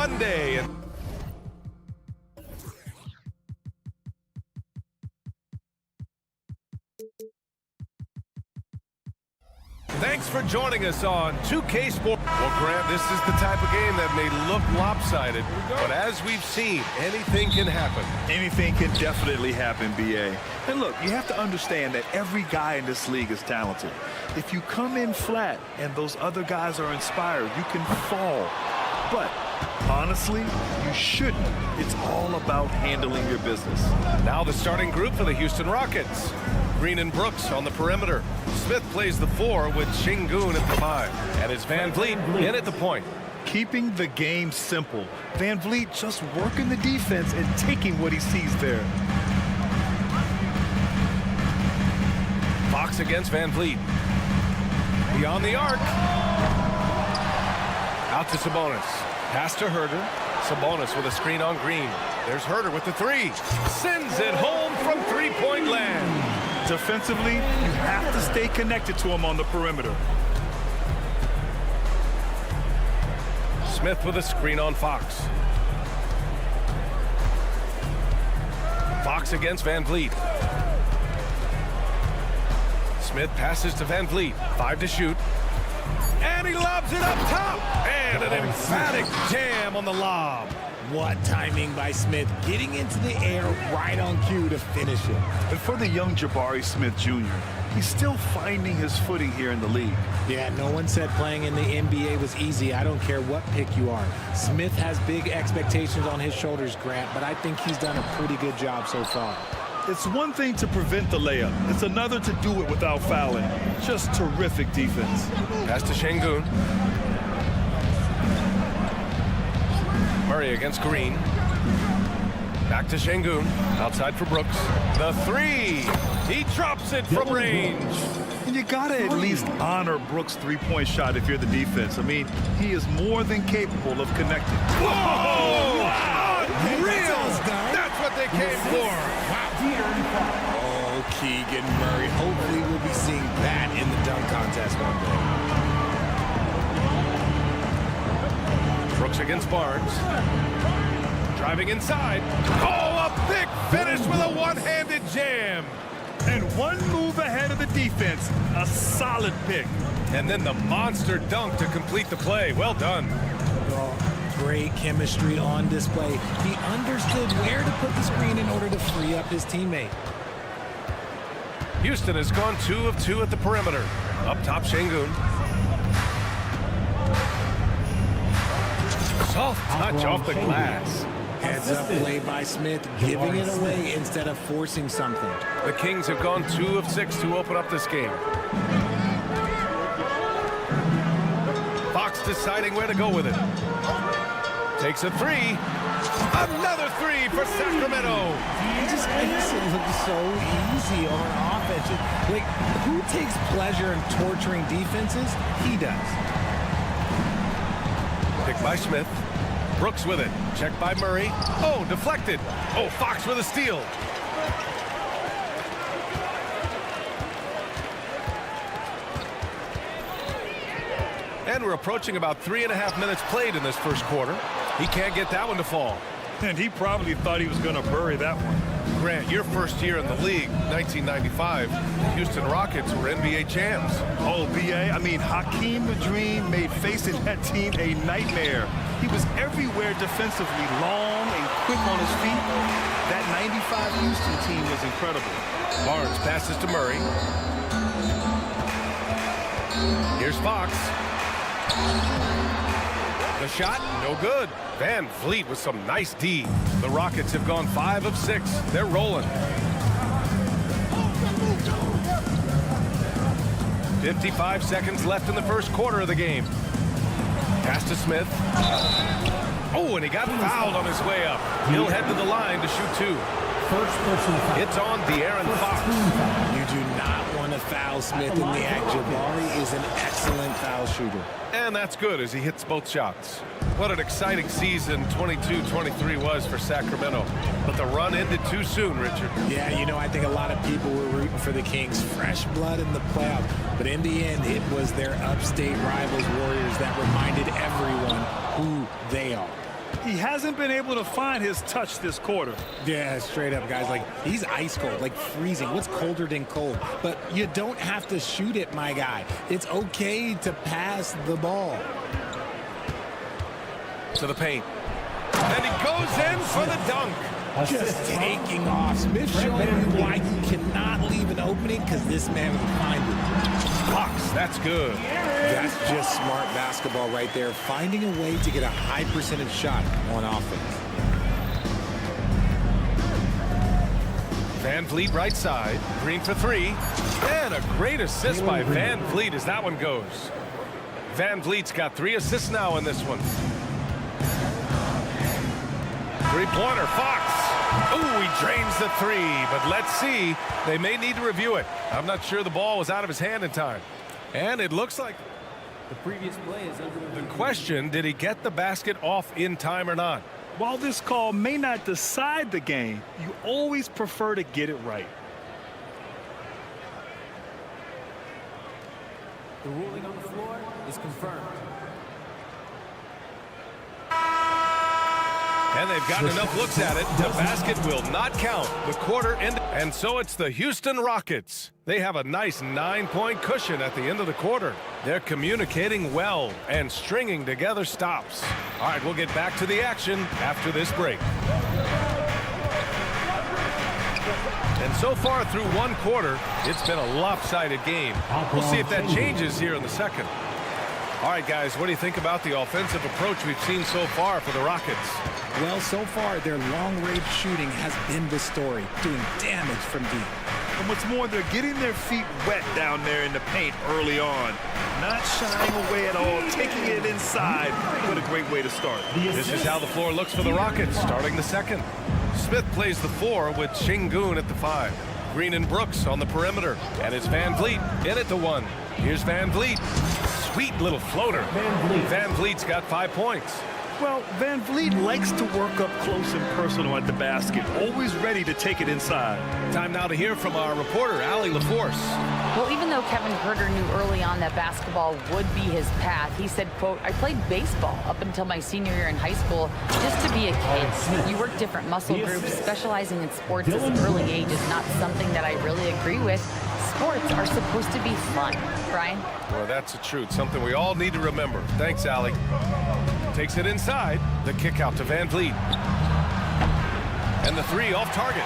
Monday. Thanks for joining us on 2K Sports. Well, Grant, this is the type of game that may look lopsided, but as we've seen, anything can happen. Anything can definitely happen, BA. And look, you have to understand that every guy in this league is talented. If you come in flat and those other guys are inspired, you can fall. But honestly, you shouldn't. It's all about handling your business. Now the starting group for the Houston Rockets. Green and Brooks on the perimeter. Smith plays the 4 with Şengün at the 5. And it's Van Vliet in at the point. Keeping the game simple. Van Vliet just working the defense and taking what he sees there. Fox against Van Vliet. Beyond the arc. Out to Sabonis. Pass to Herder. Sabonis with a screen on Green. There's Herder with the 3. Sends it home from three-point land. Defensively, you have to stay connected to him on the perimeter. Smith with a screen on Fox. Fox against Van Vliet. Smith passes to Van Vliet. 5 to shoot. And he lobs it up top. And an emphatic jam on the lob. What timing by Smith, getting into the air right on cue to finish it. And for the young Jabari Smith Jr., he's still finding his footing here in the league. Yeah, no one said playing in the NBA was easy. I don't care what pick you are. Smith has big expectations on his shoulders, Grant, but I think he's done a pretty good job so far. It's one thing to prevent the layup. It's another to do it without fouling. Just terrific defense. Pass to Şengün. Murray against Green. Back to Şengün. Outside for Brooks. The 3. He drops it from range. And you gotta at least honor Brooks' three-point shot if you're the defense. I mean, he is more than capable of connecting. Whoa! Unreal! That's what they came for. Oh, Keegan Murray. Hopefully we'll be seeing that in the dunk contest one day. Brooks against Barnes. Driving inside. Oh, a big finish with a one-handed jam. And one move ahead of the defense. A solid pick. And then the monster dunk to complete the play. Well done. Oh, great chemistry on display. He understood where to put the screen in order to free up his teammate. Houston has gone 2 of 2 at the perimeter. Up top, Şengün. Soft touch off the glass. Heads up play by Smith, giving it away instead of forcing something. The Kings have gone 2 of 6 to open up this game. Fox deciding where to go with it. Takes a 3. Another 3 for Sacramento. He just makes it look so easy on offense. Like, who takes pleasure in torturing defenses? He does. Pick by Smith. Brooks with it. Checked by Murray. Oh, deflected. Oh, Fox with a steal. And we're approaching about 3.5 minutes played in this first quarter. He can't get that one to fall. And he probably thought he was going to bury that one. Grant, your first year in the league, 1995, the Houston Rockets were NBA champs. Oh, BA, I mean, Hakeem the Dream made facing that team a nightmare. He was everywhere defensively, long and quick on his feet. That 95 Houston team was incredible. Barnes passes to Murray. Here's Fox. The shot, no good. Van Vliet with some nice D. The Rockets have gone 5 of 6. They're rolling. 55 seconds left in the first quarter of the game. Pass to Smith. Oh, and he got fouled on his way up. He'll head to the line to shoot 2. It's on De'Aaron Fox. You do not want to foul Smith in the act. Jabari is an excellent foul shooter. And that's good as he hits both shots. What an exciting season 22-23 was for Sacramento. But the run ended too soon, Richard. Yeah, you know, I think a lot of people were rooting for the Kings' fresh blood in the playoffs. But in the end, it was their upstate rivals Warriors that reminded everyone who they are. He hasn't been able to find his touch this quarter. Yeah, straight up, guys. Like, he's ice cold, like freezing. What's colder than cold? But you don't have to shoot it, my guy. It's okay to pass the ball. To the paint. And he goes in for the dunk. Just taking off. Smith showing you why you cannot leave an opening, because this man will find it. Fox, that's good. That's just smart basketball right there. Finding a way to get a high percentage shot on offense. Van Vliet right side. Green for three. And a great assist by Van Vliet as that one goes. Van Vliet's got 3 assists now in this one. Three-pointer, Fox. Ooh, he drains the 3, but let's see. They may need to review it. I'm not sure the ball was out of his hand in time. And it looks like the previous play is under the question, did he get the basket off in time or not? While this call may not decide the game, you always prefer to get it right. The ruling on the floor is confirmed. And they've gotten enough looks at it. The basket will not count. The quarter ended. And so it's the Houston Rockets. They have a nice 9-point cushion at the end of the quarter. They're communicating well and stringing together stops. All right, we'll get back to the action after this break. And so far through one quarter, it's been a lopsided game. We'll see if that changes here in the second. All right, guys, what do you think about the offensive approach we've seen so far for the Rockets? Well, so far, their long-range shooting has been the story, doing damage from deep. And what's more, they're getting their feet wet down there in the paint early on. Not shying away at all, taking it inside. What a great way to start. This is how the floor looks for the Rockets, starting the second. Smith plays the 4 with Şengün at the 5. Green and Brooks on the perimeter. And it's Van Vliet in at the 1. Here's Van Vliet. Sweet little floater. Van Vliet's got 5 points. Well, Van Vliet likes to work up close and personal at the basket, always ready to take it inside. Time now to hear from our reporter, Allie LaForce. Well, even though Kevin Herter knew early on that basketball would be his path, he said, quote, I played baseball up until my senior year in high school just to be a kid. You work different muscle groups. Specializing in sports at an early age is not something that I really agree with. Sports are supposed to be fun. Brian? Well, that's the truth. Something we all need to remember. Thanks, Allie. Takes it inside. The kick out to Van Vliet. And the 3 off target.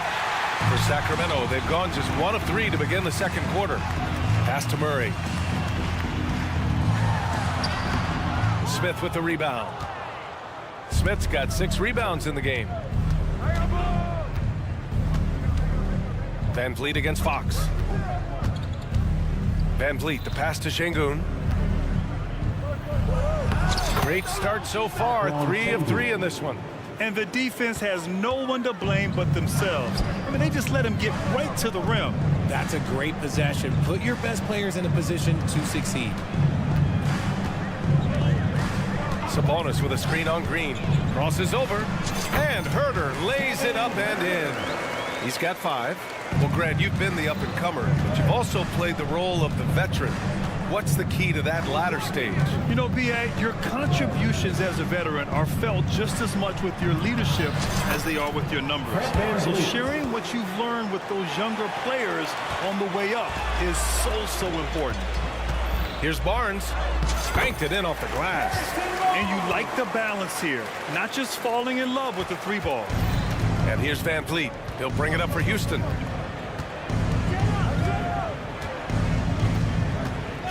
For Sacramento, they've gone just 1 of 3 to begin the second quarter. Pass to Murray. Smith with the rebound. Smith's got 6 rebounds in the game. Van Vliet against Fox. Van Vliet, the pass to Şengün. Great start so far, 3 of 3 in this one. And the defense has no one to blame but themselves. I mean, they just let him get right to the rim. That's a great possession. Put your best players in a position to succeed. Sabonis with a screen on Green. Crosses over. And Herter lays it up and in. He's got 5. Well, Grant, you've been the up-and-comer, but you've also played the role of the veteran. What's the key to that latter stage? You know, B.A., your contributions as a veteran are felt just as much with your leadership as they are with your numbers. So sharing what you've learned with those younger players on the way up is so important. Here's Barnes. Banked it in off the glass. And you like the balance here, not just falling in love with the 3-ball. And here's Van Vliet. He'll bring it up for Houston.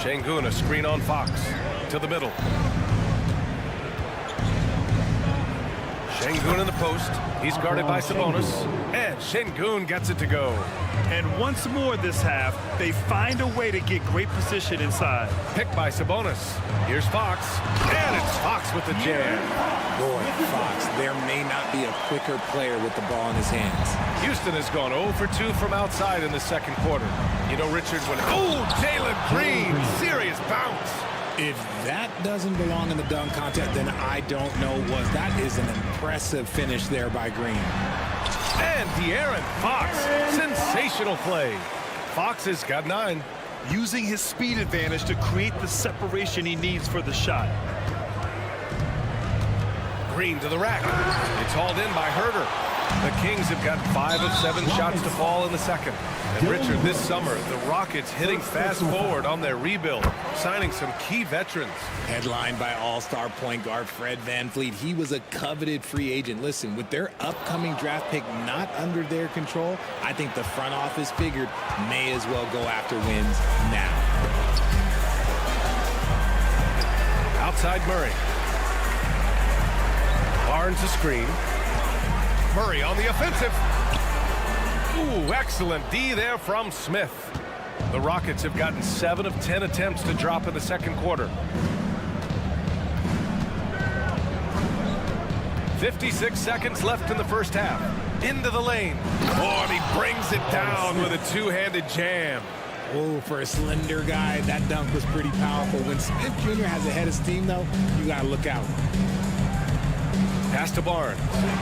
Şengün, a screen on Fox. To the middle. Şengün in the post. He's guarded by Sabonis. And Şengün gets it to go. And once more this half, they find a way to get great position inside. Picked by Sabonis. Here's Fox. And it's Fox with the jam. Boy, Fox, there may not be a quicker player with the ball in his hands. Houston has gone 0 for 2 from outside in the second quarter. You know, Richard, when... Oh, Jalen Green! Serious bounce. If that doesn't belong in the dunk contest, then I don't know what. That is an impressive finish there by Green. And De'Aaron Fox. Sensational play. Fox has got 9. Using his speed advantage to create the separation he needs for the shot. Green to the rack. It's hauled in by Herder. The Kings have got 5 of 7 shots to fall in the second. And Richard, this summer, the Rockets hitting fast forward on their rebuild, signing some key veterans. Headlined by all-star point guard Fred VanVleet. He was a coveted free agent. Listen, with their upcoming draft pick not under their control, I think the front office figured may as well go after wins now. Outside Murray. Barnes a screen. Murray on the offensive. Ooh, excellent D there from Smith. The Rockets have gotten 7 of 10 attempts to drop in the second quarter. 56 seconds left in the first half. Into the lane. Oh, and he brings it down with a two-handed jam. Oh, for a slender guy, that dunk was pretty powerful. When Smith Jr. has a head of steam, though, you got to look out. Pass to Barnes.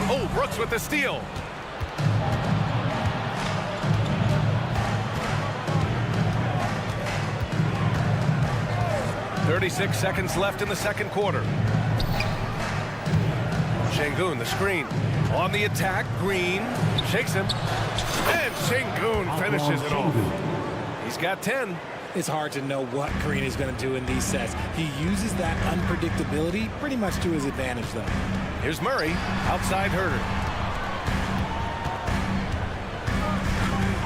Oh, Brooks with the steal. .36 seconds left in the second quarter. Şengün, the screen. On the attack, Green shakes him. And Şengün finishes it off. He's got 10. It's hard to know what Green is going to do in these sets. He uses that unpredictability pretty much to his advantage, though. Here's Murray, outside Herder.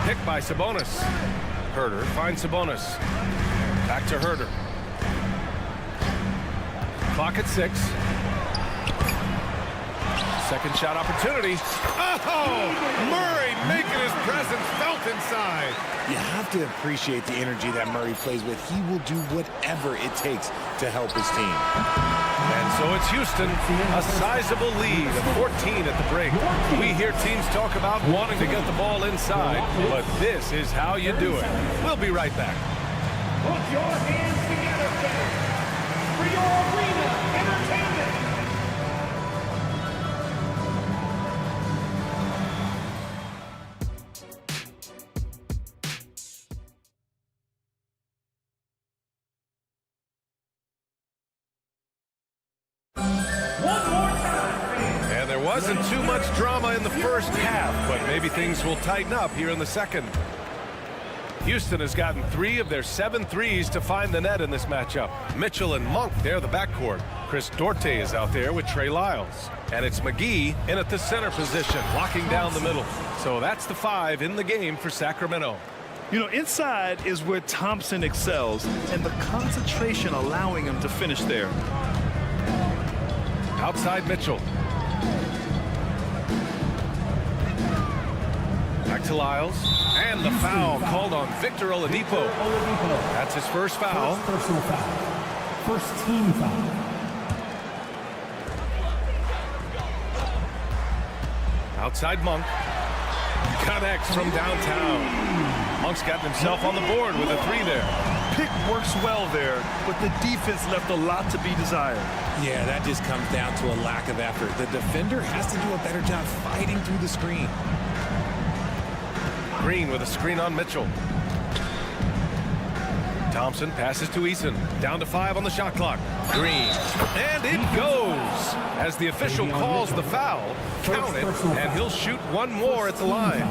Picked by Sabonis. Herder finds Sabonis. Back to Herder. Clock at 6. Second shot opportunity. Oh! Murray making his presence felt inside. You have to appreciate the energy that Murray plays with. He will do whatever it takes to help his team. And so it's Houston, a sizable lead of 14 at the break. We hear teams talk about wanting to get the ball inside, but this is how you do it. We'll be right back. Put your hands together, fans, for your arena entertainment. Wasn't too much drama in the first half, but maybe things will tighten up here in the second. Houston has gotten 3 of their 7 threes to find the net in this matchup. Mitchell and Monk, they're the backcourt. Chris Duarte is out there with Trey Lyles. And it's McGee in at the center position, locking down the middle. So that's the 5 in the game for Sacramento. You know, inside is where Thompson excels, and the concentration allowing him to finish there. Outside Mitchell. Back to Lyles. And the foul called on Victor Oladipo. That's his first foul. First personal foul. First team foul. Outside Monk. Connects from downtown. Monk's gotten himself on the board with a 3 there. Pick works well there, but the defense left a lot to be desired. Yeah, that just comes down to a lack of effort. The defender has to do a better job fighting through the screen. Green with a screen on Mitchell. Thompson passes to Eason. Down to 5 on the shot clock. Green. And it goes. As the official calls the foul, count it, and he'll shoot one more at the line.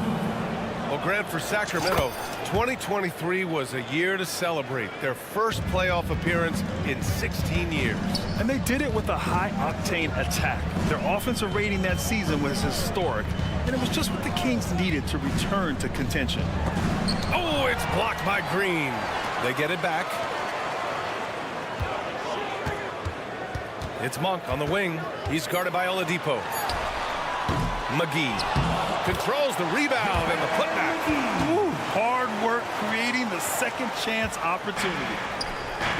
Well, Grant, for Sacramento, 2023 was a year to celebrate. Their first playoff appearance in 16 years. And they did it with a high-octane attack. Their offensive rating that season was historic, and it was just what the Kings needed to return to contention. Oh, it's blocked by Green. They get it back. It's Monk on the wing. He's guarded by Oladipo. McGee controls the rebound and the putback. Woo, hard work creating the second chance opportunity.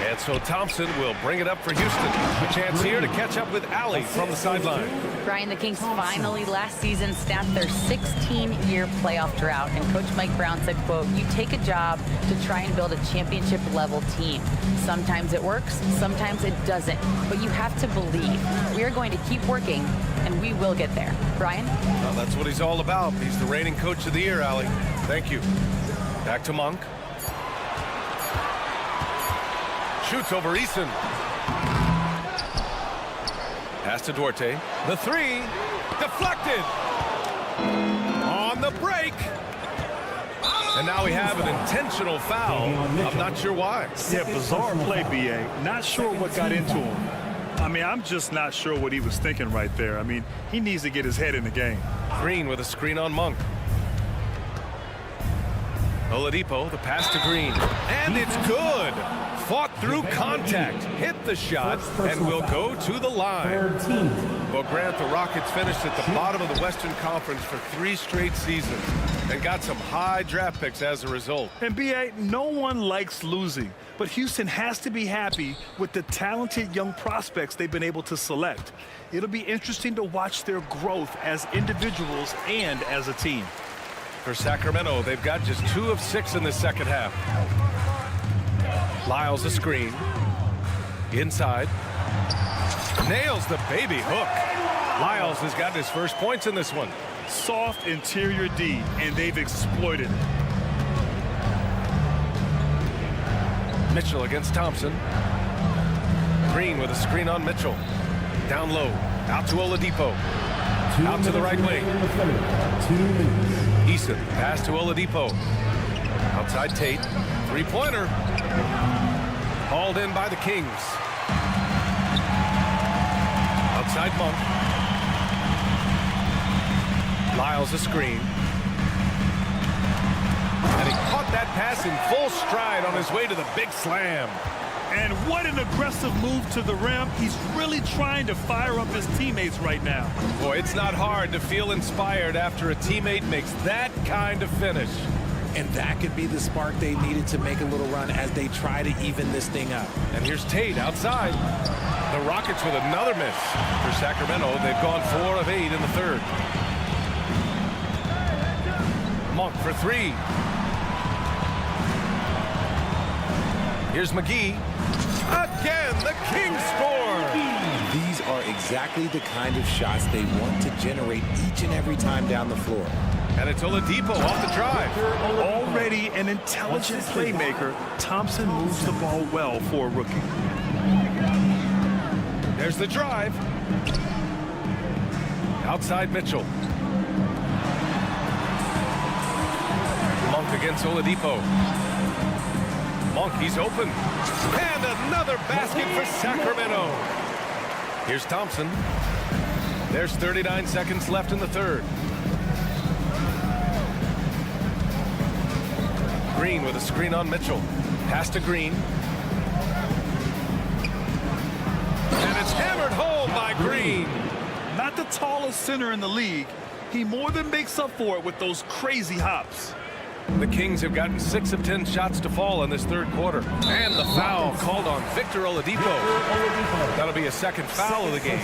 And so Thompson will bring it up for Houston. A chance here to catch up with Allie from the sideline. Brian, the Kings finally last season snapped their 16-year playoff drought, and Coach Mike Brown said, quote, "You take a job to try and build a championship-level team. Sometimes it works, sometimes it doesn't, but you have to believe. We are going to keep working, and we will get there." Brian? Well, that's what he's all about. He's the reigning coach of the year, Allie. Thank you. Back to Monk. Shoots over Eason. Pass to Duarte. The three. Deflected. On the break. And now we have an intentional foul. I'm not sure why. Yeah, bizarre play, B.A. Not sure what got into him. I mean, I'm just not sure what he was thinking right there. I mean, he needs to get his head in the game. Green with a screen on Monk. Oladipo, the pass to Green. And it's good. Fought through contact, hit the shot, and will go to the line. Well, Grant, the Rockets finished at the bottom of the Western Conference for 3 straight seasons and got some high draft picks as a result. And B.A., no one likes losing, but Houston has to be happy with the talented young prospects they've been able to select. It'll be interesting to watch their growth as individuals and as a team. For Sacramento, they've got just 2 of 6 in the second half. Lyles a screen. Inside. Nails the baby hook. Lyles has gotten his first points in this one. Soft interior D, and they've exploited it. Mitchell against Thompson. Green with a screen on Mitchell. Down low. Out to Oladipo. Out to the right wing. Eason. Pass to Oladipo. Outside Tate. Three-pointer. Hauled in by the Kings. Outside Monk. Lyles a screen. And he caught that pass in full stride on his way to the big slam. And what an aggressive move to the rim. He's really trying to fire up his teammates right now. Boy, it's not hard to feel inspired after a teammate makes that kind of finish. And that could be the spark they needed to make a little run as they try to even this thing up. And here's Tate outside. The Rockets with another miss. For Sacramento, they've gone 4 of 8 in the third. Monk for 3. Here's McGee. Again, the Kings score. These are exactly the kind of shots they want to generate each and every time down the floor. And it's Oladipo off the drive. Already an intelligent playmaker, Thompson moves the ball well for a rookie. There's the drive. Outside Mitchell. Monk against Oladipo. Monk, he's open. And another basket for Sacramento. Here's Thompson. There's 39 seconds left in the third. Green with a screen on Mitchell. Pass to Green. And it's hammered home by Green. Not the tallest center in the league. He more than makes up for it with those crazy hops. The Kings have gotten 6 of 10 shots to fall in this third quarter. And the foul called on Victor Oladipo. That'll be a second foul of the game.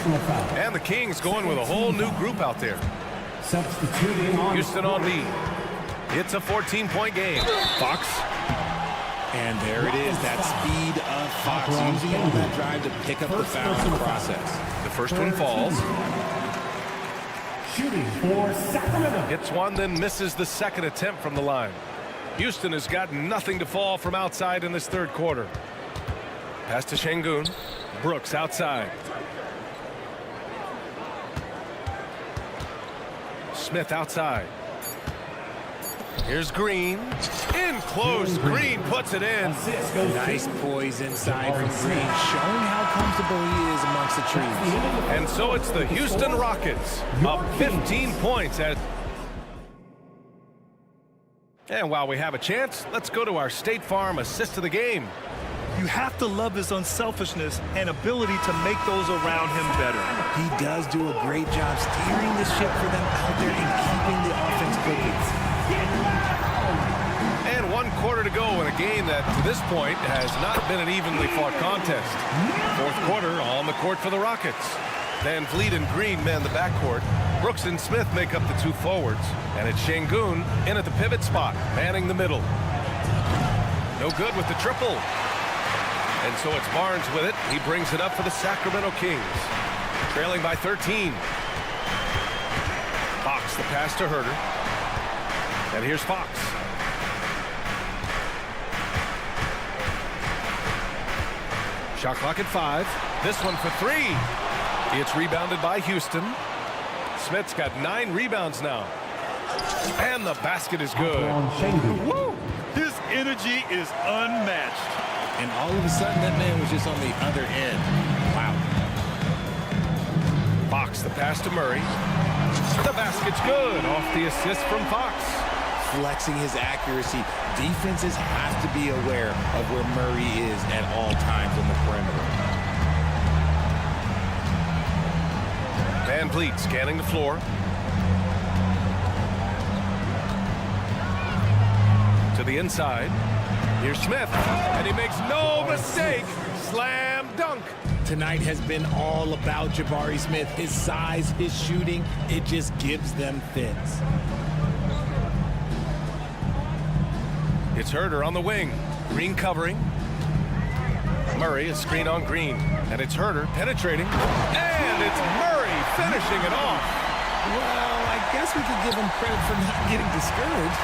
And the Kings going with a whole new group out there. Houston on lead. It's a 14-point game. Fox. And there it is, that speed of Fox using it on that drive to pick up the foul in the process. The first one falls. Shooting for Sacramento. Hits one, then misses the second attempt from the line. Houston has got nothing to fall from outside in this third quarter. Pass to Şengün. Brooks outside. Smith outside. Here's Green. In close. Green puts it in. Nice poise inside from Green, showing how comfortable he is amongst the trees. And so it's the Houston Rockets up 15 points. And while we have a chance, let's go to our State Farm assist of the game. You have to love his unselfishness and ability to make those around him better. He does do a great job steering the ship for them out there and keeping the offense cooking. And 1 quarter to go in a game that, to this point, has not been an evenly fought contest. Fourth quarter on the court for the Rockets. Van Vliet and Green man the backcourt. Brooks and Smith make up the 2 forwards. And it's Şengün in at the pivot spot, manning the middle. No good with the triple. And so it's Barnes with it. He brings it up for the Sacramento Kings. Trailing by 13. Fox the pass to Herter. And here's Fox. Shot clock at 5. This one for 3. It's rebounded by Houston. Smith's got 9 rebounds now. And the basket is good. Woo! His energy is unmatched. And all of a sudden, that man was just on the other end. Wow. Fox, the pass to Murray. The basket's good off the assist from Fox. Flexing his accuracy. Defenses have to be aware of where Murray is at all times on the perimeter. Van Vliet scanning the floor. To the inside. Here's Smith, and he makes no mistake. Slam dunk. Tonight has been all about Jabari Smith. His size, his shooting, it just gives them fits. It's Herder on the wing. Green covering. Murray, a screen on Green. And it's Herder penetrating. And it's Murray finishing it off. Well, I guess we could give him credit for not getting discouraged.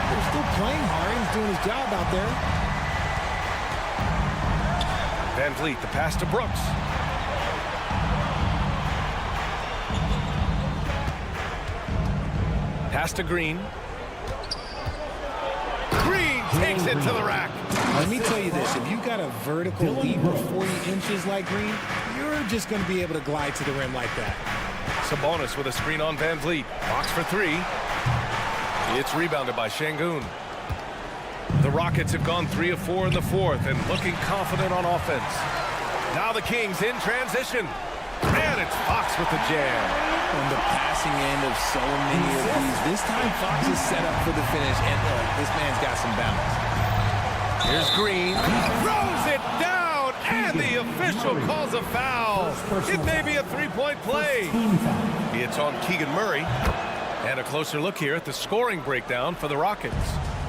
They're still playing hard. He's doing his job out there. Van Vliet, the pass to Brooks. Pass to Green. Green takes it to the rack. Let me tell you this. If you've got a vertical leap of 40 inches like Green, you're just going to be able to glide to the rim like that. Sabonis with a screen on Van Vliet. Box for 3. It's rebounded by Şengün. The Rockets have gone 3 of 4 in the fourth and looking confident on offense. Now the Kings in transition. And it's Fox with the jam. On the passing end of so many of these, this time Fox is set up for the finish. And look, this man's got some balance. Here's Green. Throws it down. And the official calls a foul. It may be a 3-point play. It's on Keegan Murray. And a closer look here at the scoring breakdown for the Rockets.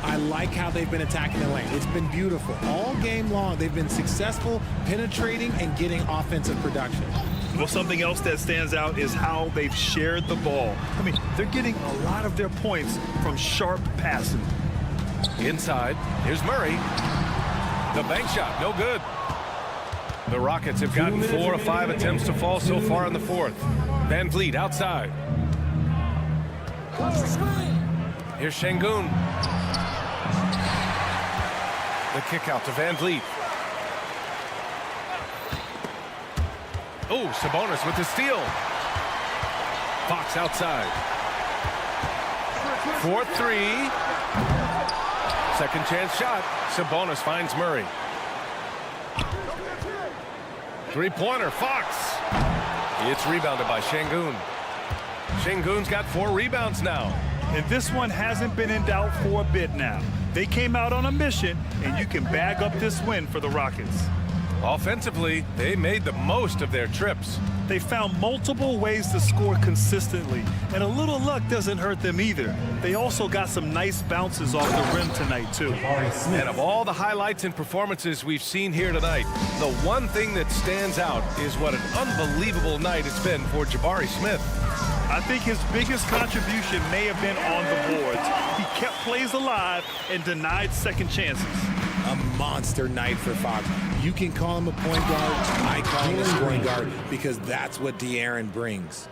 I like how they've been attacking the lane. It's been beautiful. All game long, they've been successful penetrating and getting offensive production. Well, something else that stands out is how they've shared the ball. I mean, they're getting a lot of their points from sharp passing. Inside, here's Murray. The bank shot, no good. The Rockets have gotten 4 of 5 attempts to fall so far in the fourth. Van Vliet outside. Here's Şengün. The kick out to Van Vliet. Oh, Sabonis with the steal. Fox outside. 4-3. Second chance shot. Sabonis finds Murray. Three-pointer, Fox. It's rebounded by Şengün. Şengün's got 4 rebounds now. And this one hasn't been in doubt for a bit now. They came out on a mission, and you can bag up this win for the Rockets. Offensively, they made the most of their trips. They found multiple ways to score consistently, and a little luck doesn't hurt them either. They also got some nice bounces off the rim tonight, too. And of all the highlights and performances we've seen here tonight, the one thing that stands out is what an unbelievable night it's been for Jabari Smith. I think his biggest contribution may have been on the boards. He kept plays alive and denied second chances. A monster night for Fox. You can call him a point guard. I call him a scoring guard because that's what De'Aaron brings.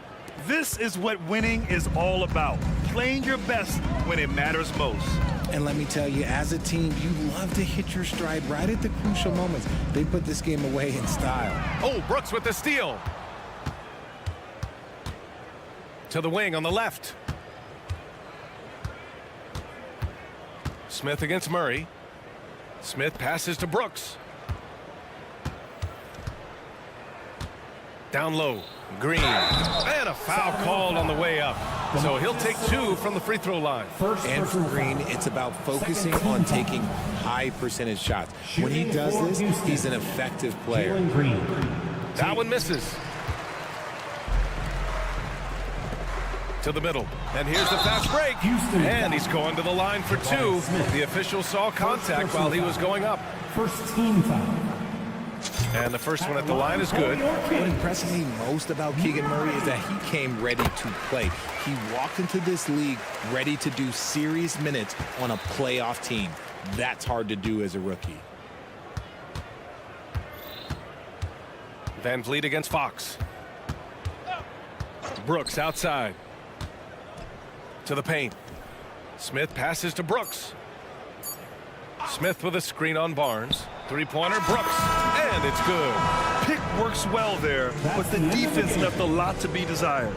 This is what winning is all about. Playing your best when it matters most. And let me tell you, as a team, you love to hit your stride right at the crucial moments. They put this game away in style. Oh, Brooks with the steal. To the wing on the left. Smith against Murray. Smith passes to Brooks. Down low, Green. And a foul called on the way up. So he'll take 2 from the free throw line. And for Green, it's about focusing on taking high percentage shots. When he does this, he's an effective player. That one misses. To the middle. And here's the fast break. And he's going to the line for 2. The official saw contact while he was going up. First team foul. And the first one at the line is good. What impresses me most about Keegan Murray is that he came ready to play. He walked into this league ready to do serious minutes on a playoff team. That's hard to do as a rookie. Van Vliet against Fox. Brooks outside. To the paint. Smith passes to Brooks. Smith with a screen on Barnes. Three-pointer, Brooks, and it's good. Pick works well there, but the defense left a lot to be desired.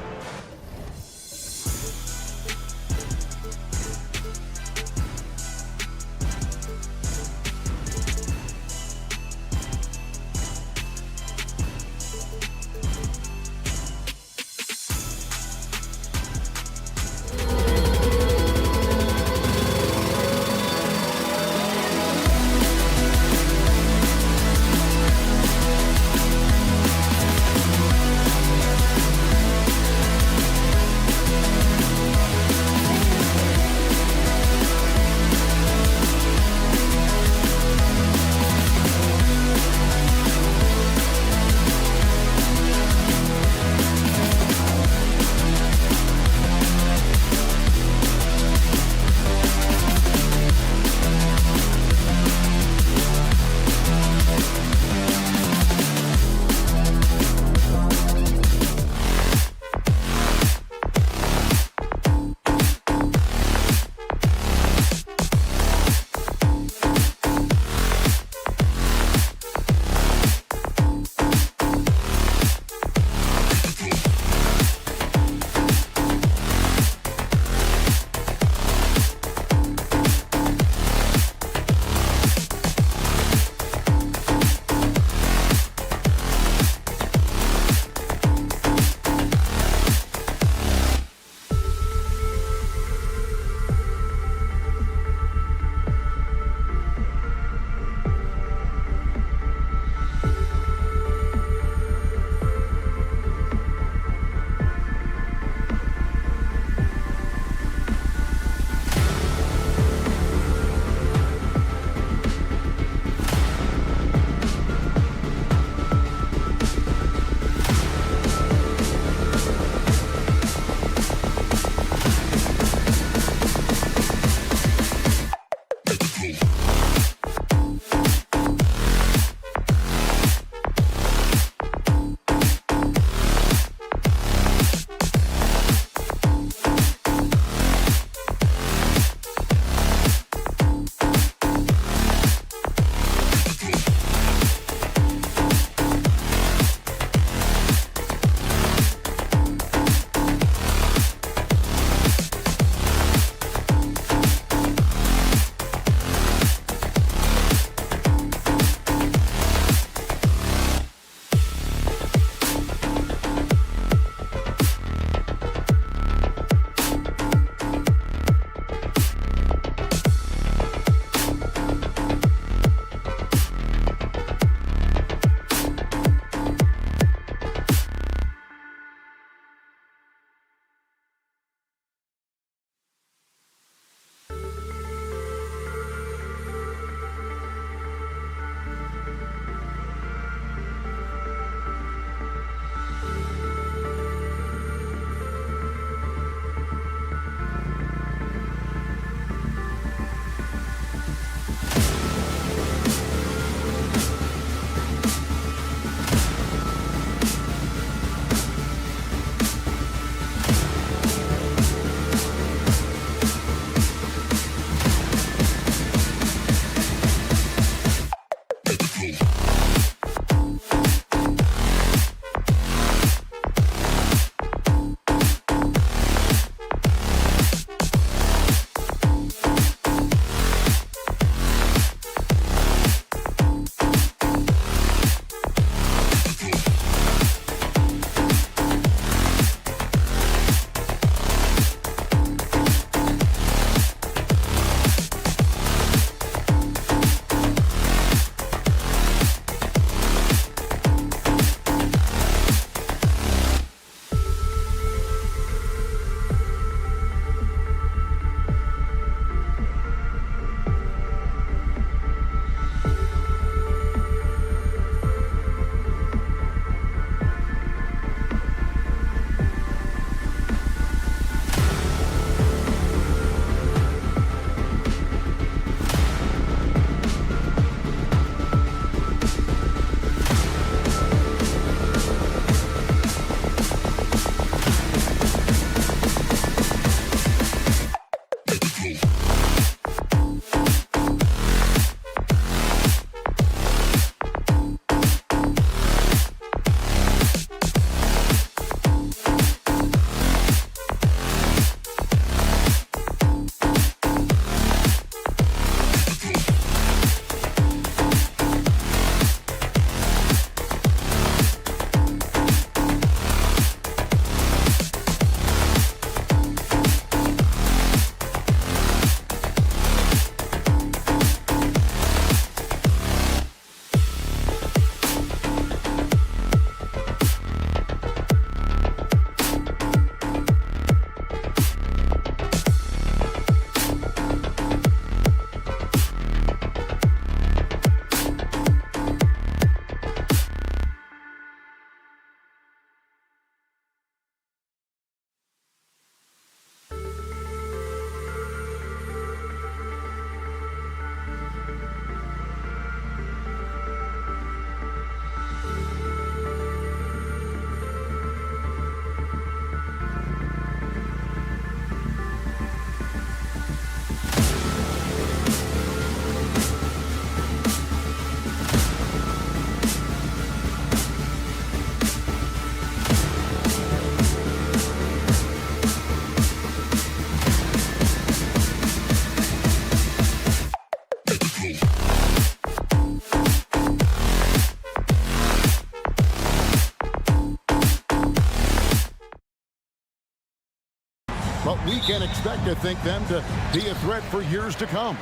we can expect to think them to be a threat for years to come.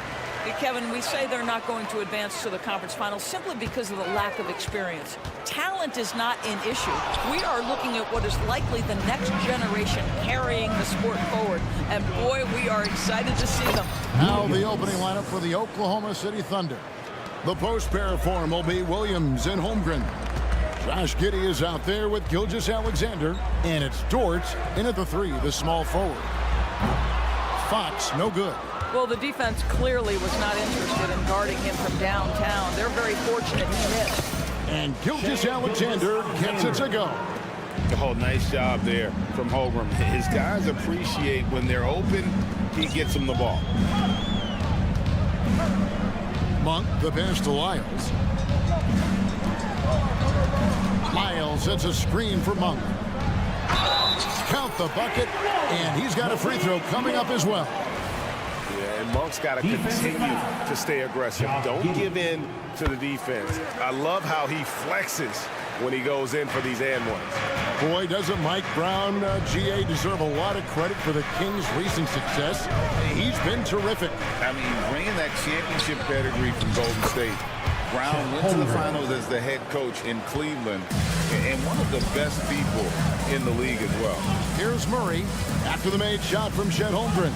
Kevin, we say they're not going to advance to the conference finals simply because of the lack of experience. Talent is not an issue. We are looking at what is likely the next generation carrying the sport forward. And boy, we are excited to see them. Now the opening lineup for the Oklahoma City Thunder. The post pair form will be Williams and Holmgren. Josh Giddey is out there with Gilgeous-Alexander. And it's Dort in at the 3, the small forward. Fox, no good. Well, the defense clearly was not interested in guarding him from downtown. They're very fortunate he missed. And Gilgeous-Alexander gets it to go. Oh, nice job there from Holmgren. His guys appreciate when they're open, he gets them the ball. Monk, the pass to Lyles. Lyles sets a screen for Monk. Count the bucket, and he's got a free throw coming up as well. Yeah, and Monk's got to continue to stay aggressive. Don't give in to the defense. I love how he flexes when he goes in for these and ones. Boy, doesn't Mike Brown, GA, deserve a lot of credit for the Kings' recent success. He's been terrific. I mean, bringing that championship pedigree from Golden State. Brown went to the finals as the head coach in Cleveland, and one of the best people in the league as well. Here's Murray after the made shot from Chet Holmgren.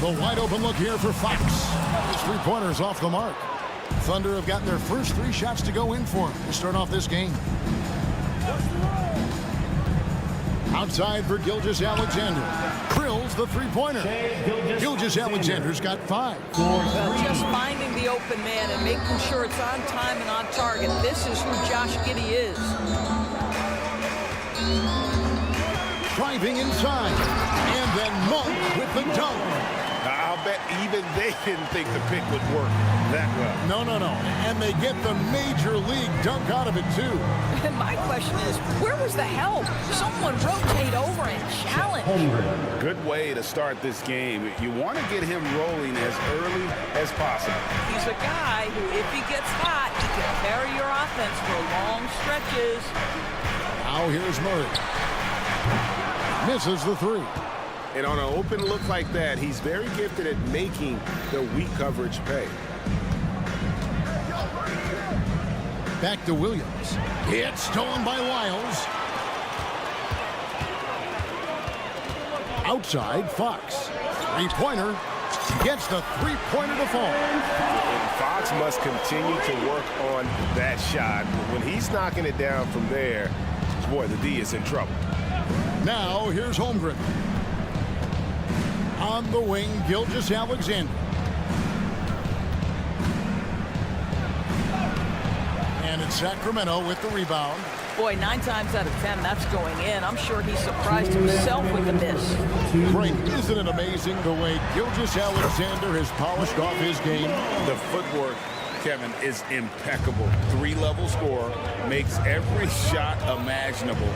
The wide open look here for Fox. His three-pointers off the mark. Thunder have got their first 3 shots to go in for him to start off this game. Outside for Gilgeous-Alexander. Drills the three-pointer. Gilgeous-Alexander's got 5. Just finding the open man and making sure it's on time and on target. This is who Josh Giddey is. Driving inside. And then Monk with the dunk. I'll bet even they didn't think the pick would work that well. No. And they get the major league dunk out of it, too. And my question is, where was the help? Someone rotate over and challenge. Good way to start this game. You want to get him rolling as early as possible. He's a guy who, if he gets hot, he can carry your offense for long stretches. Now here's Murray. Misses the 3. And on an open look like that, he's very gifted at making the weak coverage pay. Back to Williams. It's stolen by Lyles. Outside, Fox. Three-pointer. Gets the three-pointer to fall. And Fox must continue to work on that shot. When he's knocking it down from there, boy, the D is in trouble. Now, here's Holmgren. On the wing, Gilgeous-Alexander. And it's Sacramento with the rebound. Boy, 9 times out of 10, that's going in. I'm sure he surprised himself with the miss. Frank, isn't it amazing the way Gilgeous-Alexander has polished off his game? The footwork, Kevin, is impeccable. 3-level scorer, makes every shot imaginable.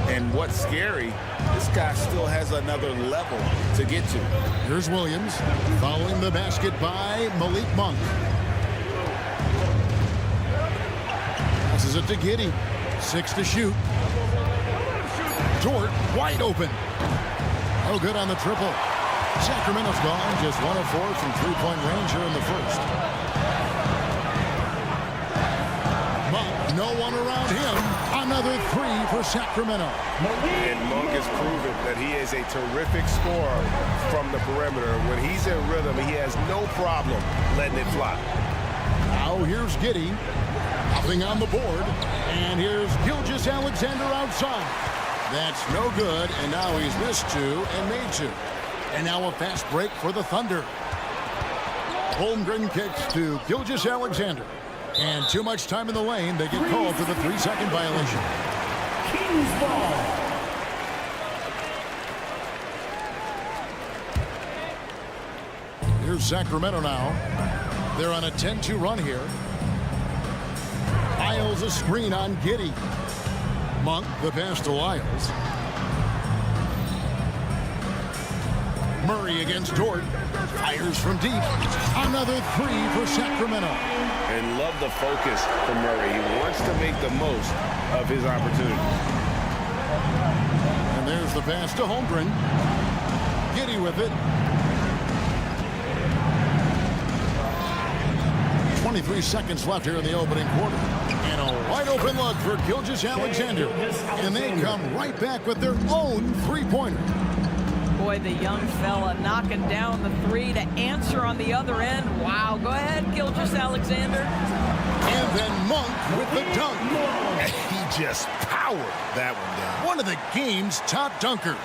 And what's scary, this guy still has another level to get to. Here's Williams, following the basket by Malik Monk. Passes it to Giddey. 6 to shoot. Dort wide open. No good on the triple. Sacramento's gone just 1 of 4 from three-point range here in the first. Monk, no one around him. Another 3 for Sacramento. And Monk has proven that he is a terrific scorer from the perimeter. When he's in rhythm, he has no problem letting it fly. Now here's Giddey. Nothing on the board. And here's Gilgeous-Alexander outside. That's no good. And now he's missed 2 and made 2. And now a fast break for the Thunder. Holmgren kicks to Gilgeous-Alexander. And too much time in the lane. They get called for the 3-second violation. Kings ball. Here's Sacramento now. They're on a 10-2 run here. Lyles a screen on Giddey. Monk the pass to Lyles. Murray against Dort. Fires from deep. Another 3 for Sacramento. And love the focus from Murray. He wants to make the most of his opportunity. And there's the pass to Holmgren. Giddy with it. 23 seconds left here in the opening quarter. And a wide open look for Skijesss. And they come right back with their own three-pointer. Boy, the young fella knocking down the three to answer on the other end. Wow, go ahead, Skijesss. And then Monk with the dunk. And he just powered that one down. One of the game's top dunkers.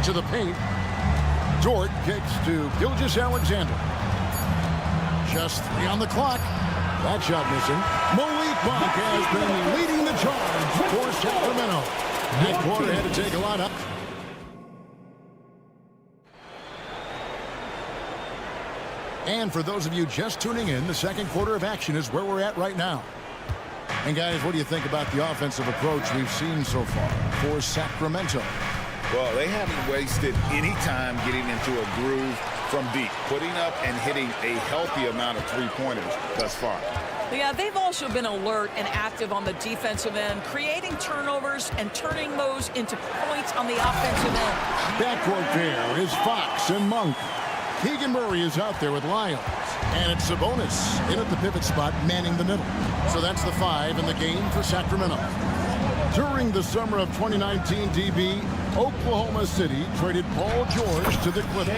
To the paint. Dort kicks to Skijesss. Just 3 on the clock. That shot missing. Malik Monk has been leading the charge for Sacramento. That quarter had to take a lot up. And for those of you just tuning in, the second quarter of action is where we're at right now. And guys, what do you think about the offensive approach we've seen so far for Sacramento? Well, they haven't wasted any time getting into a groove from deep, putting up and hitting a healthy amount of three-pointers thus far. Yeah, they've also been alert and active on the defensive end, creating turnovers and turning those into points on the offensive end. Backcourt pair is Fox and Monk. Keegan Murray is out there with Lyons. And it's Sabonis in at the pivot spot, manning the middle. So that's the 5 in the game for Sacramento. During the summer of 2019, DB, Oklahoma City traded Paul George to the Clippers.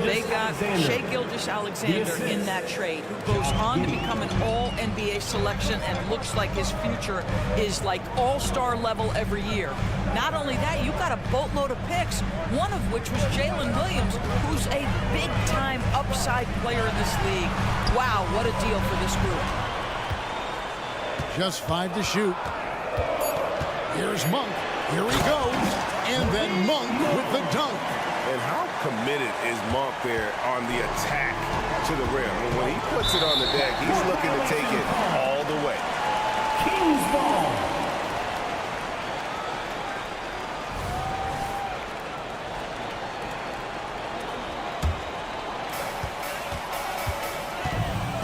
They got Skijesss in that trade, who goes on to become an all-NBA selection and looks like his future is like all-star level every year. Not only that, you got a boatload of picks, one of which was Jalen Williams, who's a big-time upside player in this league. Wow, what a deal for this group. Just 5 to shoot. Here's Monk. Here he goes. And then Monk with the dunk. And how committed is Monk there on the attack to the rim? And when he puts it on the deck, he's looking to take it all the way. Kings ball.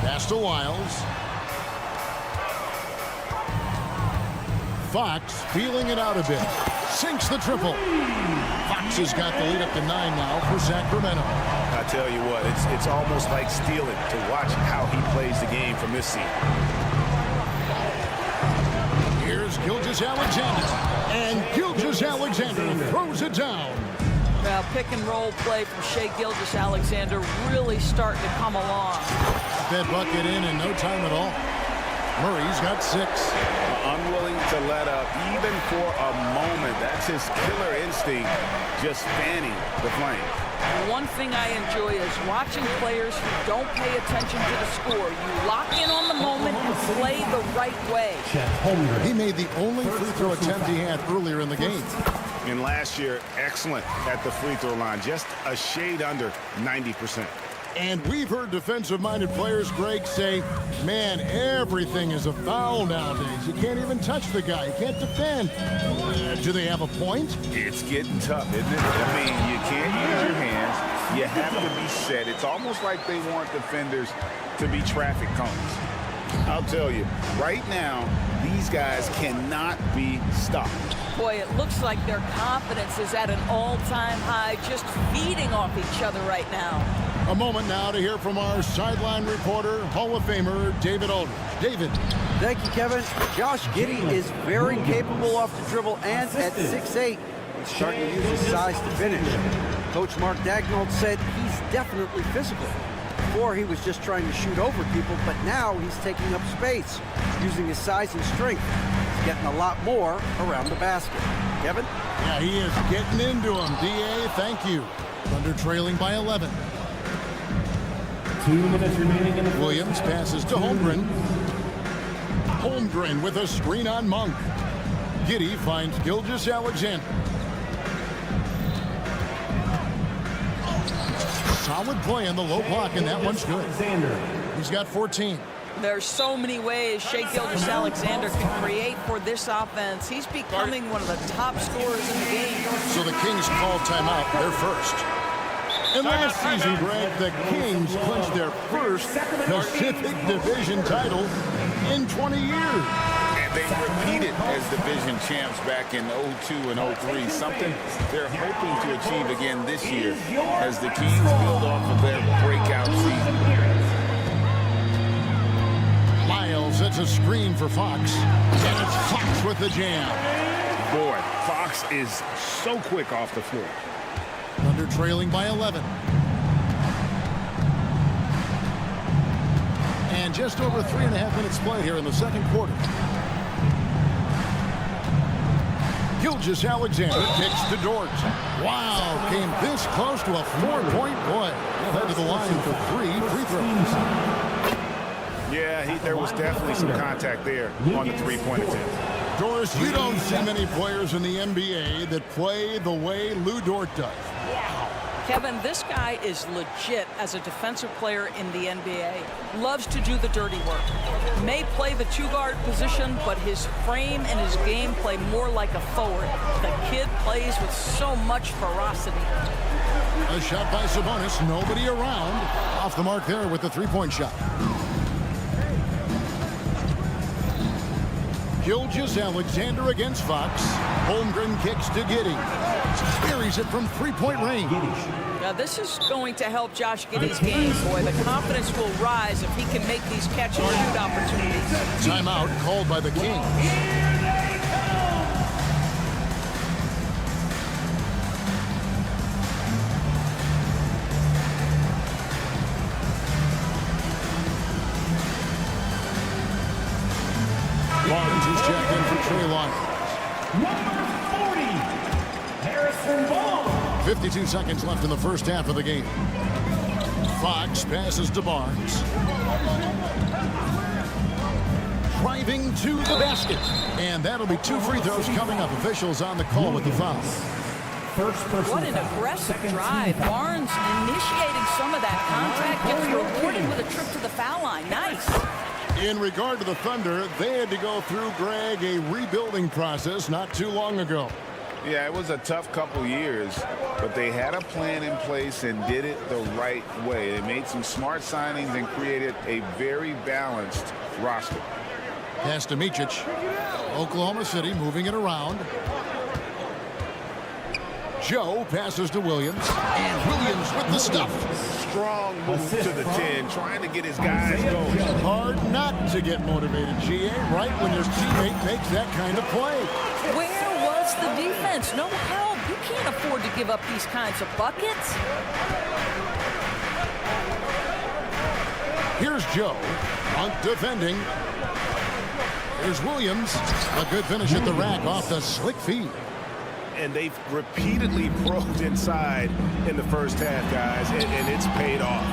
Pass to Wiles. Fox feeling it out a bit. Sinks the triple. Fox has got the lead up to 9 now for Sacramento. I tell you what, it's almost like stealing to watch how he plays the game from this seat. Here's Skijesss. And Skijesss throws it down. Well, pick and roll play from Skijesss really starting to come along. That bucket in no time at all. Murray's got 6. Unwilling to let up even for a moment. That's his killer instinct, just fanning the flame. One thing I enjoy is watching players who don't pay attention to the score. You lock in on the moment and play the right way. He made the only free throw attempt he had earlier in the game. And last year, excellent at the free throw line, just a shade under 90%. And we've heard defensive-minded players, Greg, say, man, everything is a foul nowadays. You can't even touch the guy. You can't defend. Do they have a point? It's getting tough, isn't it? I mean, you can't use your hands. You have to be set. It's almost like they want defenders to be traffic cones. I'll tell you, right now, these guys cannot be stopped. Boy, it looks like their confidence is at an all-time high, just feeding off each other right now. A moment now to hear from our sideline reporter, Hall of Famer David Aldridge. David. Thank you, Kevin. Josh Giddey is very capable off the dribble, and at 6'8", he's starting to use his size to finish. Coach Mark Daigneault said he's definitely physical. Before, he was just trying to shoot over people, but now he's taking up space, using his size and strength. He's getting a lot more around the basket. Kevin? Yeah, he is getting into him. D.A., thank you. Thunder trailing by 11. 2 minutes remaining in the Williams passes to Holmgren. Holmgren with a screen on Monk. Giddey finds Skijesss. Solid play on the low block, and that one's good. He's got 14. There's so many ways Skijesss can create for this offense. He's becoming one of the top scorers in the game. So the Kings call timeout. They're first. And last season, Greg, the Kings clinched their first Pacific Division title in 20 years. And They repeated as division champs back in 02 and 03, something they're hoping to achieve again this year as the Kings build off of their breakout season. Miles, it's a screen for Fox. And it's Fox with the jam. Boy, Fox is so quick off the floor. Thunder trailing by 11. And just over 3.5 minutes played here in the second quarter. Gilgeous-Alexander kicks to Dort. Wow, came this close to a 4-point play. Head to the line for 3 free throws. Yeah, there was definitely some contact there on the three-point attempt. Doris, you don't see many players in the NBA that play the way Lou Dort does. Kevin, this guy is legit as a defensive player in the NBA. Loves to do the dirty work. May play the two-guard position, but his frame and his game play more like a forward. The kid plays with so much ferocity. A shot by Sabonis, nobody around. Off the mark there with the three-point shot. Gilgeous-Alexander against Fox. Holmgren kicks to Giddey. Buries it from three-point range. Now this is going to help Josh Giddey's game, boy. The confidence will rise if he can make these catch and shoot opportunities. Timeout called by the Kings. Barnes is checked in for Trey Lyons. Number 40, Harrison Barnes. 52 seconds left in the first half of the game. Fox passes to Barnes. Driving to the basket. And that'll be 2 free throws coming up. Officials on the call with the foul. What an aggressive drive. Barnes initiating some of that contact, gets rewarded with a trip to the foul line. Nice. In regard to the Thunder, they had to go through, Greg, a rebuilding process not too long ago. Yeah, it was a tough couple years, but they had a plan in place and did it the right way. They made some smart signings and created a very balanced roster. Pass to Micic. Oklahoma City moving it around. Joe passes to Williams. And Williams with the stuff. Strong move to the 10, trying to get his guys going. Hard not to get motivated, GA, right when your teammate makes that kind of play. Where was the defense? No help. You can't afford to give up these kinds of buckets. Here's Joe. Hunt defending. Here's Williams. A good finish at the rack off the slick feed. And they've repeatedly probed inside in the first half, guys, and it's paid off.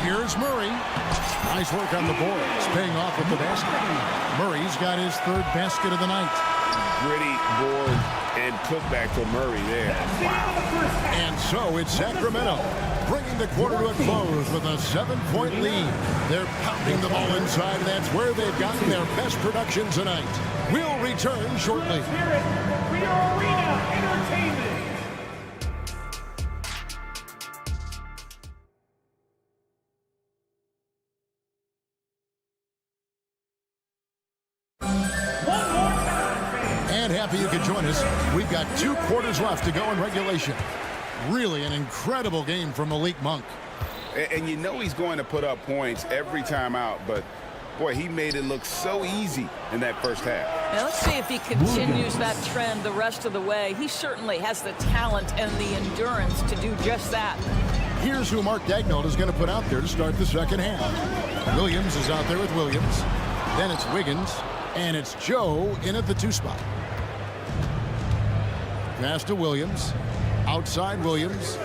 Here's Murray. Nice work on the boards, paying off with the basket. Murray's got his 3rd basket of the night. Gritty board and putback for Murray there. Wow. And so it's Sacramento, bringing the quarter to a close with a 7-point lead. They're pounding the ball inside, and that's where they've gotten their best production tonight. We'll return shortly. And happy you could join us. We've got 2 quarters left to go in regulation. Really an incredible game from Malik Monk. And you know he's going to put up points every time out, but boy, he made it look so easy in that first half. Now let's see if he continues that trend the rest of the way. He certainly has the talent and the endurance to do just that. Here's who Mark Daigneault is going to put out there to start the second half. Williams is out there with Williams. Then it's Wiggins. And it's Joe in at the 2 spot. Pass to Williams. Outside Williams.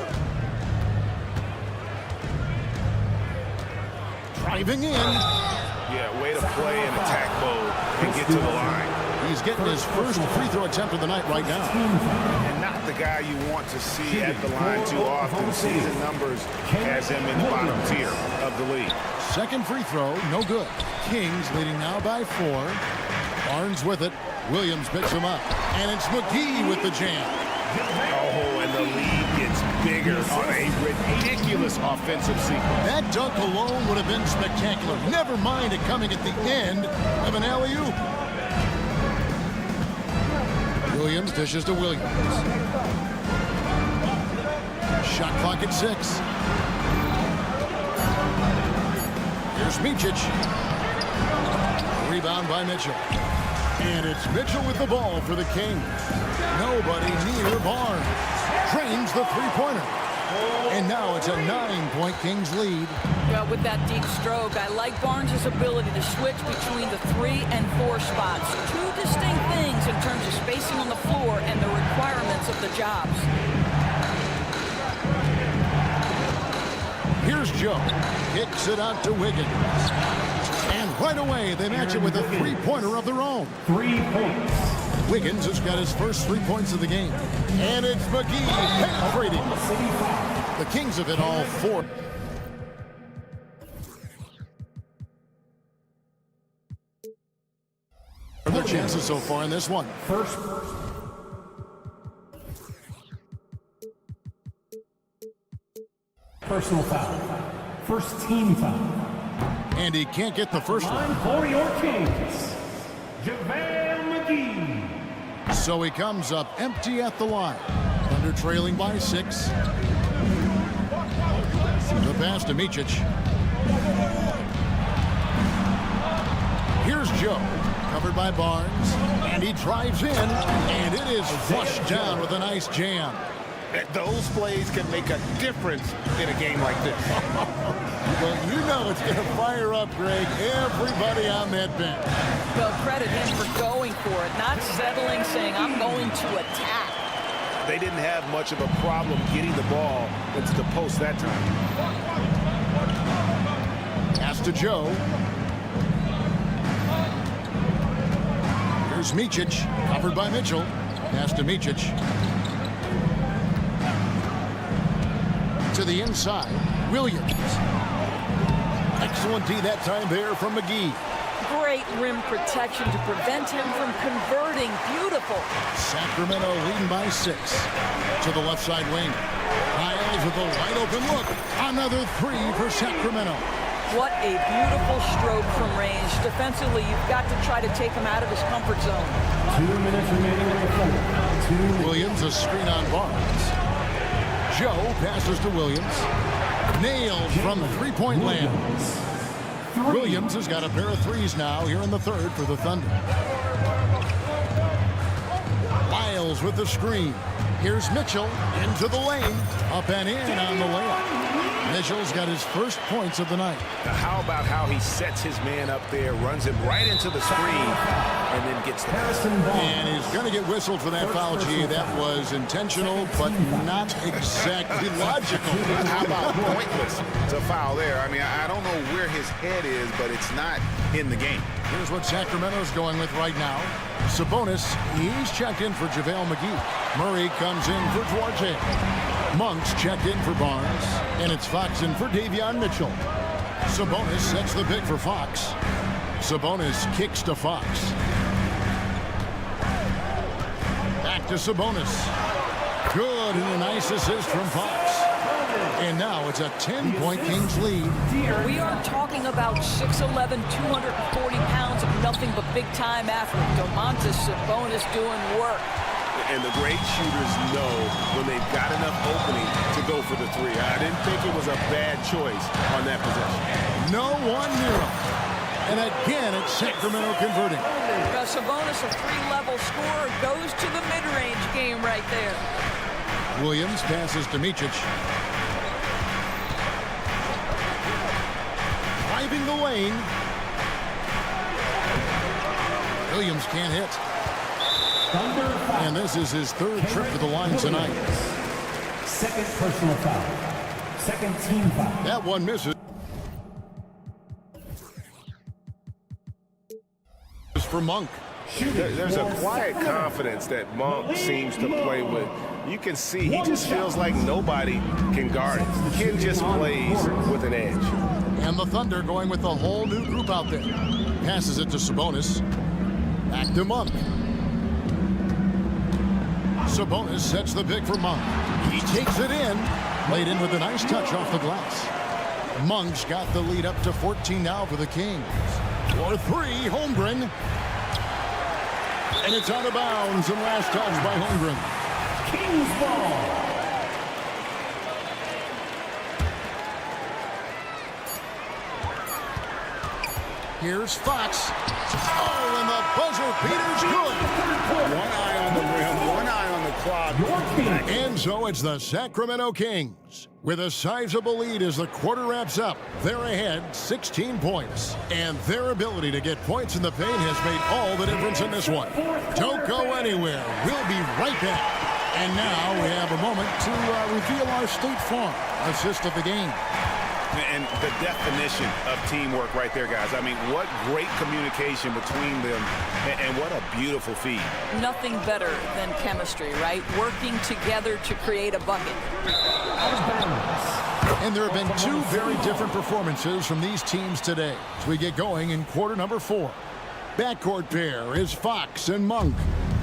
Driving in. Yeah, way to play in attack mode and get to the line. He's getting his first free throw attempt of the night right now. And not the guy you want to see at the line too often. Season numbers has him in the bottom tier of the league. Second free throw, no good. Kings leading now by 4. Barnes with it. Williams picks him up. And it's McGee with the jam. Oh, and the lead gets bigger on a ridiculous offensive sequence. That dunk alone would have been spectacular. Never mind it coming at the end of an alley-oop. Williams dishes to Williams. Shot clock at 6. Here's Micic. Rebound by Mitchell. And it's Mitchell with the ball for the Kings. Nobody near Barnes. Drains the three-pointer. And now it's a 9-point Kings lead. Well, with that deep stroke, I like Barnes' ability to switch between the 3 and 4 spots. Two distinct things in terms of spacing on the floor and the requirements of the jobs. Here's Joe. Kicks it out to Wiggins. And right away, they match it with a three-pointer of their own. 3 points. Wiggins has got his first 3 points of the game. And it's McGee penetrating. The Kings have hit all 4. Their chances so far in this one. First. Personal foul. First team foul. And he can't get the first one. For your Kings, JaVale McGee. So he comes up empty at the line. Thunder trailing by 6. The pass to Micic. Here's Joe. Covered by Barnes. And he drives in. And it is flushed down with a nice jam. Those plays can make a difference in a game like this. Well, you know it's going to fire up, Greg, everybody on that bench. Well, credit him for going for it, not settling, saying, I'm going to attack. They didn't have much of a problem getting the ball into the post that time. Pass to Joe. Here's Micic, covered by Mitchell. Pass to Micic. To the inside, Williams. Excellent D that time there from McGee. Great rim protection to prevent him from converting. Beautiful. Sacramento leading by 6. To the left side wing. Hiles with a wide open look. Another 3 for Sacramento. What a beautiful stroke from range. Defensively, you've got to try to take him out of his comfort zone. 2 minutes remaining in the fourth. Williams a screen on Barnes. Joe passes to Williams. Nailed from three-point land. Williams has got a pair of threes now here in the third for the Thunder. Lyles with the screen. Here's Mitchell into the lane. Up and in on the layup. Mitchell's got his first points of the night. Now, how about how he sets his man up there, runs him right into the screen, and then gets the pass. And he's going to get whistled for that foul, G. That was intentional, but not exactly logical. How about pointless to foul there? I mean, I don't know where his head is, but it's not in the game. Here's what Sacramento's going with right now. Sabonis, he's checked in for JaVale McGee. Murray comes in for Duarte. Monk's checked in for Barnes. And it's Fox in for Davion Mitchell. Sabonis sets the pick for Fox. Sabonis kicks to Fox. Back to Sabonis. Good, and a nice assist from Fox. And now it's a 10-point Kings lead. We are talking about 6'11", 240 pounds of nothing but big-time athlete. Domantas Sabonis doing work. And the great shooters know when they've got enough opening to go for the three. I didn't think it was a bad choice on that possession. No one near him. And again, it's Sacramento converting. Sabonis, a three-level scorer, goes to the mid-range game right there. Williams passes to Micic. Driving the lane. Williams can't hit. And this is his third trip to the line tonight. Second personal foul. Second team foul. That one misses. For Monk. There's a quiet confidence that Monk seems to play with. You can see he just feels like nobody can guard him. He just plays with an edge. And the Thunder going with a whole new group out there. Passes it to Sabonis. Back to Monk. Sabonis sets the pick for Monk. He takes it in. Laid in with a nice touch off the glass. Monk's got the lead up to 14 now for the Kings. For three, Holmgren. And it's out of bounds and last touch by Holmgren. Kings ball. Here's Fox. Oh, and the buzzer beater's good. One eye on the rim, one eye on the clock. And so it's the Sacramento Kings with a sizable lead as the quarter wraps up. They're ahead 16 points. And their ability to get points in the paint has made all the difference in this one. Don't go anywhere. We'll be right back. And now we have a moment to reveal our State Farm assist of the game. And the definition of teamwork right there, guys. I mean, what great communication between them, and what a beautiful feed. Nothing better than chemistry, right? Working together to create a bucket. And there have been two very different performances from these teams today as we get going in quarter number 4. Backcourt pair is Fox and Monk.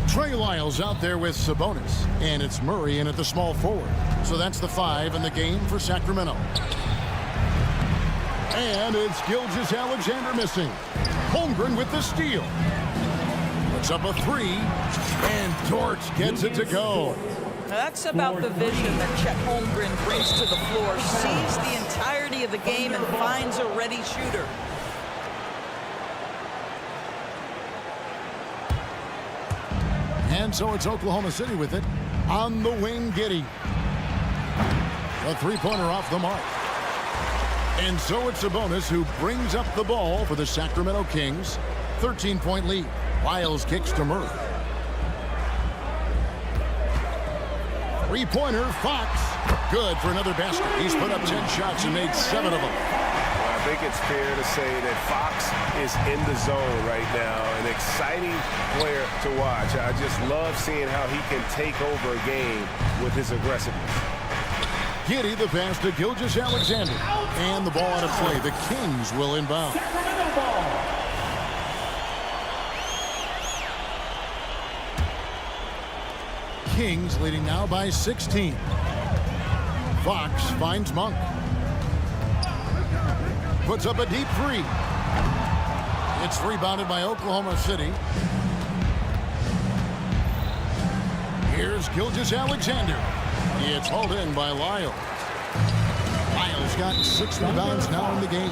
Trey Lyles out there with Sabonis, and it's Murray in at the small forward. So that's the 5 in the game for Sacramento. And it's Gilgeous-Alexander missing. Holmgren with the steal. Puts up a 3, and Dort gets it to go. That's about the vision that Chet Holmgren brings to the floor. Sees the entirety of the game and finds a ready shooter. And so it's Oklahoma City with it. On the wing, Giddey. A three-pointer off the mark. And so it's Sabonis who brings up the ball for the Sacramento Kings. 13-point lead. Lyles kicks to Murray. Three-pointer, Fox. Good for another basket. He's put up 10 shots and made 7 of them. Well, I think it's fair to say that Fox is in the zone right now. An exciting player to watch. I just love seeing how he can take over a game with his aggressiveness. Giddey the pass to Gilgeous-Alexander. And the ball out of play. The Kings will inbound. Sacramento ball. Kings leading now by 16. Fox finds Monk. Puts up a deep 3. It's rebounded by Oklahoma City. Here's Gilgeous-Alexander. It's hauled in by Lyles. Lyles got 6 rebounds now in the game.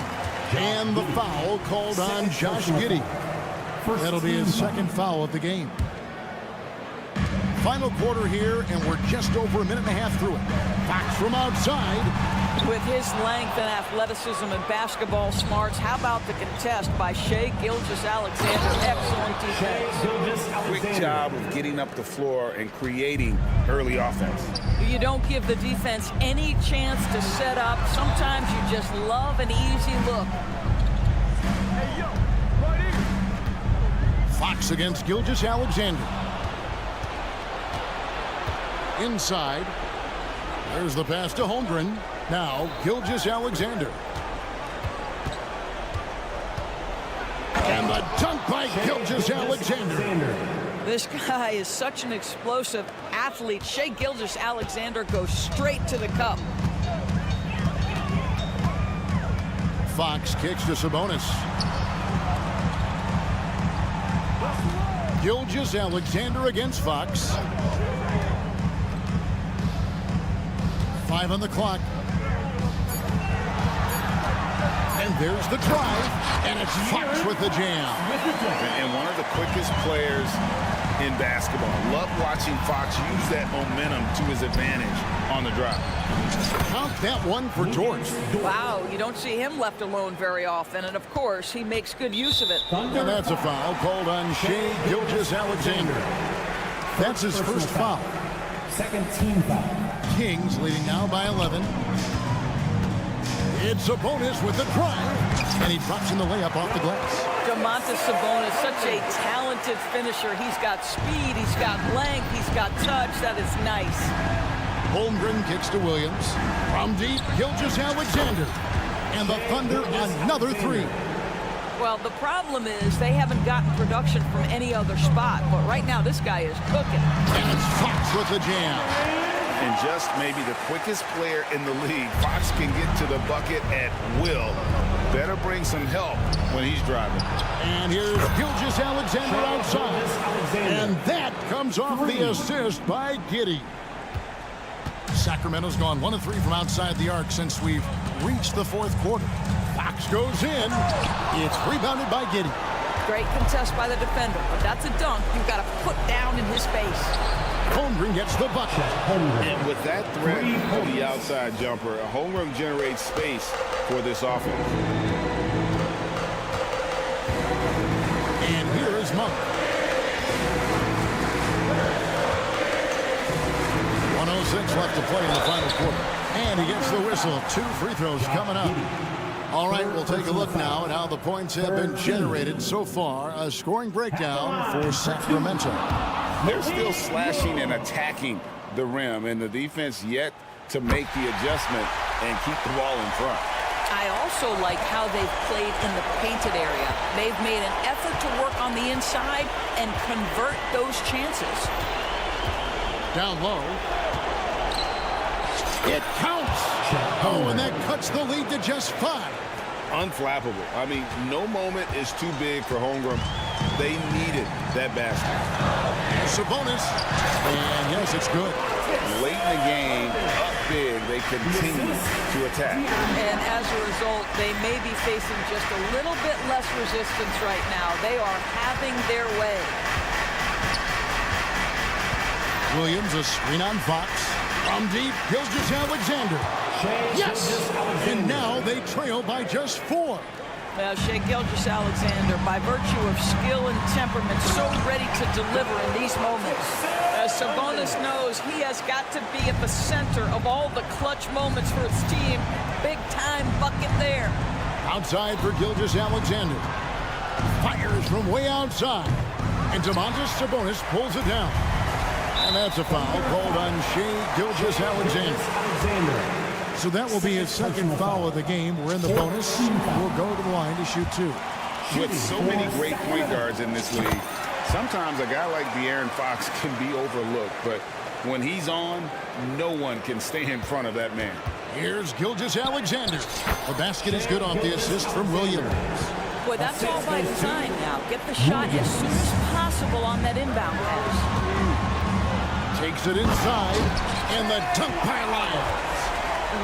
And the foul called on Josh Giddey. That'll be his second foul of the game. Final quarter here, and we're just over a minute and a half through it. Fox from outside. With his length and athleticism and basketball smarts, how about the contest by Shai Gilgeous-Alexander? Excellent defense. Quick job of getting up the floor and creating early offense. You don't give the defense any chance to set up. Sometimes you just love an easy look. Fox against Gilgeous-Alexander. Inside. There's the pass to Holmgren. Now, Gilgeous-Alexander. And the dunk by Gilgeous-Alexander. This guy is such an explosive athlete. Shai Gilgeous-Alexander goes straight to the cup. Fox kicks to Sabonis. Gilgeous-Alexander against Fox. 5 on the clock. And there's the drive, and it's Fox with the jam. And one of the quickest players in basketball. Love watching Fox use that momentum to his advantage on the drive. Count that one for Dort. Wow, you don't see him left alone very often, and of course, he makes good use of it. And that's a foul called on Shai Gilgeous-Alexander. That's his first foul. Second team foul. Kings leading now by 11. It's Sabonis with the drive, and he drops in the layup off the glass. Domantas Sabonis, such a talented finisher. He's got speed, he's got length, he's got touch. That is nice. Holmgren kicks to Williams. From deep, Gilgeous-Alexander. And the Thunder another 3. Well, the problem is they haven't gotten production from any other spot, but right now this guy is cooking. And it's Fox with the jam. And just maybe the quickest player in the league. Fox can get to the bucket at will. Better bring some help when he's driving. And here's Gilgeous-Alexander outside. And that comes off the assist by Giddey. Sacramento's gone 1 of 3 from outside the arc since we've reached the fourth quarter. Fox goes in. It's rebounded by Giddey. Great contest by the defender, but that's a dunk you've got to put down in his face. Holmgren gets the bucket. And with that threat of the outside jumper, Holmgren generates space for this offense. And here is Monk. 1:06 left to play in the final quarter. And he gets the whistle. 2 free throws coming up. All right, we'll take a look now at how the points have been generated so far. A scoring breakdown for Sacramento. They're still slashing and attacking the rim, and the defense yet to make the adjustment and keep the ball in front. I also like how they've played in the painted area. They've made an effort to work on the inside and convert those chances. Down low. It counts. Oh, and that cuts the lead to just 5. Unflappable. I mean, no moment is too big for Holmgren. They needed that basket. Sabonis. And yes, it's good. Late in the game, up big, they continue to attack. And as a result, they may be facing just a little bit less resistance right now. They are having their way. Williams, a screen on Fox. From deep, Gilgeous-Alexander. Yes! And now they trail by just 4. Well, Shai Gilgeous-Alexander, by virtue of skill and temperament, so ready to deliver in these moments. As Sabonis knows, he has got to be at the center of all the clutch moments for his team. Big-time bucket there. Outside for Gilgeous-Alexander. Fires from way outside. And Domantas Sabonis pulls it down. And that's a foul called on Shai Gilgeous-Alexander. So that will be his second foul of the game. We're in the bonus. We'll go to the line to shoot 2. With so many great point guards in this league, sometimes a guy like De'Aaron Fox can be overlooked. But when he's on, no one can stay in front of that man. Here's Gilgeous-Alexander. The basket is good off the assist from Williams. Boy, that's all by design now. Get the shot as soon as possible on that inbound pass. Takes it inside, and the dunk by Lyles.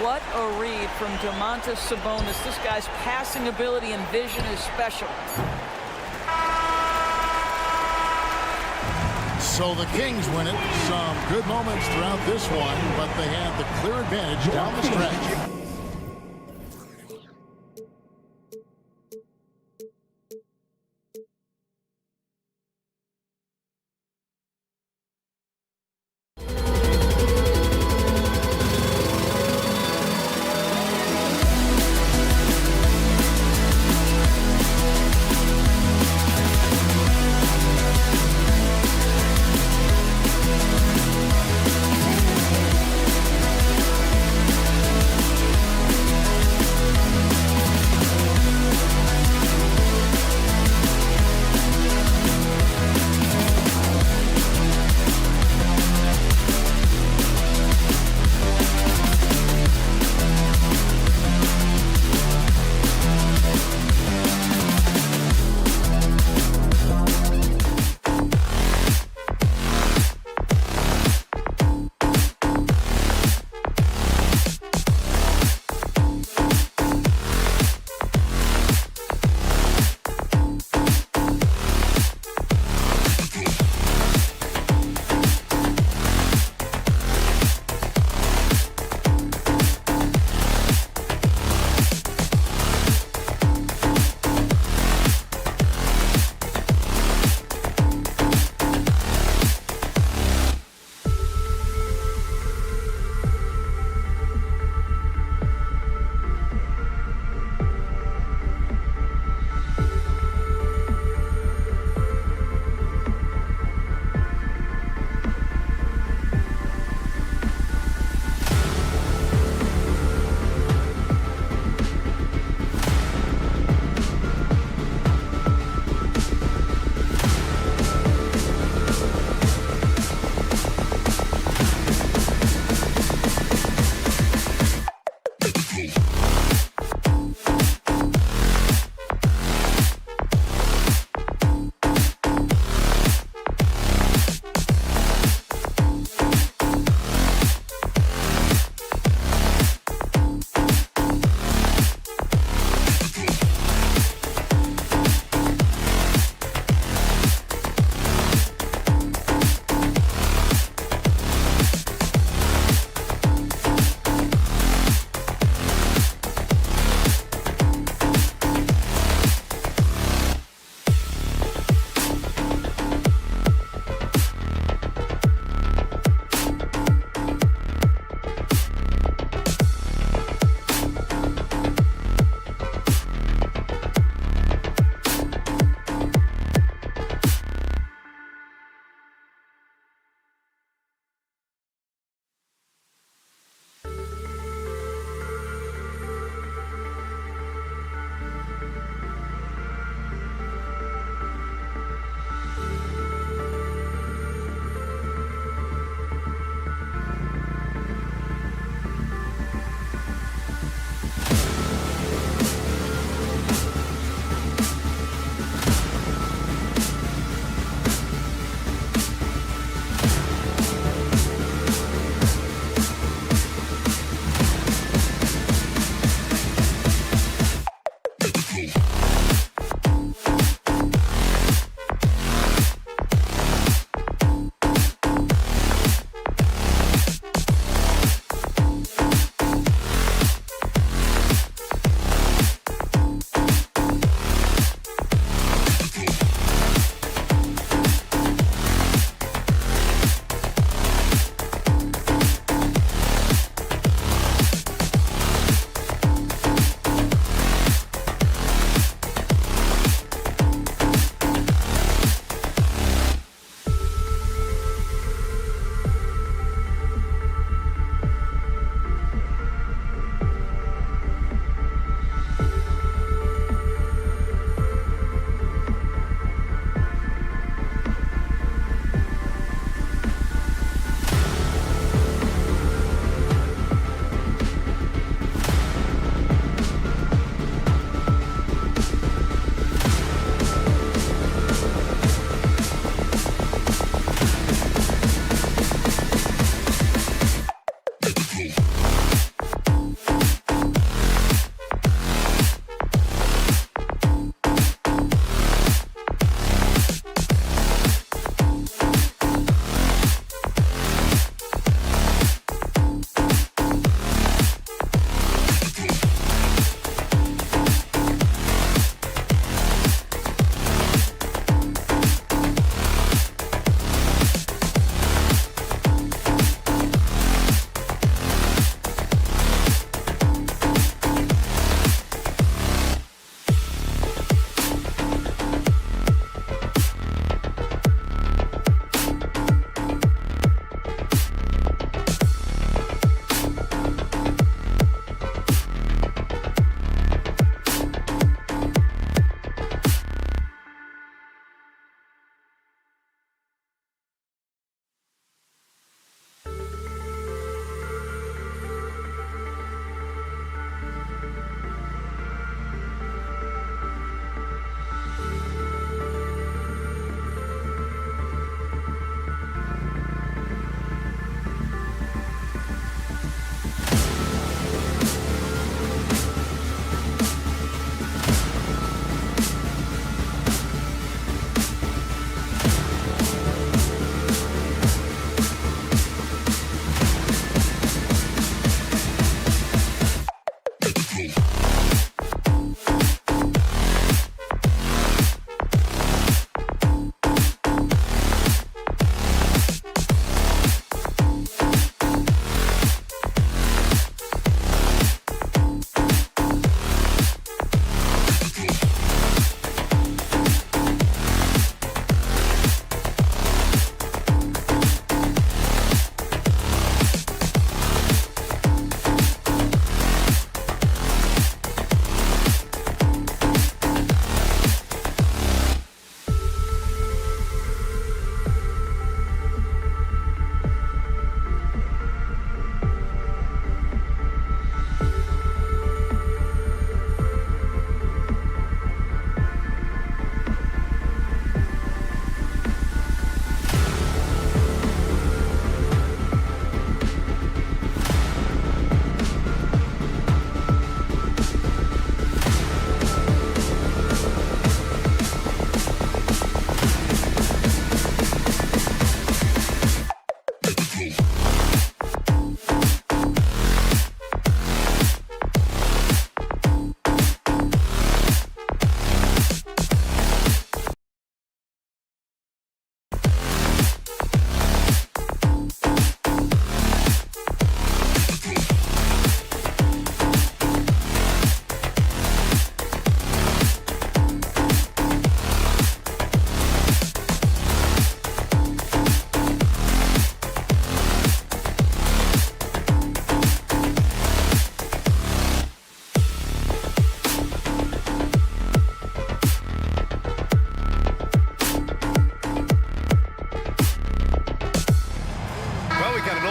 What a read from Domantas Sabonis. This guy's passing ability and vision is special. So the Kings win it. Some good moments throughout this one, but they had the clear advantage down the stretch.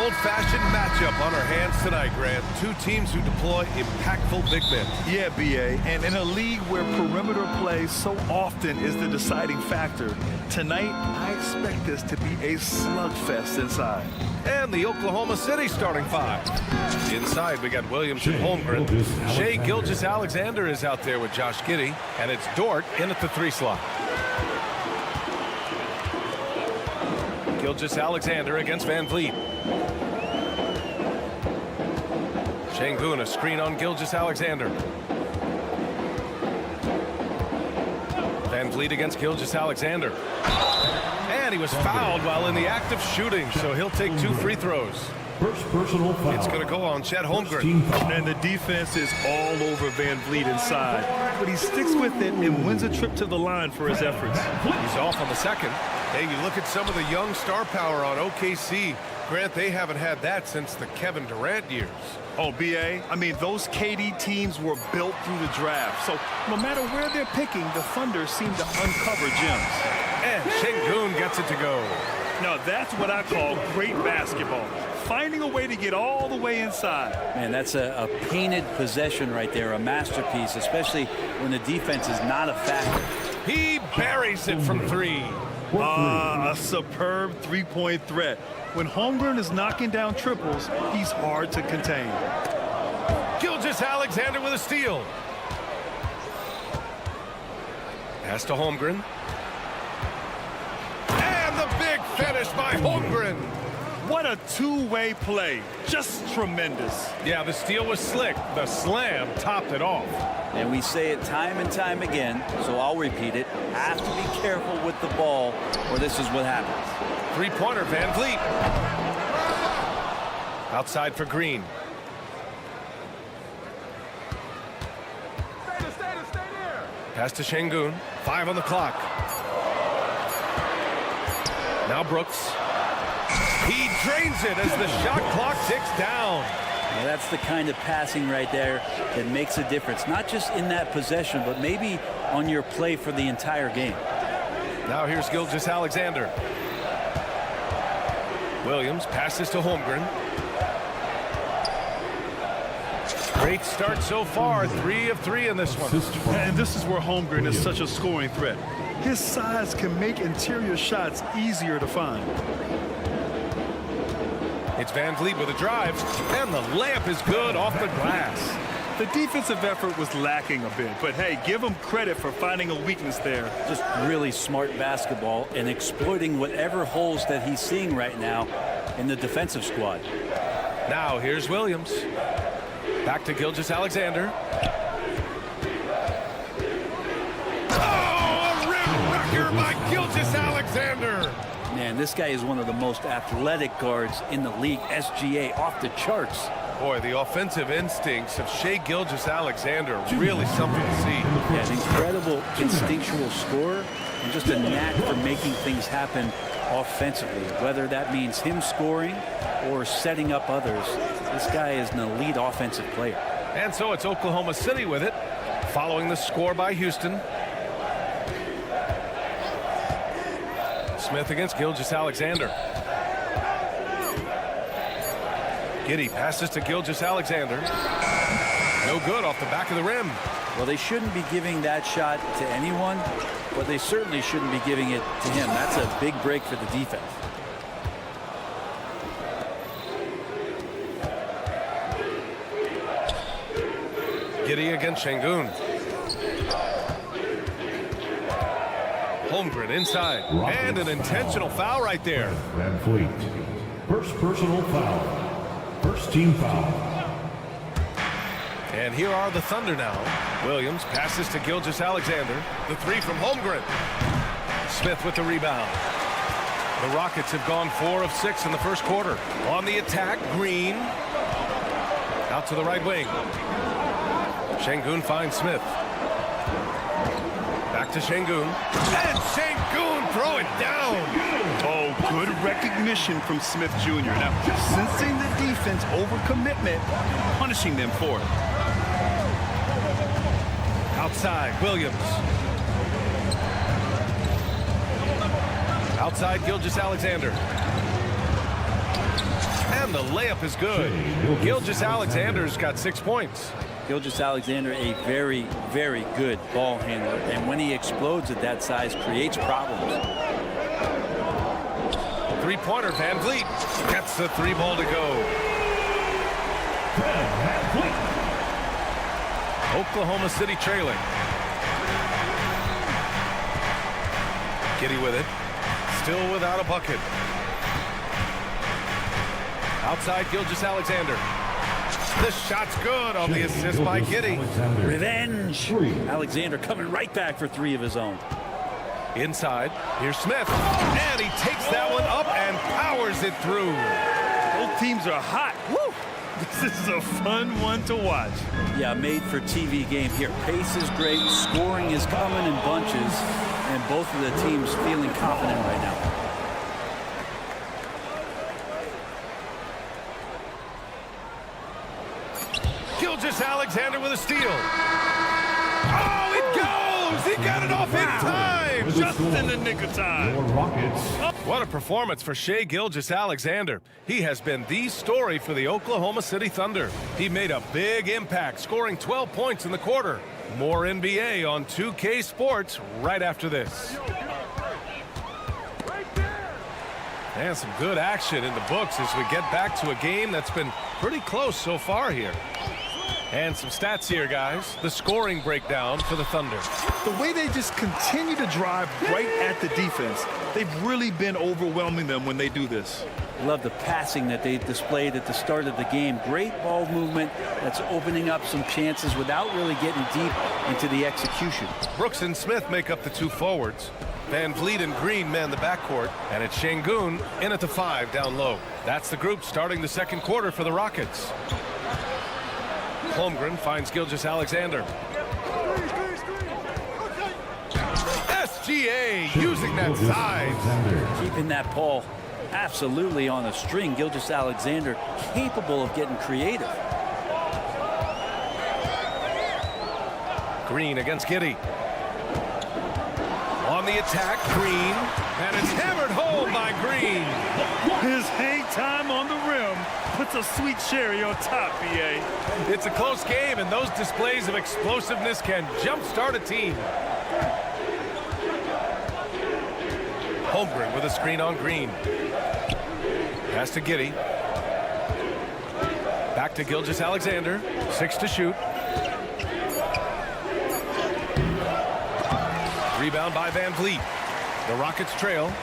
old-fashioned matchup on our hands tonight, Grant. Two teams who deploy impactful big men. Yeah, B.A., and in a league where perimeter play so often is the deciding factor, tonight I expect this to be a slugfest inside. And the Oklahoma City starting five. Inside, we got Williams and Holmgren. Shai Gilgeous-Alexander is out there with Josh Giddey, and it's Dort in at the 3 slot. Gilgeous-Alexander against Van Vliet. Şengün, a screen on Gilgeous-Alexander. Van Vliet against Gilgeous-Alexander. And he was fouled while in the act of shooting, so he'll take 2 free throws. First personal foul. It's going to go on Chet Holmgren. And the defense is all over Van Vliet inside, but he sticks with it and wins a trip to the line for his efforts. He's off on the second. Hey, you look at some of the young star power on OKC. Grant, they haven't had that since the Kevin Durant years. Oh, B.A., I mean, those KD teams were built through the draft. So no matter where they're picking, the Thunder seem to uncover gems. And Şengün gets it to go. Now, that's what I call great basketball. Finding a way to get all the way inside. Man, that's a painted possession right there, a masterpiece, especially when the defense is not a factor. He buries it from 3. A superb three-point threat. When Holmgren is knocking down triples, he's hard to contain. Gilgeous-Alexander with a steal. Pass to Holmgren. And the big finish by Holmgren. What a two-way play. Just tremendous. Yeah, the steal was slick. The slam topped it off. And we say it time and time again, so I'll repeat it. Have to be careful with the ball, or this is what happens. 3-pointer, Van Vliet. Outside for Green. Pass to Şengün. 5 on the clock. Now Brooks. He drains it as the shot clock ticks down. Now that's the kind of passing right there that makes a difference, not just in that possession, but maybe on your play for the entire game. Now here's Gilgeous-Alexander. Williams passes to Holmgren. Great start so far. 3 of 3 in this one. And this is where Holmgren is such a scoring threat. His size can make interior shots easier to find. It's Van Vliet with a drive, and the layup is good off the glass. The defensive effort was lacking a bit, but hey, give him credit for finding a weakness there. Just really smart basketball and exploiting whatever holes that he's seeing right now in the defensive squad. Now here's Williams. Back to Gilgeous-Alexander. Oh, a rim wrecker by Gilgeous-Alexander. Man, this guy is one of the most athletic guards in the league. SGA off the charts. Boy, the offensive instincts of Shai Gilgeous-Alexander, really something to see. Yeah, an incredible instinctual scorer and just a knack for making things happen offensively, whether that means him scoring or setting up others. This guy is an elite offensive player. And so it's Oklahoma City with it, following the score by Houston. Smith against Gilgeous-Alexander. Giddey passes to Gilgeous-Alexander. No good off the back of the rim. Well, they shouldn't be giving that shot to anyone, but they certainly shouldn't be giving it to him. That's a big break for the defense. Giddey against Şengün. Holmgren inside. And an intentional foul right there. Van Vliet. First personal foul. First team foul. And here are the Thunder now. Williams passes to Gilgeous-Alexander. The 3 from Holmgren. Smith with the rebound. The Rockets have gone 4 of 6 in the first quarter. On the attack, Green. Out to the right wing. Şengün finds Smith. Back to Şengün. And Şengün throw it down. Oh, good recognition from Smith Jr. Now, sensing the defense overcommitment, punishing them for it. Outside, Williams. Outside, Gilgeous-Alexander. And And the layup is good. Gilgeous-Alexander's got 6 points. Gilgeous-Alexander, a very, very good ball handler. And when he explodes at that size, creates problems. Three-pointer, Van Vliet gets the 3-ball to go. Oklahoma City trailing. Giddey with it. Still without a bucket. Outside Gilgeous-Alexander. This shot's good on the assist by Giddey. Revenge. Alexander coming right back for 3 of his own. Inside, here's Smith. And he takes that one up and powers it through. Both teams are hot. Woo! This is a fun one to watch. Yeah, made for TV game here. Pace is great. Scoring is coming in bunches. And both of the teams feeling confident right now. Gilgeous-Alexander with a steal. Oh, it goes! He got it off in time! Just in the nick of time. What a performance for Shai Gilgeous-Alexander. He has been the story for the Oklahoma City Thunder. He made a big impact, scoring 12 points in the quarter. More NBA on 2K Sports right after this. And some good action in the books as we get back to a game that's been pretty close so far here. And some stats here, guys. The scoring breakdown for the Thunder. The way they just continue to drive right at the defense, they've really been overwhelming them when they do this. Love the passing that they displayed at the start of the game. Great ball movement that's opening up some chances without really getting deep into the execution. Brooks and Smith make up the 2 forwards. Van Vliet and Green man the backcourt. And it's Şengün in at the 5 down low. That's the group starting the second quarter for the Rockets. Holmgren finds Gilgeous-Alexander. SGA using that size. Keeping that ball absolutely on the string. Gilgeous-Alexander capable of getting creative. Green against Giddey. On the attack, Green. And it's hammered home by Green. His hang time on the rim puts a sweet cherry on top, BA. It's a close game, and those displays of explosiveness can jumpstart a team. Holmgren with a screen on Green. Pass to Giddey. Back to Gilgeous-Alexander. 6 to shoot. Rebound by Van Vliet. The Rockets trail.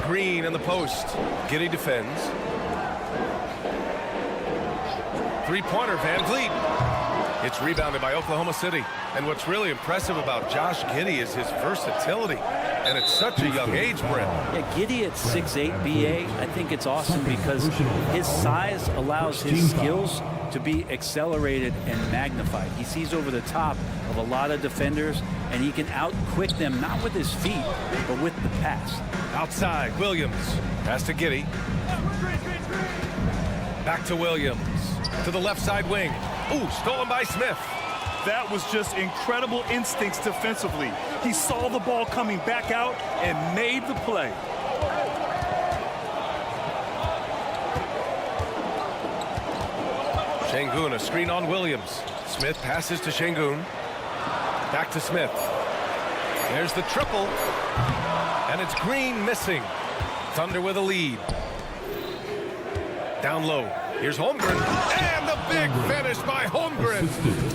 Green in the post. Giddey defends. 3-pointer, Van Vliet. It's rebounded by Oklahoma City. And what's really impressive about Josh Giddey is his versatility. And at such a young age, Brent. Yeah, Giddey at 6'8", BA, I think it's awesome because his size allows his skills to be accelerated and magnified. He sees over the top of a lot of defenders, and he can out-quick them, not with his feet, but with the pass. Outside, Williams. Pass to Giddey. Back to Williams. To the left side wing. Ooh, stolen by Smith. That was just incredible instincts defensively. He saw the ball coming back out and made the play. Şengün, a screen on Williams. Smith passes to Şengün. Back to Smith. There's the triple. And it's Green missing. Thunder with a lead. Down low. Here's Holmgren. And the big finish by Holmgren.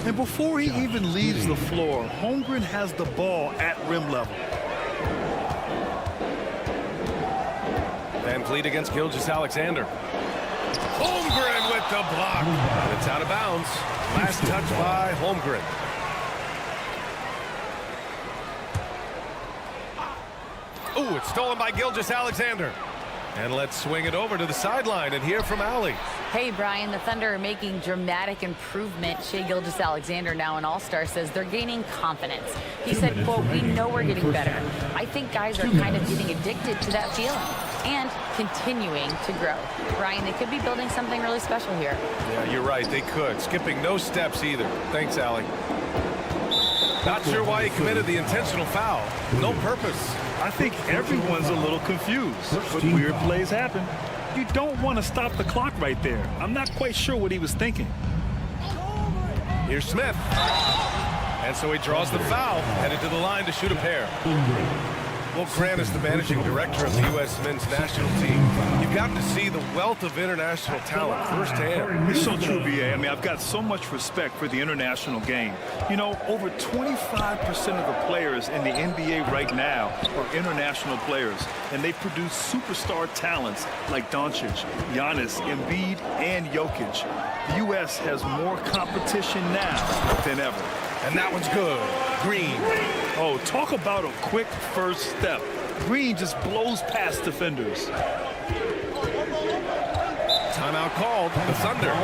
And before he even leaves the floor, Holmgren has the ball at rim level. Van Vliet against Gilgeous-Alexander. Holmgren with the block. And it's out of bounds. Last touch by Holmgren. Ooh, it's stolen by Gilgeous-Alexander. And let's swing it over to the sideline and hear from Allie. Hey, Brian, the Thunder are making dramatic improvement. Shai Gilgeous-Alexander, now an all-star, says they're gaining confidence. He said, quote, "We know we're getting better. I think guys are kind of getting addicted to that feeling and continuing to grow." Brian, they could be building something really special here. Yeah, you're right. They could. Skipping no steps either. Thanks, Allie. Not sure why he committed the intentional foul. No purpose. I think everyone's a little confused, but weird plays happen. You don't want to stop the clock right there. I'm not quite sure what he was thinking. Here's Smith. And so he draws the foul, headed to the line to shoot a pair. Well, Grant is the managing director of the U.S. men's national team. You've got to see the wealth of international talent firsthand. It's so true, B.A. I mean, I've got so much respect for the international game. You know, over 25% of the players in the NBA right now are international players, and they produce superstar talents like Doncic, Giannis, Embiid, and Jokic. The U.S. has more competition now than ever. And that one's good. Green. Oh, talk about a quick first step. Green just blows past defenders. Timeout called. The Thunder.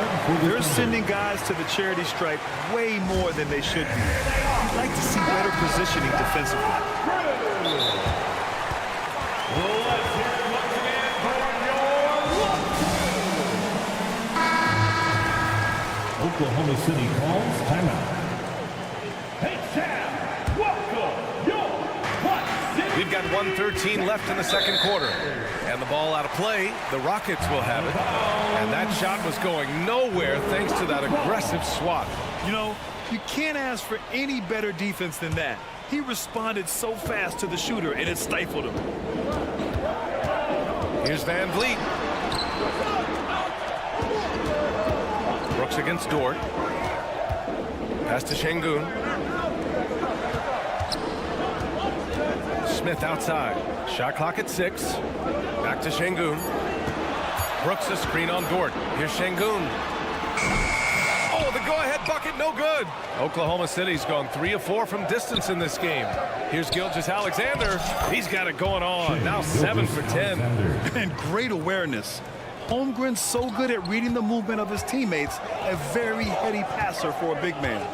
They're sending guys to the charity stripe way more than they should be. You'd like to see better positioning defensively. Oklahoma City calls timeout. We've got 1:13 left in the second quarter. And the ball out of play. The Rockets will have it. And that shot was going nowhere thanks to that aggressive swat. You know, you can't ask for any better defense than that. He responded so fast to the shooter, and it stifled him. Here's Van Vliet. Brooks against Dort. Pass to Şengün. Smith outside. Shot clock at 6. Back to Şengün. Brooks a screen on Dort. Here's Şengün. Oh, the go-ahead bucket, no good. Oklahoma City's gone 3 of 4 from distance in this game. Here's Gilgeous-Alexander. He's got it going on. Now 7 for 10. And great awareness. Holmgren's so good at reading the movement of his teammates. A very heady passer for a big man.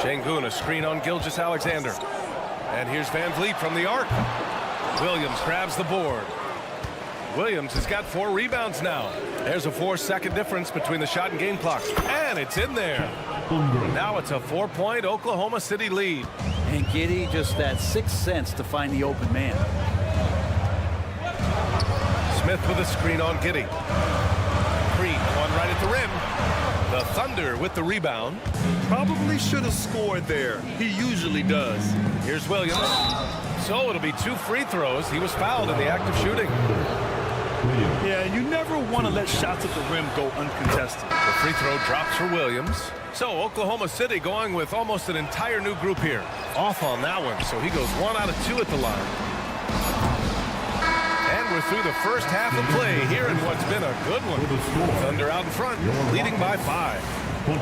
Şengün a screen on Gilgeous-Alexander. And here's Van Vliet from the arc. Williams grabs the board. Williams has got 4 rebounds now. There's a 4-second difference between the shot and game clocks. And it's in there. Now it's a 4-point Oklahoma City lead. And Giddey, just that 6th sense to find the open man. Smith with a screen on Giddey. Green, one right at the rim. The Thunder with the rebound. Probably should have scored there. He usually does. Here's Williams. So it'll be 2 free throws. He was fouled in the act of shooting. Yeah, you never want to let shots at the rim go uncontested. The free throw drops for Williams. So Oklahoma City going with almost an entire new group here. Off on that one, so he goes 1 out of 2 at the line. And we're through the first half of play here in what's been a good one. Thunder out in front, leading by 5.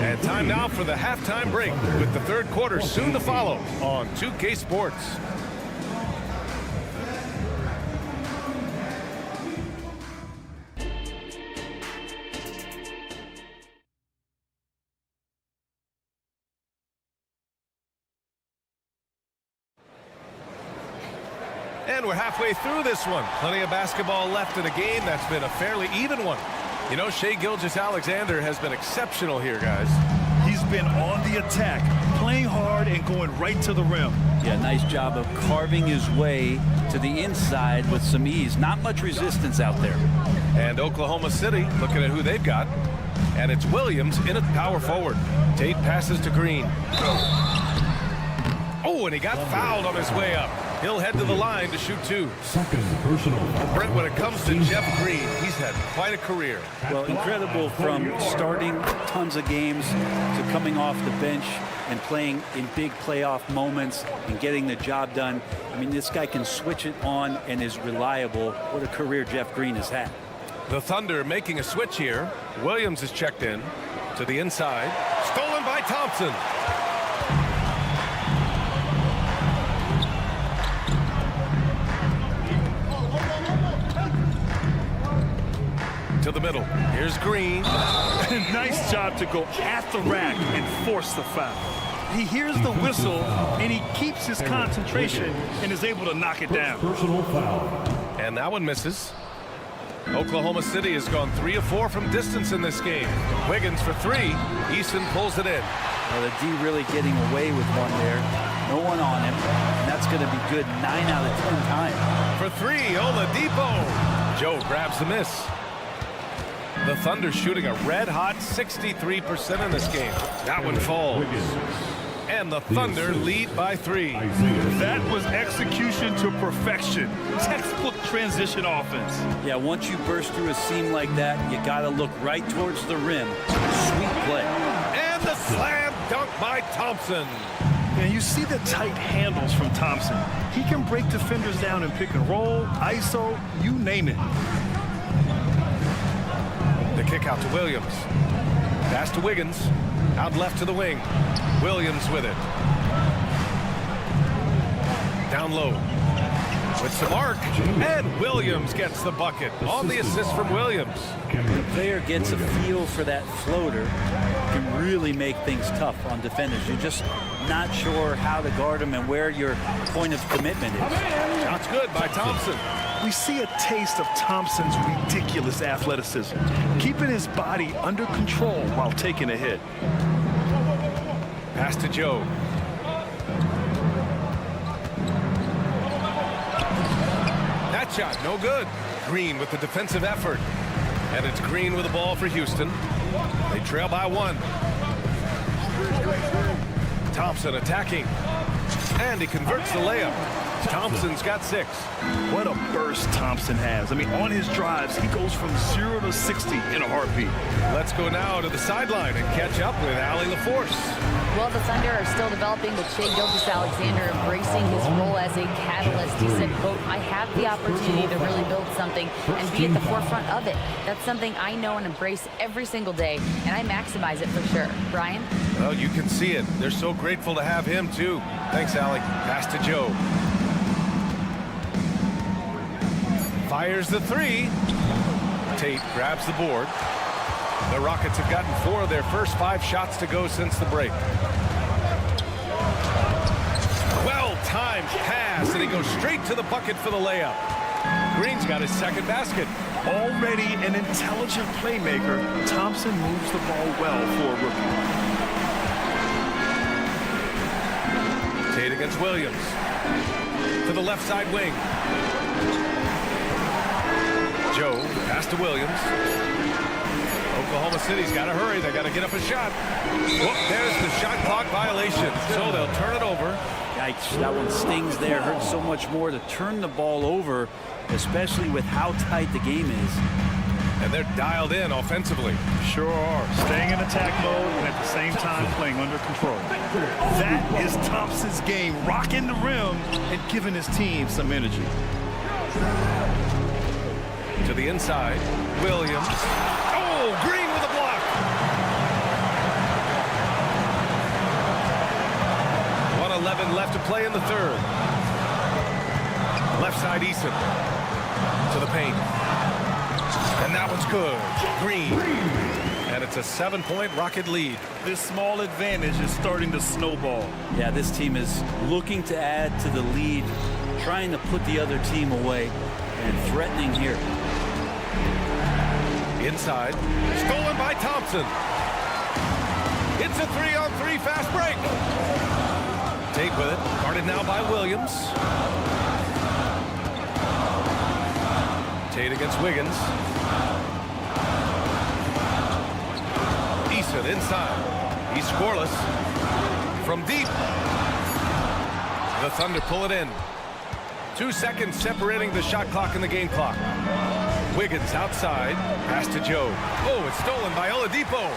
And time now for the halftime break with the third quarter soon to follow on 2K Sports. And we're halfway through this one. Plenty of basketball left in a game that's been a fairly even one. You know, Shai Gilgeous-Alexander has been exceptional here, guys. He's been on the attack, playing hard and going right to the rim. Yeah, nice job of carving his way to the inside with some ease. Not much resistance out there. And Oklahoma City, looking at who they've got. And it's Williams in at power forward. Tate passes to Green. Oh, and he got fouled on his way up. He'll head to the line to shoot 2. Second personal. Brent, when it comes to Jeff Green, he's had quite a career. Well, incredible from starting tons of games to coming off the bench and playing in big playoff moments and getting the job done. I mean, this guy can switch it on and is reliable. What a career Jeff Green has had. The Thunder making a switch here. Williams is checked in to the inside. Stolen by Thompson. To the middle. Here's Green. Nice job to go at the rack and force the foul. He hears the whistle and he keeps his concentration and is able to knock it down. Personal foul. And that one misses. Oklahoma City has gone 3 of 4 from distance in this game. Wiggins for 3. Easton pulls it in. Well, the D really getting away with one there. No one on him. And that's going to be good 9 out of 10 times. For three, Oladipo. Joe grabs the miss. The Thunder shooting a red-hot 63% in this game. That one falls. And the Thunder lead by 3. That was execution to perfection. Textbook transition offense. Yeah, once you burst through a seam like that, you got to look right towards the rim. Sweet play. And the slam dunk by Thompson. And you see the tight handles from Thompson. He can break defenders down in pick and roll, ISO, you name it. The kick out to Williams. Pass to Wiggins. Out left to the wing. Williams with it. Down low. With some arc. And Williams gets the bucket on the assist from Williams. The player gets a feel for that floater. Can really make things tough on defenders. You're just not sure how to guard them and where your point of commitment is. Shot's good by Thompson. We see a taste of Thompson's ridiculous athleticism, keeping his body under control while taking a hit. Pass to Joe. That shot, no good. Green with the defensive effort. And it's Green with the ball for Houston. They trail by 1. Thompson attacking. And he converts the layup. Thompson's got 6. What a burst Thompson has. I mean, on his drives, he goes from 0 to 60 in a heartbeat. Let's go now to the sideline and catch up with Allie LaForce. Well, the Thunder are still developing, but Skijesss embracing his role as a catalyst. He said, quote, I have the opportunity to really build something and be at the forefront of it. That's something I know and embrace every single day, and I maximize it for sure. Brian? Well, you can see it. They're so grateful to have him, too. Thanks, Allie. Pass to Joe. Fires the 3. Tate grabs the board. The Rockets have gotten 4 of their first 5 shots to go since the break. Well-timed pass, and he goes straight to the bucket for the layup. Green's got his second basket. Already an intelligent playmaker, Thompson moves the ball well for a rookie. Tate against Williams. To the left side wing. Joe, pass to Williams. Oklahoma City's got to hurry. They got to get up a shot. Whoop, there's the shot clock violation. So they'll turn it over. Yikes, that one stings there. Hurts so much more to turn the ball over, especially with how tight the game is. And they're dialed in offensively. Sure are. Staying in attack mode and at the same time playing under control. That is Thompson's game, rocking the rim and giving his team some energy. To the inside, Williams. Oh, Green with a block. 1:11 left to play in the third. Left side, Eason. To the paint. And that one's good. Green. And it's a 7-point Rocket lead. This small advantage is starting to snowball. Yeah, this team is looking to add to the lead, trying to put the other team away, and threatening here. Inside. Stolen by Thompson. It's a 3-on-3 fast break. Tate with it. Guarded now by Williams. Tate against Wiggins. Eason inside. He's scoreless. From deep. The Thunder pull it in. 2 seconds separating the shot clock and the game clock. Wiggins outside. Pass to Joe. Oh, it's stolen by Oladipo.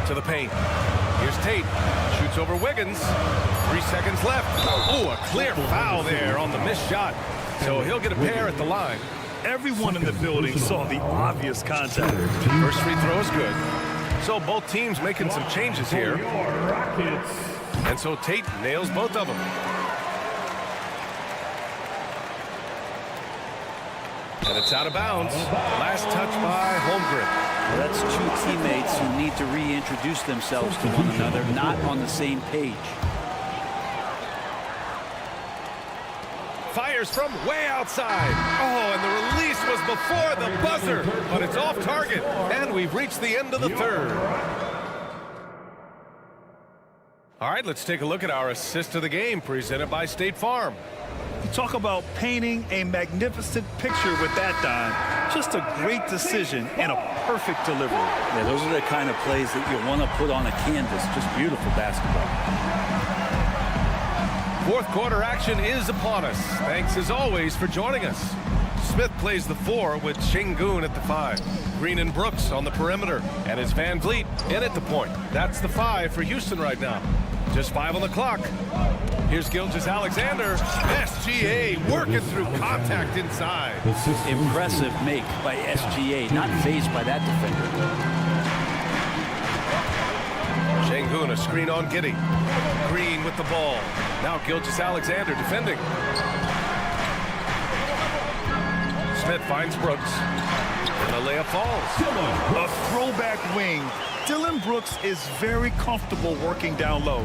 To the paint. Here's Tate. Shoots over Wiggins. 3 seconds left. Oh, a clear foul there on the missed shot. So he'll get a pair at the line. Everyone in the building saw the obvious contact. First free throw is good. So both teams making some changes here. And so Tate nails both of them. And it's out of bounds. Last touch by Holmgren. Well, that's 2 teammates who need to reintroduce themselves to one another, not on the same page. Fires fires from way outside. Oh, and the release was before the buzzer, but it's off target, and we've reached the end of the third. All right, let's take a look at our assist of the game presented by State Farm. You talk about painting a magnificent picture with that, Don. Just a great decision and a perfect delivery. Yeah, those are the kind of plays that you want to put on a canvas. Just beautiful basketball. Fourth quarter action is upon us. Thanks as always for joining us. Smith plays the 4 with Sengun at the 5. Green and Brooks on the perimeter. And it's Van Vliet in at the point. That's the 5 for Houston right now. Just 5 on the clock. Here's Gilgeous-Alexander. SGA working through contact inside. Impressive make by SGA, not phased by that defender. Sengun, a screen on Giddey. Green with the ball. Now Gilgeous-Alexander defending. Smith finds Brooks. And a layup falls. A throwback wing. Dylan Brooks is very comfortable working down low.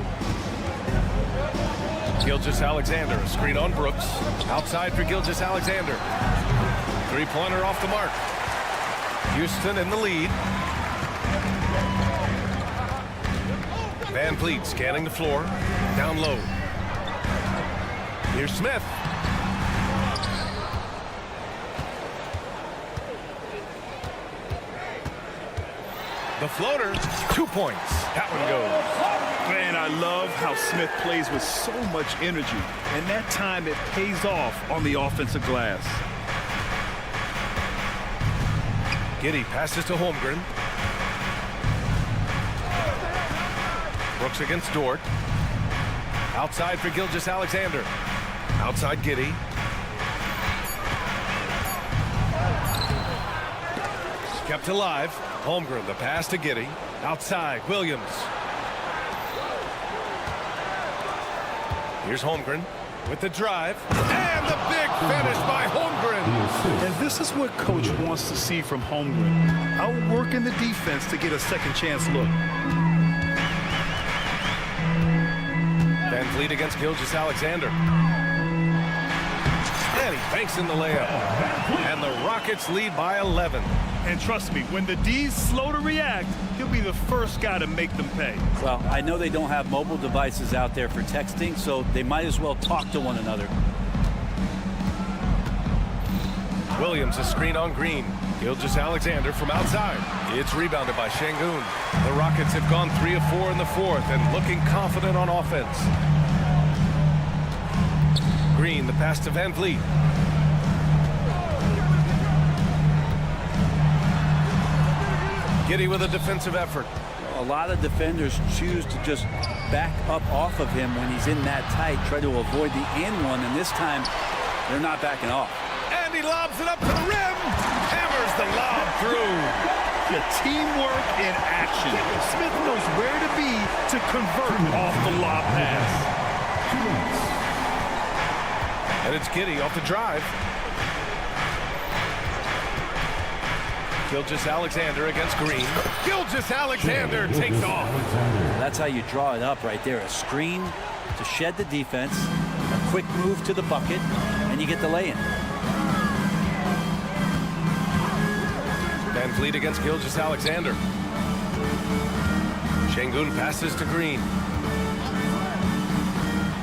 Gilgeous-Alexander, a screen on Brooks. Outside for Gilgeous-Alexander. Three-pointer off the mark. Houston in the lead. Van Vliet scanning the floor. Down low. Here's Smith. The floater, 2 points. That one goes. Man, I love how Smith plays with so much energy. And that time it pays off on the offensive glass. Giddey passes to Holmgren. Brooks against Dort. Outside for Gilgeous-Alexander. Outside Giddey. Kept alive. Holmgren, the pass to Giddey. Outside, Williams. Here's Holmgren with the drive. And the big finish by Holmgren. And this is what Coach wants to see from Holmgren. Outworking the defense to get a second chance look. Van Vliet against Gilgeous-Alexander. And he banks in the layup. And the Rockets lead by 11. And trust me, when the D's slow to react, he'll be the first guy to make them pay. Well, I know they don't have mobile devices out there for texting, so they might as well talk to one another. Williams, a screen on Green. Gilgeous-Alexander from outside. It's rebounded by Sengun. The Rockets have gone 3 of 4 in the fourth and looking confident on offense. Green, the pass to Van Vliet. Giddey with a defensive effort. A lot of defenders choose to just back up off of him when he's in that tight, try to avoid the and one, and this time they're not backing off. And he lobs it up to the rim. Hammers the lob through. The teamwork in action. Smith knows where to be to convert off the lob pass. And it's Giddey off the drive. Gilgeous-Alexander against Green. Gilgeous-Alexander takes off. That's how you draw it up right there. A screen to shed the defense, a quick move to the bucket, and you get the lay-in. Van Vliet against Gilgeous-Alexander. Sengun passes to Green.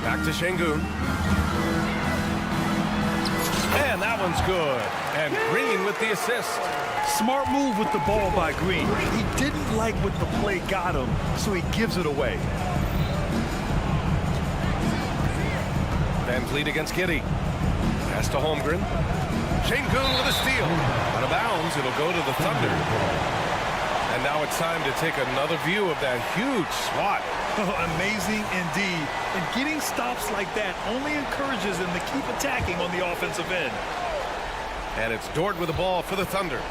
Back to Sengun. And that one's good. And Green with the assist. Smart move with the ball by Green. He didn't like what the play got him, so he gives it away. Van Vliet against Giddey. Pass to Holmgren. Sengun with a steal. Out of bounds, it'll go to the Thunder. And now it's time to take another view of that huge swat. Amazing indeed. And getting stops like that only encourages them to keep attacking on the offensive end. And it's Dort with the ball for the Thunder.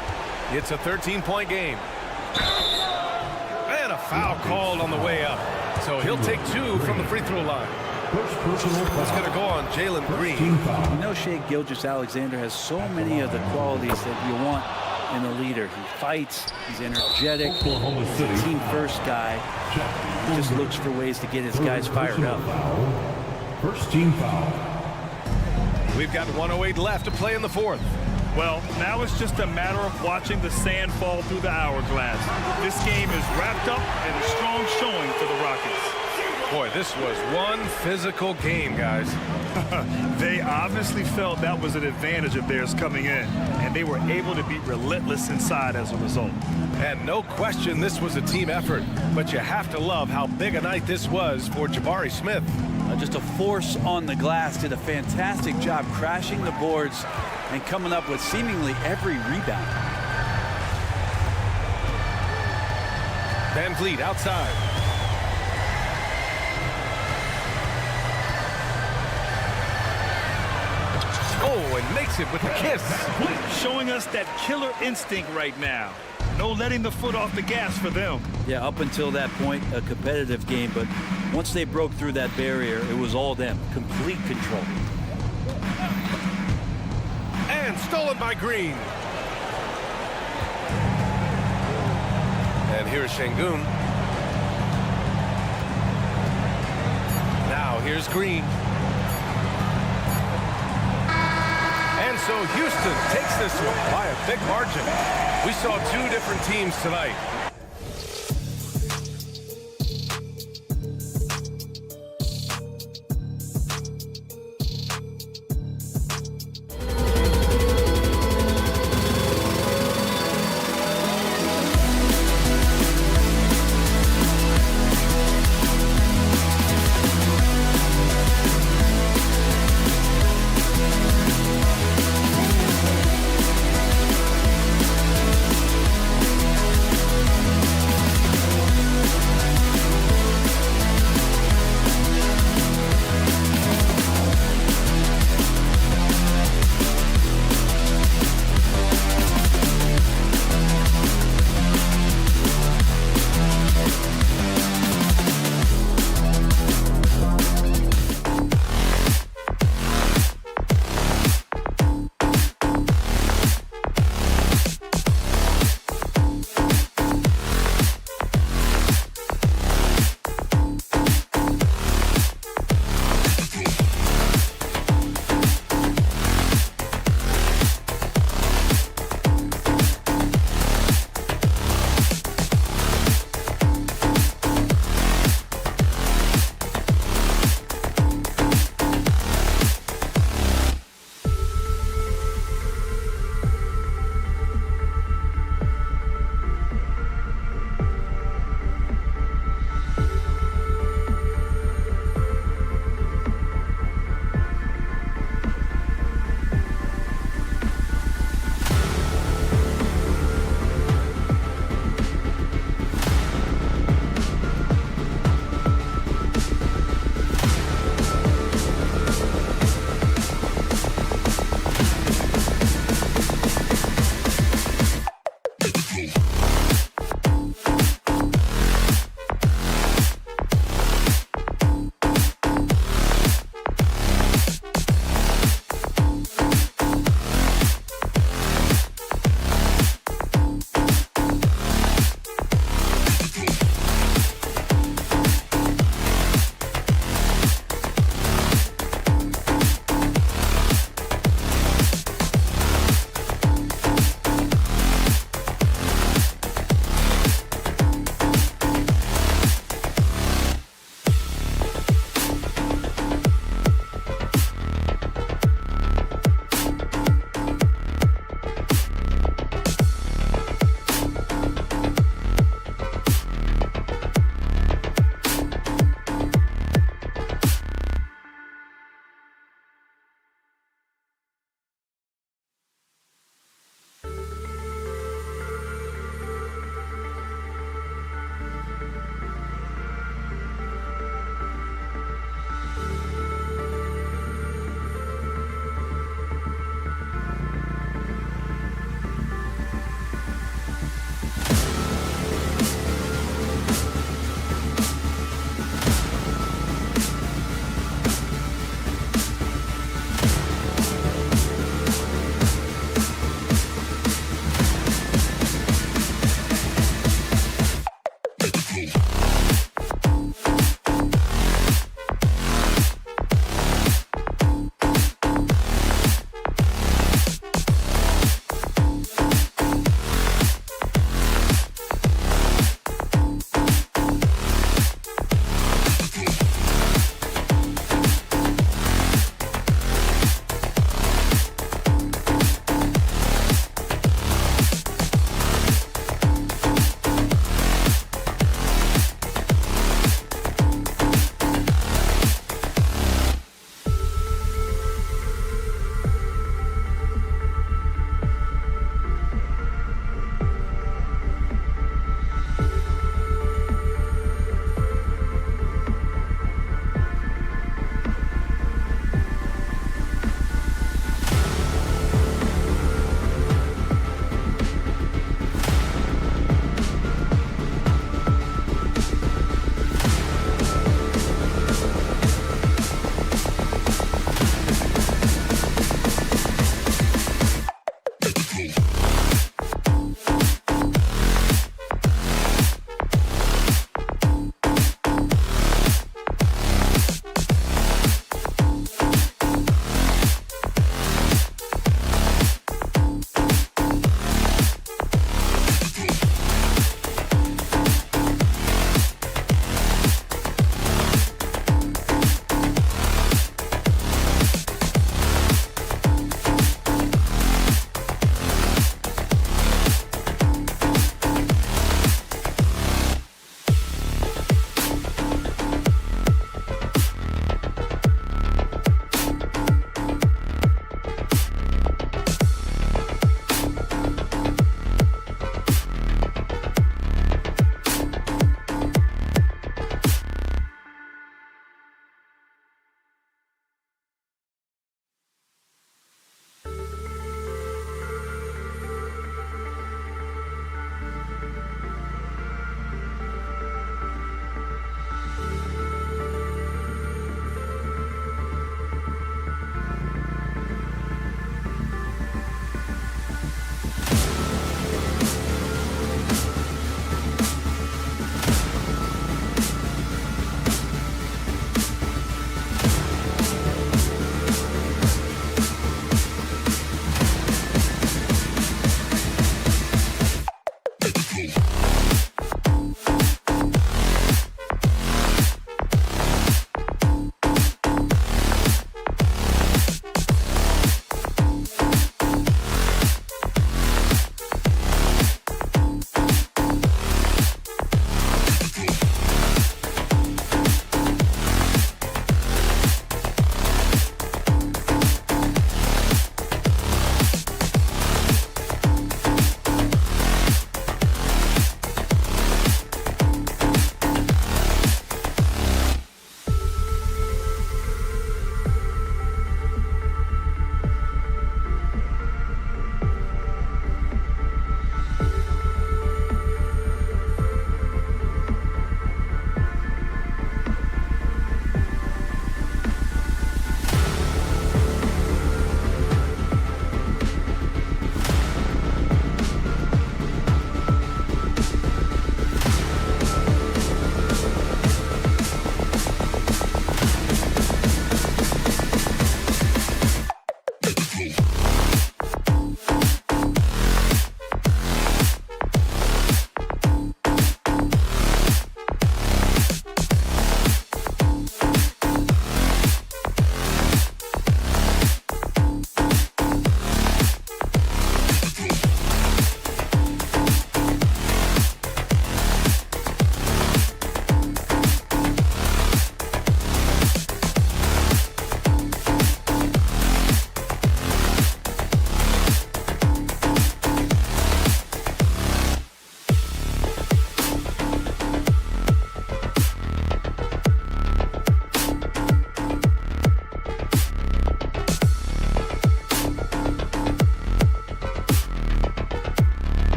It's a 13-point game. And a foul called on the way up. So he'll take 2 from the free throw line. It's going to go on Jalen Green. You know, Shai Gilgeous-Alexander has so many of the qualities that you want in a leader. He fights, he's energetic, he's a team-first guy. He just looks for ways to get his guys fired up. First team foul. We've got 1:08 left to play in the fourth. Well, now it's just a matter of watching the sand fall through the hourglass. This game is wrapped up and a strong showing for the Rockets. Boy, this was one physical game, guys. They obviously felt that was an advantage of theirs coming in, and they were able to be relentless inside as a result. And no question this was a team effort, but you have to love how big a night this was for Jabari Smith. Just a force on the glass, did a fantastic job crashing the boards and coming up with seemingly every rebound. Van Vliet outside. Oh, and makes it with the kiss. Showing us that killer instinct right now. No letting the foot off the gas for them. Yeah, up until that point, a competitive game, but once they broke through that barrier, it was all them. Complete control. And stolen by Green. And here's Şengün. Now here's Green. And so Houston takes this one by a big margin. We saw two different teams tonight.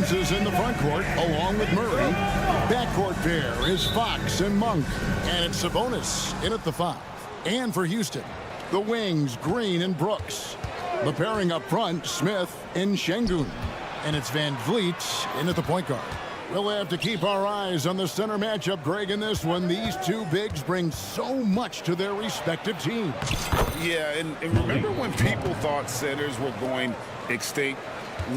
Is in the front court along with Murray. Backcourt pair is Fox and Monk. And it's Sabonis in at the 5. And for Houston, the wings, Green and Brooks. The pairing up front, Smith and Şengün. And it's Van Vliet in at the point guard. We'll have to keep our eyes on the center matchup, Greg, in this one. These two bigs bring so much to their respective teams. Yeah, and remember when people thought centers were going extinct?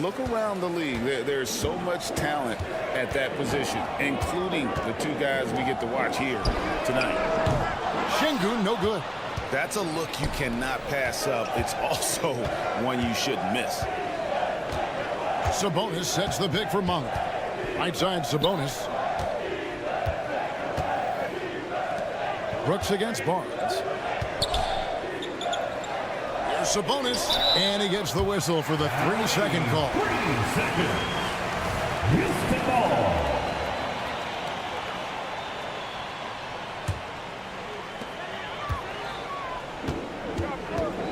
Look around the league. There's so much talent at that position, including the two guys we get to watch here tonight. Şengün, no good. That's a look you cannot pass up. It's also one you shouldn't miss. Sabonis sets the pick for Monk. Right side, Sabonis. Brooks against Barnes. Here's Sabonis, and he gets the whistle for the 3-second call. 3 seconds. Houston ball.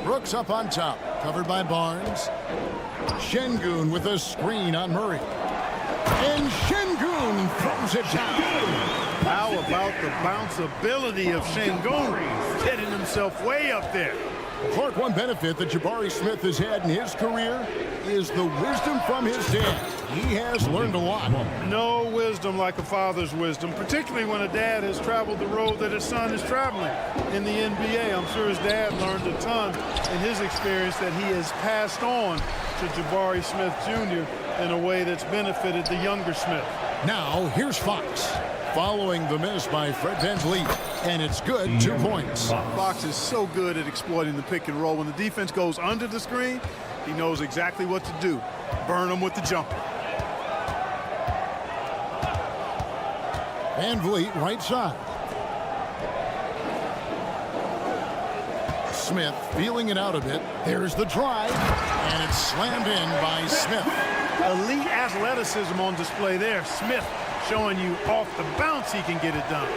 Brooks up on top, covered by Barnes. Şengün with a screen on Murray. And Şengün throws it down. How about the bounceability of Şengün, getting himself way up there. Clark, one benefit that Jabari Smith has had in his career is the wisdom from his dad. He has learned a lot. No wisdom like a father's wisdom, particularly when a dad has traveled the road that his son is traveling in the NBA. I'm sure his dad learned a ton in his experience that he has passed on to Jabari Smith Jr. in a way that's benefited the younger Smith. Now, here's Fox. Following the miss by Fred VanVleet, and it's good, 2 points. Fox is so good at exploiting the pick and roll. When the defense goes under the screen, he knows exactly what to do. Burn them with the jumper. VanVleet, right side. Smith feeling it out a bit. There's the drive, and it's slammed in by Smith. Elite athleticism on display there. Smith showing you off the bounce he can get it done.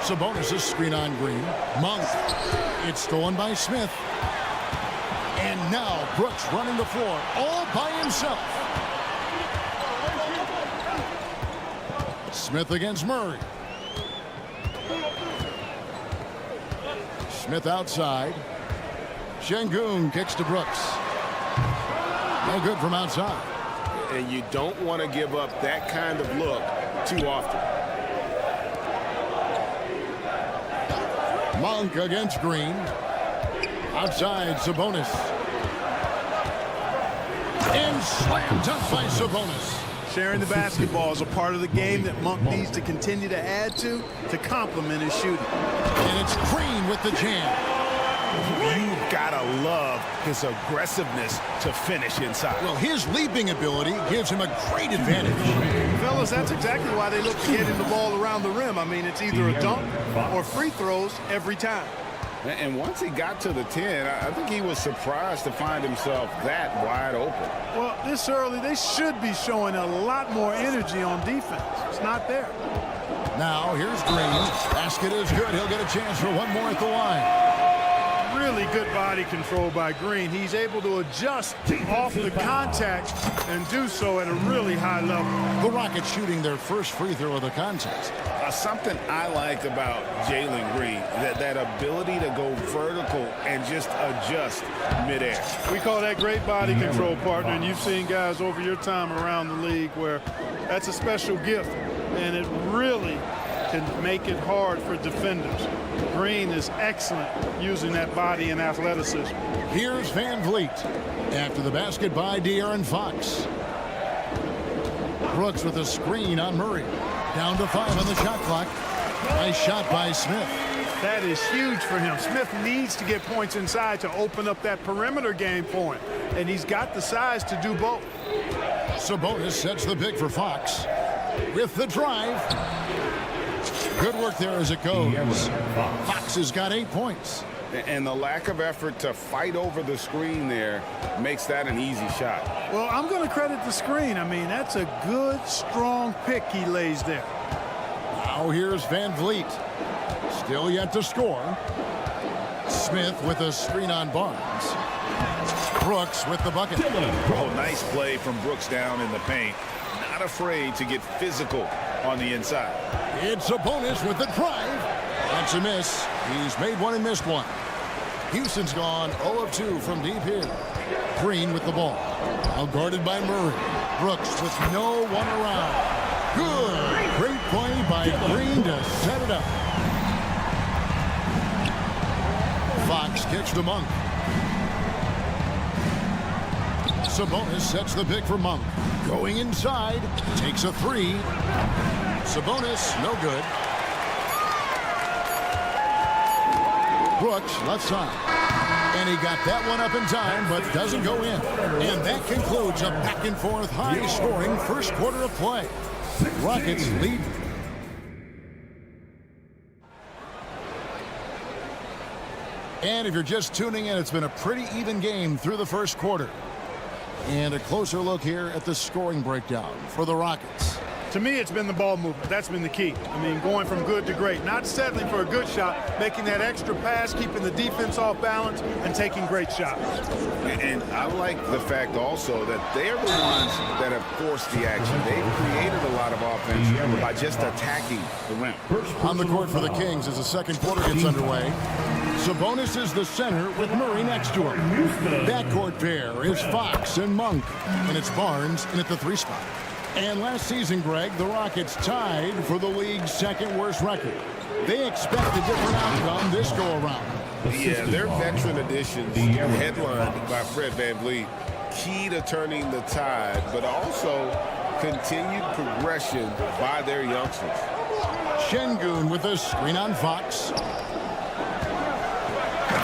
Sabonis' screen on Green. Monk. It's stolen by Smith. And now Brooks running the floor all by himself. Smith against Murray. Smith outside. Şengün kicks to Brooks. No good from outside. And you don't want to give up that kind of look too often. Monk against Green. Outside Sabonis. And slam dunk by Sabonis. Sharing the basketball is a part of the game that Monk needs to continue to add to complement his shooting. And it's Green with the jam. You've got to love his aggressiveness to finish inside. Well, his leaping ability gives him a great advantage. Fellas, that's exactly why they look to get him the ball around the rim. I mean, it's either a dunk or free throws every time. And once he got to the 10, I think he was surprised to find himself that wide open. Well, this early, they should be showing a lot more energy on defense. It's not there. Now, here's Green. Basket is good. He'll get a chance for one more at the line. Really good body control by Green. He's able to adjust off the contact and do so at a really high level. The Rockets shooting their first free throw of the contest. Something I like about Jalen Green, that ability to go vertical and just adjust midair. We call that great body control, partner, and you've seen guys over your time around the league where that's a special gift, and it really can make it hard for defenders. Green is excellent using that body and athleticism. Here's VanVleet after the basket by De'Aaron Fox. Brooks with a screen on Murray. Down to 5 on the shot clock. Nice shot by Smith. That is huge for him. Smith needs to get points inside to open up that perimeter game for him, and he's got the size to do both. Sabonis sets the pick for Fox. With the drive. Good work there as it goes. Fox has got 8 points. And the lack of effort to fight over the screen there makes that an easy shot. Well, I'm going to credit the screen. I mean, that's a good, strong pick he lays there. Now here's VanVleet. Still yet to score. Smith with a screen on Barnes. Brooks with the bucket. Oh, nice play from Brooks down in the paint. Not afraid to get physical on the inside. It's a bonus with the drive. That's a miss. He's made one and missed one. Houston's gone 0 of 2 from deep here. Green with the ball. Now guarded by Murray. Brooks with no one around. Good. Great play by Green to set it up. Fox kicks to Monk. Sabonis sets the pick for Monk. Going inside. Takes a 3. Sabonis, no good. Brooks, left side. And he got that one up in time, but doesn't go in. And that concludes a back-and-forth, high-scoring first quarter of play. Rockets lead. And if you're just tuning in, it's been a pretty even game through the first quarter. And a closer look here at the scoring breakdown for the Rockets. To me, it's been the ball movement. That's been the key. I mean, going from good to great. Not settling for a good shot, making that extra pass, keeping the defense off balance, and taking great shots. And I like the fact also that they're the ones that have forced the action. They've created a lot of offense by just attacking the rim. On the court for the Kings as the second quarter gets underway. Sabonis is the center with Murray next to him. Backcourt pair is Fox and Monk, and it's Barnes in at the 3 spot. And last season, Greg, the Rockets tied for the league's second worst record. They expect a different outcome this go-around. Yeah, their veteran additions, headlined by Fred VanVleet, key to turning the tide, but also continued progression by their youngsters. Şengün with a screen on Fox.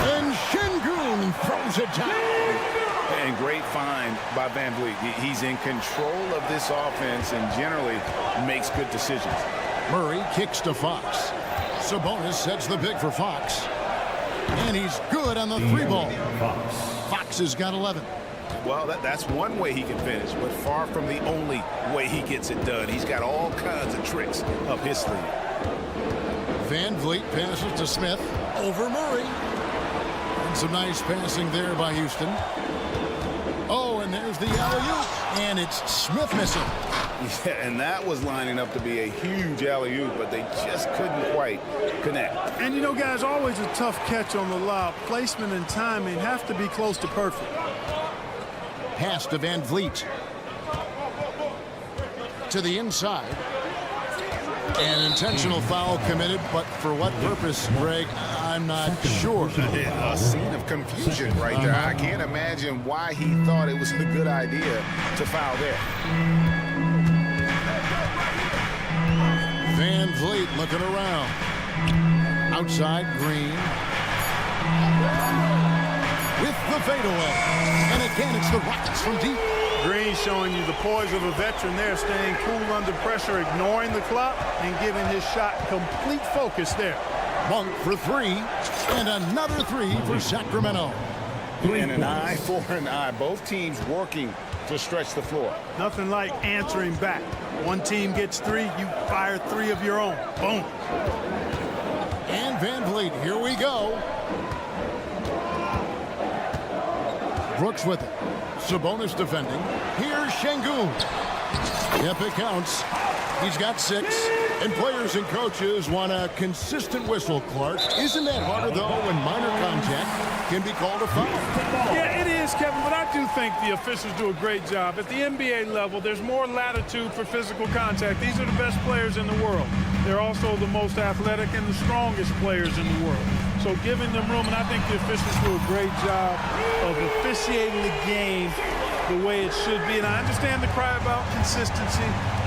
And Şengün throws it down. And great find by VanVleet. He's in control of this offense and generally makes good decisions. Murray kicks to Fox. Sabonis sets the pick for Fox. And he's good on the 3 ball. Fox has got 11. Well, that's one way he can finish, but far from the only way he gets it done. He's got all kinds of tricks up his sleeve. VanVleet passes to Smith over Murray. And some nice passing there by Houston. Oh, and there's the alley-oop, and it's Smith missing. Yeah, and that was lining up to be a huge alley-oop, but they just couldn't quite connect. And you know, guys, always a tough catch on the lob. Placement and timing have to be close to perfect. Pass to VanVleet. To the inside. An intentional foul committed, but for what purpose, Greg, I'm not sure. A scene of confusion right there. I can't imagine why he thought it was a good idea to foul there. VanVleet looking around. Outside, Green. With the fadeaway. And again, it's the Rockets from deep. Green showing you the poise of a veteran there, staying cool under pressure, ignoring the clock, and giving his shot complete focus there. Monk for 3, and another 3 for Sacramento. And an eye for an eye. Both teams working to stretch the floor. Nothing like answering back. One team gets 3, you fire 3 of your own. Boom. And VanVleet, here we go. Brooks with it. Sabonis defending. Here's Şengün. Yep, it counts. He's got 6. And players and coaches want a consistent whistle, Clark. Isn't that harder, though, when minor contact can be called a foul? Yeah, it is, Kevin, but I do think the officials do a great job. At the NBA level, there's more latitude for physical contact. These are the best players in the world. They're also the most athletic and the strongest players in the world. So giving them room, and I think the officials do a great job of officiating the game the way it should be. And I understand the cry about consistency,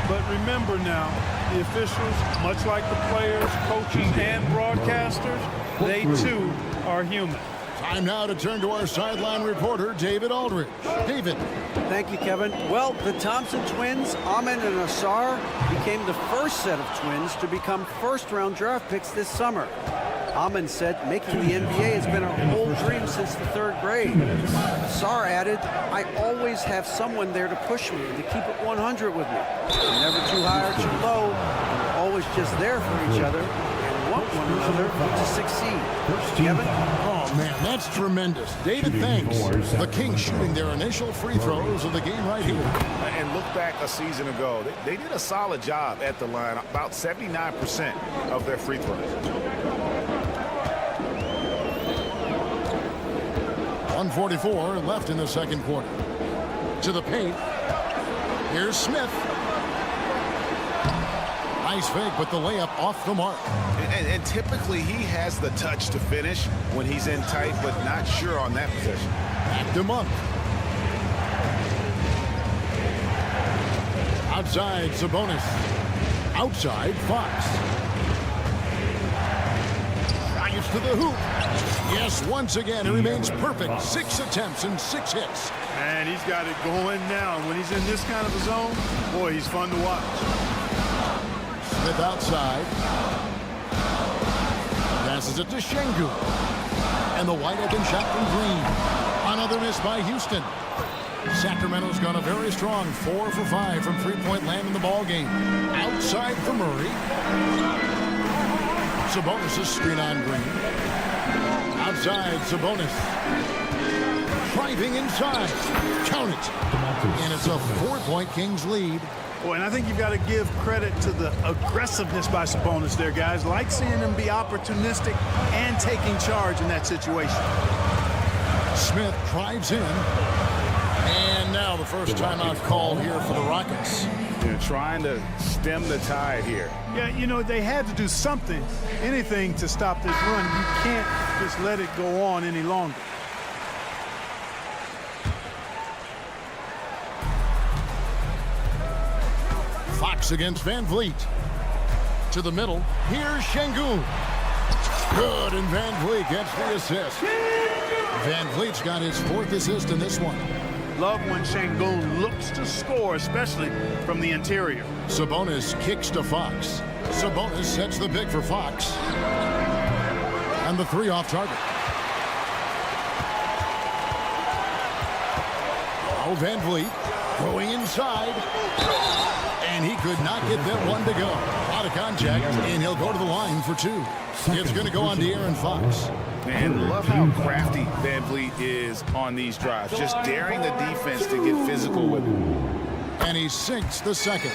but remember now, the officials, much like the players, coaches, and broadcasters, they too are human. Time now to turn to our sideline reporter, David Aldridge. David. Thank you, Kevin. Well, the Thompson twins, Amen and Asar, became the first set of twins to become first-round draft picks this summer. Amen said making the NBA has been a whole dream since the 3rd grade. Asar added, I always have someone there to push me and to keep it 100 with me. We're never too high or too low. We're always just there for each other and want one another to succeed. Kevin? Oh, man, that's tremendous. David, thanks. The Kings shooting their initial free throws of the game right here. And look back a season ago. They did a solid job at the line, about 79% of their free throws. 1:44 left in the second quarter. To the paint. Here's Smith. Nice fake, but the layup off the mark. And typically he has the touch to finish when he's in tight, but not sure on that possession. Back to Monk. Outside, Sabonis. Outside, Fox. Drives to the hoop. Yes, once again, it remains perfect. 6 attempts and 6 hits. And he's got it going now. And when he's in this kind of a zone, boy, he's fun to watch. Smith outside. Passes it to Şengün. And the wide open shot from Green. Another miss by Houston. Sacramento's gone a very strong 4 for 5 from three-point land in the ball game. Outside for Murray. Sabonis' screen on Green. Outside, Sabonis. Driving inside. Count it. And it's a 4-point Kings lead. Boy, and I think you've got to give credit to the aggressiveness by Sabonis there, guys. Like seeing him be opportunistic and taking charge in that situation. Smith drives in. And now the first timeout called here for the Rockets. They're trying to stem the tide here. Yeah, you know, they had to do something, anything to stop this run. You can't just let it go on any longer. Fox against Van Vliet. To the middle. Here's Şengün. Good, and Van Vliet gets the assist. Van Vliet's got his 4th assist in this one. Love when Şengün looks to score, especially from the interior. Sabonis kicks to Fox. Sabonis sets the big for Fox. And the 3 off target. Now Van Vliet going inside. And he could not get that one to go. Out of contact, and he'll go to the line for 2. It's going to go on De'Aaron Fox. And love how crafty Van Vliet is on these drives. Just daring the defense to get physical with him. And he sinks the second.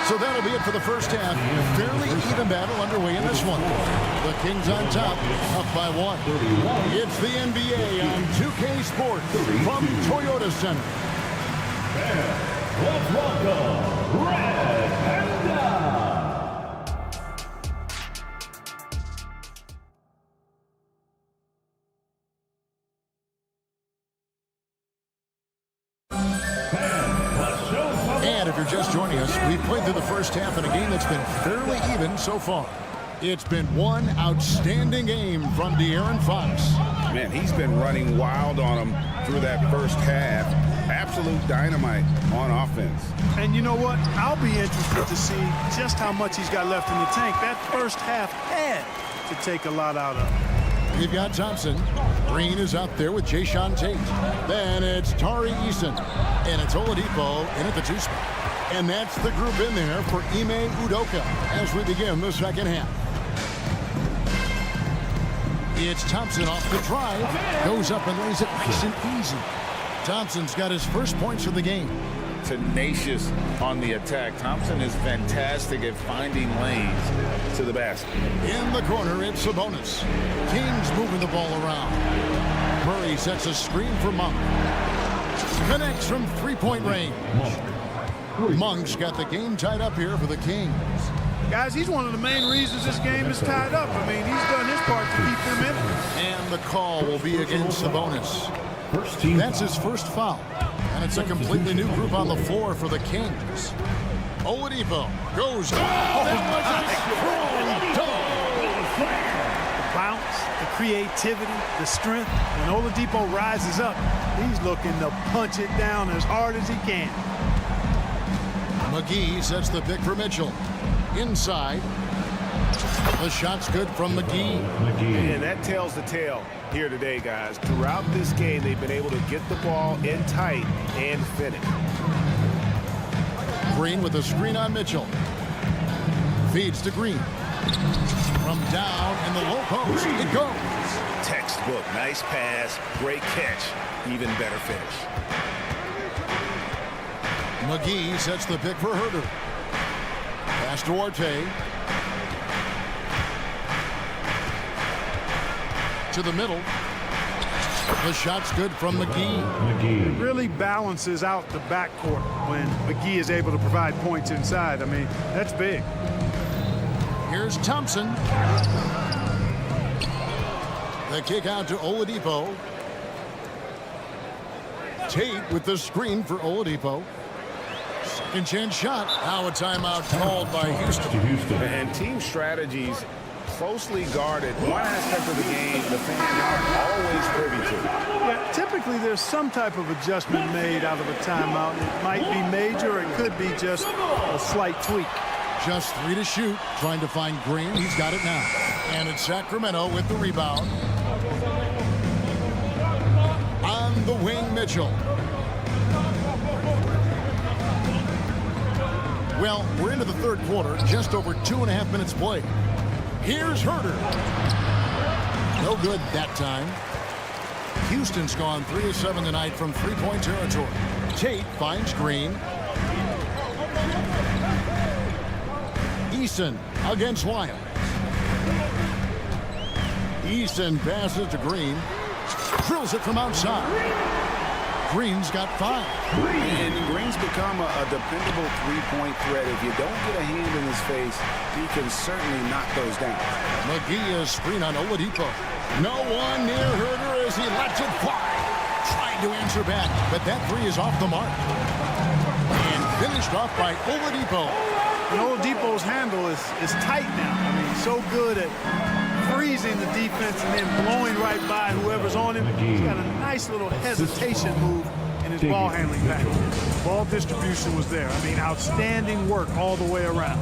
So that'll be it for the first half. Fairly even battle underway in this one. The Kings on top, up by 1. It's the NBA on 2K Sports from Toyota Center. Let's welcome Red Panda. And if you're just joining us, we've played through the first half in a game that's been fairly even so far. It's been one outstanding game from De'Aaron Fox. Man, he's been running wild on him through that first half. Absolute dynamite on offense. And you know what? I'll be interested to see just how much he's got left in the tank. That first half had to take a lot out of him. You've got Thompson. Green is out there with Jayshawn Tate. Then it's Tari Eason. And it's Oladipo in at the 2 spot. And that's the group in there for Ime Udoka as we begin the second half. It's Thompson off the drive. Goes up and lays it nice and easy. Thompson's got his first points of the game. Tenacious on the attack. Thompson is fantastic at finding lanes to the basket. In the corner, it's Sabonis. Kings moving the ball around. Murray sets a screen for Monk. Connects from 3-point range. Monk's got the game tied up here for the Kings. Guys, he's one of the main reasons this game is tied up. I mean, he's done his part to keep them in it. And the call will be against Sabonis. That's his first foul. And it's a completely new group on the floor for the Kings. Oladipo goes. That was a strong dunk. The bounce, the creativity, the strength. When Oladipo rises up, he's looking to punch it down as hard as he can. McGee sets the pick for Mitchell. Inside. The shot's good from McGee. And that tells the tale here today, guys. Throughout this game, they've been able to get the ball in tight and finish. Green with a screen on Mitchell. Feeds to Green. From down in the low post, it goes. Textbook, nice pass, great catch, even better finish. McGee sets the pick for Herter. Pass to Arte. To the middle. The shot's good from McGee. It really balances out the backcourt when McGee is able to provide points inside. I mean, that's big. Here's Thompson. The kick out to Oladipo. Tate with the screen for Oladipo. Second chance shot. Now a timeout called by Houston. And team strategies closely guarded. One aspect of the game the fans aren't always privy to. Yeah, typically there's some type of adjustment made out of a timeout. It might be major, or it could be just a slight tweak. Just 3 to shoot. Trying to find Green. He's got it now. And it's Sacramento with the rebound. On the wing, Mitchell. Well, we're into the third quarter. Just over 2.5 minutes played. Here's Herter. No good that time. Houston's gone 3 of 7 tonight from three-point territory. Tate finds Green. Eason against Lyles. Eason passes to Green. Drills it from outside. Green's got 5. And Green's become a dependable three-point threat. If you don't get a hand in his face, he can certainly knock those down. McGee is screen on Oladipo. No one near Herder as he lets it fly. Trying to answer back, but that 3 is off the mark. And finished off by Oladipo. And Oladipo's handle is tight now. I mean, so good at freezing the defense and then blowing right by whoever's on him. He's got a nice little hesitation move in his ball handling package. Ball distribution was there. I mean, outstanding work all the way around.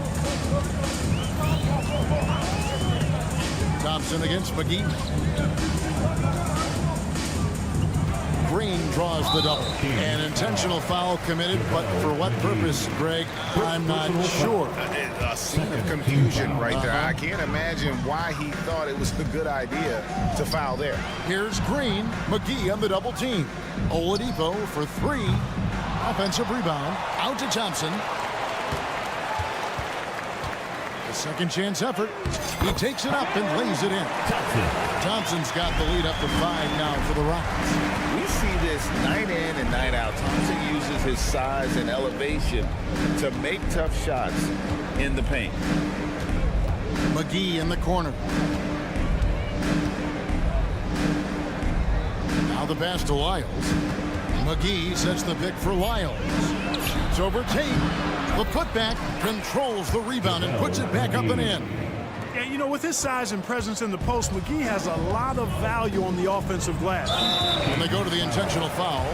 Thompson against McGee. Green draws the double. An intentional foul committed, but for what purpose, Greg, I'm not sure. A scene of confusion right there. I can't imagine why he thought it was a good idea to foul there. Here's Green. McGee on the double team. Oladipo for 3. Offensive rebound. Out to Thompson. A second chance effort. He takes it up and lays it in. Thompson's got the lead up to 5 now for the Rockets. We see this night in and night out. Thompson uses his size and elevation to make tough shots in the paint. McGee in the corner. Now the pass to Lyles. McGee sets the pick for Lyles. Shoots over Tate. The putback controls the rebound and puts it back up and in. Yeah, you know, with his size and presence in the post, McGee has a lot of value on the offensive glass. When they go to the intentional foul.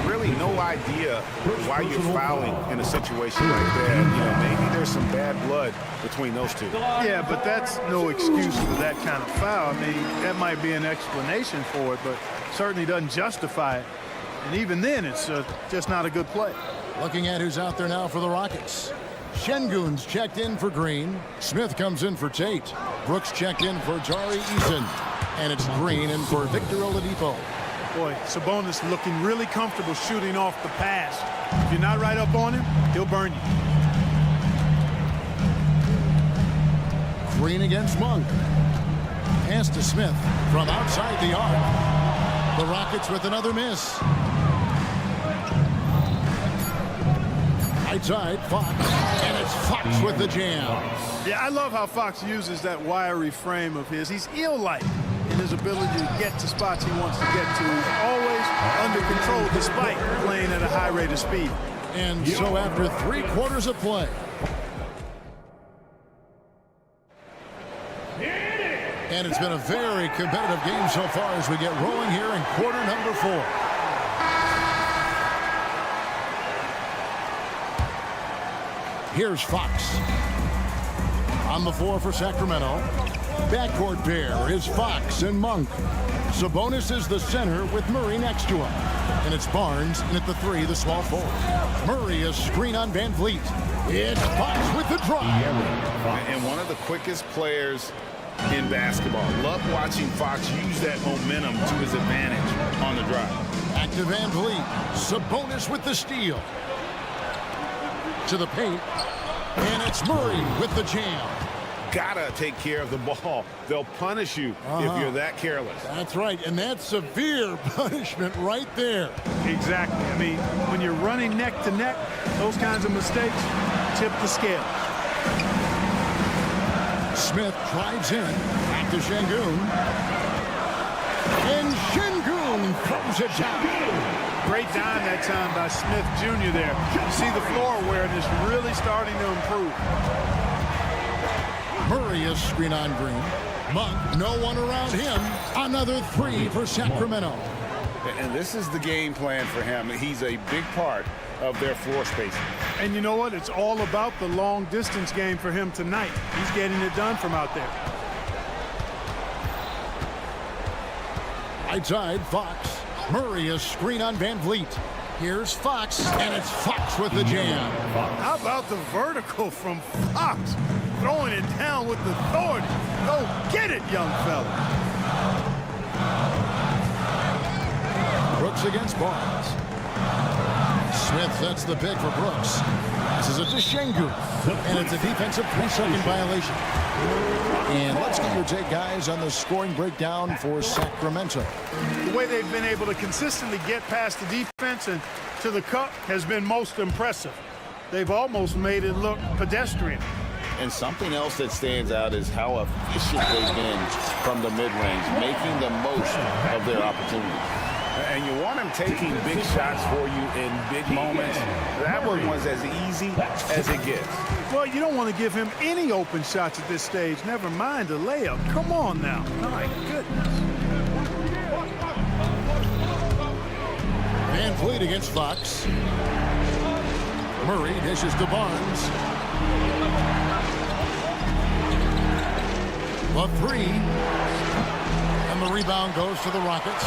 Really no idea why you're fouling in a situation like that. You know, maybe there's some bad blood between those two. Yeah, but that's no excuse for that kind of foul. I mean, that might be an explanation for it, but certainly doesn't justify it. And even then, it's just not a good play. Looking at who's out there now for the Rockets. Şengün's checked in for Green. Smith comes in for Tate. Brooks checked in for Tari Eason. And it's Green in for Victor Oladipo. Boy, Sabonis looking really comfortable shooting off the pass. If you're not right up on him, he'll burn you. Green against Monk. Pass to Smith from outside the arc. The Rockets with another miss. Right side, Fox, and it's Fox with the jam. Yeah, I love how Fox uses that wiry frame of his. He's eel-like in his ability to get to spots he wants to get to. He's always under control despite playing at a high rate of speed. And so after 3 quarters of play. And it's been a very competitive game so far as we get rolling here in quarter number 4. Here's Fox. On the floor for Sacramento. Backcourt pair is Fox and Monk. Sabonis is the center with Murray next to him. And it's Barnes, and at the 3, the small forward. Murray is screen on Van Vliet. It's Fox with the drive. And one of the quickest players in basketball. Love watching Fox use that momentum to his advantage on the drive. Back to Van Vliet. Sabonis with the steal. To the paint. And it's Murray with the jam. Gotta take care of the ball. They'll punish you if you're that careless. That's right, and that's severe punishment right there. Exactly. I mean, when you're running neck to neck, those kinds of mistakes tip the scale. Smith drives in. Back to Şengün. And Şengün throws it down. Great dime that time by Smith Jr. there. You see the floor awareness really starting to improve. Murray is screen on Green. Monk, no one around him. Another 3 for Sacramento. And this is the game plan for him. He's a big part of their floor spacing. And you know what? It's all about the long distance game for him tonight. He's getting it done from out there. Right side, Fox. Murray is screen on Van Vliet. Here's Fox, and it's Fox with the jam. How about the vertical from Fox? Throwing it down with authority. Go get it, young fella. Fox against Barnes. Smith sets the pick for Brooks. This is a Shengun, and it's a defensive 3-second violation. And let's get your take, guys, on the scoring breakdown for Sacramento. The way they've been able to consistently get past the defense and to the cup has been most impressive. They've almost made it look pedestrian. And something else that stands out is how efficient they've been from the mid-range, making the most of their opportunities. And you want them taking big shots for you in big moments. That one was as easy as it gets. Well, you don't want to give him any open shots at this stage. Never mind a layup. Come on now. My goodness. Van Fleet against Fox. Murray dishes to Barnes. The three. And the rebound goes to the Rockets.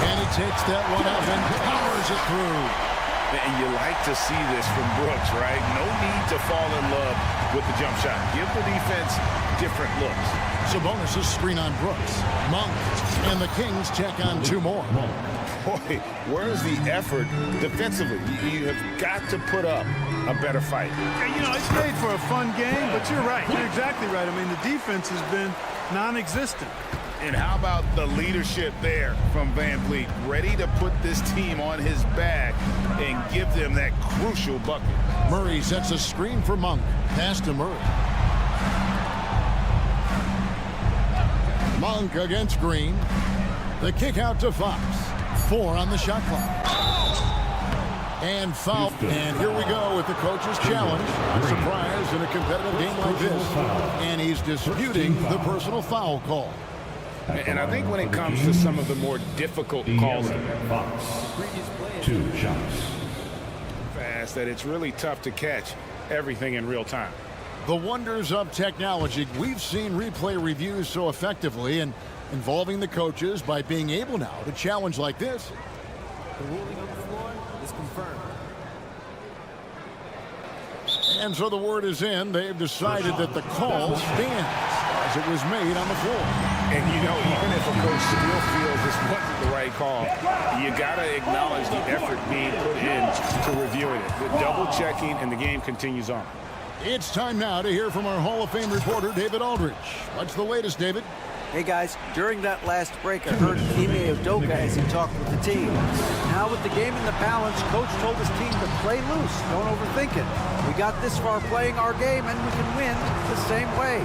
And he takes that one up and powers it through. And you like to see this from Brooks, right? No need to fall in love with the jump shot. Give the defense different looks. Sabonis' screen on Brooks. Monk. And the Kings check on two more. Boy, where's the effort defensively? You have got to put up a better fight. Yeah, you know, it's made for a fun game, but you're right. You're exactly right. I mean, the defense has been non-existent. And how about the leadership there from Van Fleet? Ready to put this team on his back and give them that crucial bucket. Murray sets a screen for Monk. Pass to Murray. Monk against Green. The kick out to Fox. 4 on the shot clock. And foul. And here we go with the coach's challenge. A surprise in a competitive game like this. And he's disputing the personal foul call. And I think when it comes to some of the more difficult calls, Fox, 2 shots. Fast that it's really tough to catch everything in real time. The wonders of technology. We've seen replay reviews so effectively and involving the coaches by being able now to challenge like this. The ruling on the floor is confirmed. And so the word is in. They've decided that the call stands as it was made on the floor. And, you know, even if a coach still feels this wasn't the right call, you got to acknowledge the effort being put in to reviewing it. The double-checking, and the game continues on. It's time now to hear from our Hall of Fame reporter, David Aldridge. What's the latest, David? Hey guys, during that last break, I heard Ime Udoka as he talked with the team. Now with the game in the balance, coach told his team to play loose, don't overthink it. We got this far playing our game and we can win the same way.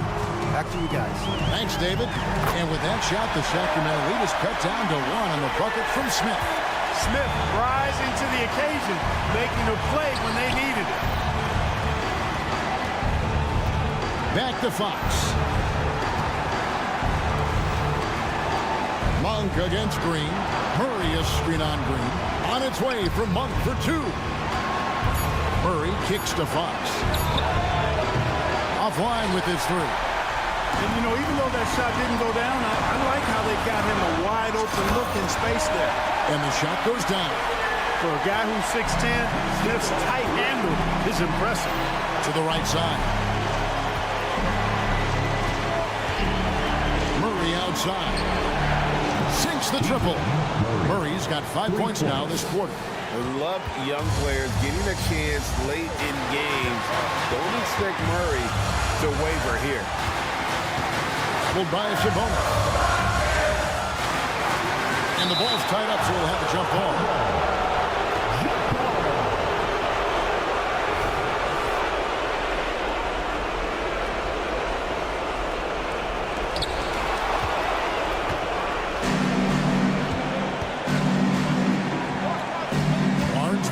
Back to you guys. Thanks, David. And with that shot, the Sacramento lead is cut down to 1 on the bucket from Smith. Smith rising to the occasion, making a play when they needed it. Back to Fox. Monk against Green. Murray is screen on Green. On its way from Monk for 2. Murray kicks to Fox. Offline with his 3. And, you know, even though that shot didn't go down, I like how they got him a wide open look in space there. And the shot goes down. For a guy who's 6'10", Smith's tight handle is impressive. To the right side. Murray outside. Sinks the triple. Murray's got 5 points now this quarter. I love young players getting a chance late in games. Don't expect Murray to waver here. Pulled by Sabonis. And the ball's tied up, so he'll have to jump ball.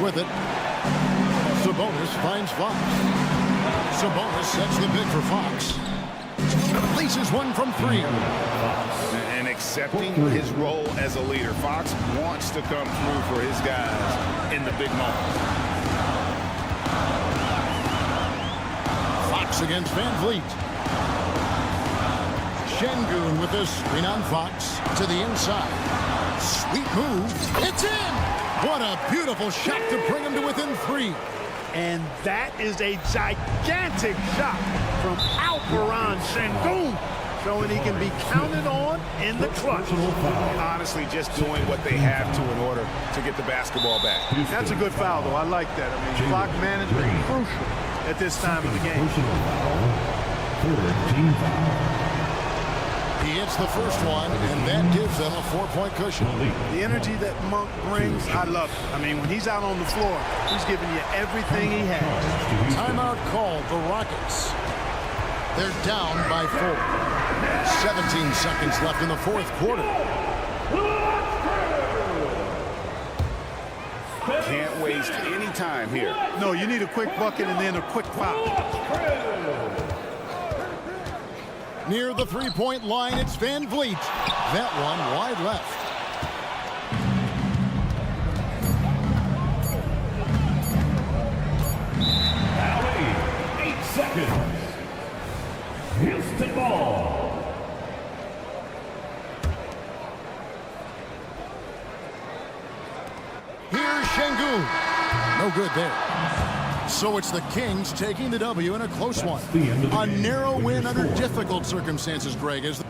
With it. Sabonis finds Fox. Sabonis sets the big for Fox. Laces one from 3. And accepting his role as a leader. Fox wants to come through for his guys in the big moment. Fox against Van Fleet. Shengun with the screen on Fox to the inside. Sweet move. It's in! What a beautiful shot to bring him to within 3. And that is a gigantic shot from Alperon Sengun. showing he can be counted on in the clutch. Honestly, just doing what they have to in order to get the basketball back. That's a good foul, though. I like that. I mean, clock management is crucial at this time of the game. He hits the first one, and that gives them a 4-point cushion. The energy that Monk brings, I love it. I mean, when he's out on the floor, he's giving you everything he has. Timeout called the Rockets. They're down by 4. 17 seconds left in the fourth quarter. Can't waste any time here. No, you need a quick bucket and then a quick foul. Near the three-point line, it's Van Vliet. That one wide left. Alley, 8 seconds. Houston ball. Here's Şengün. No good there. So it's the Kings taking the W in a close one. A narrow win under difficult circumstances, Greg. As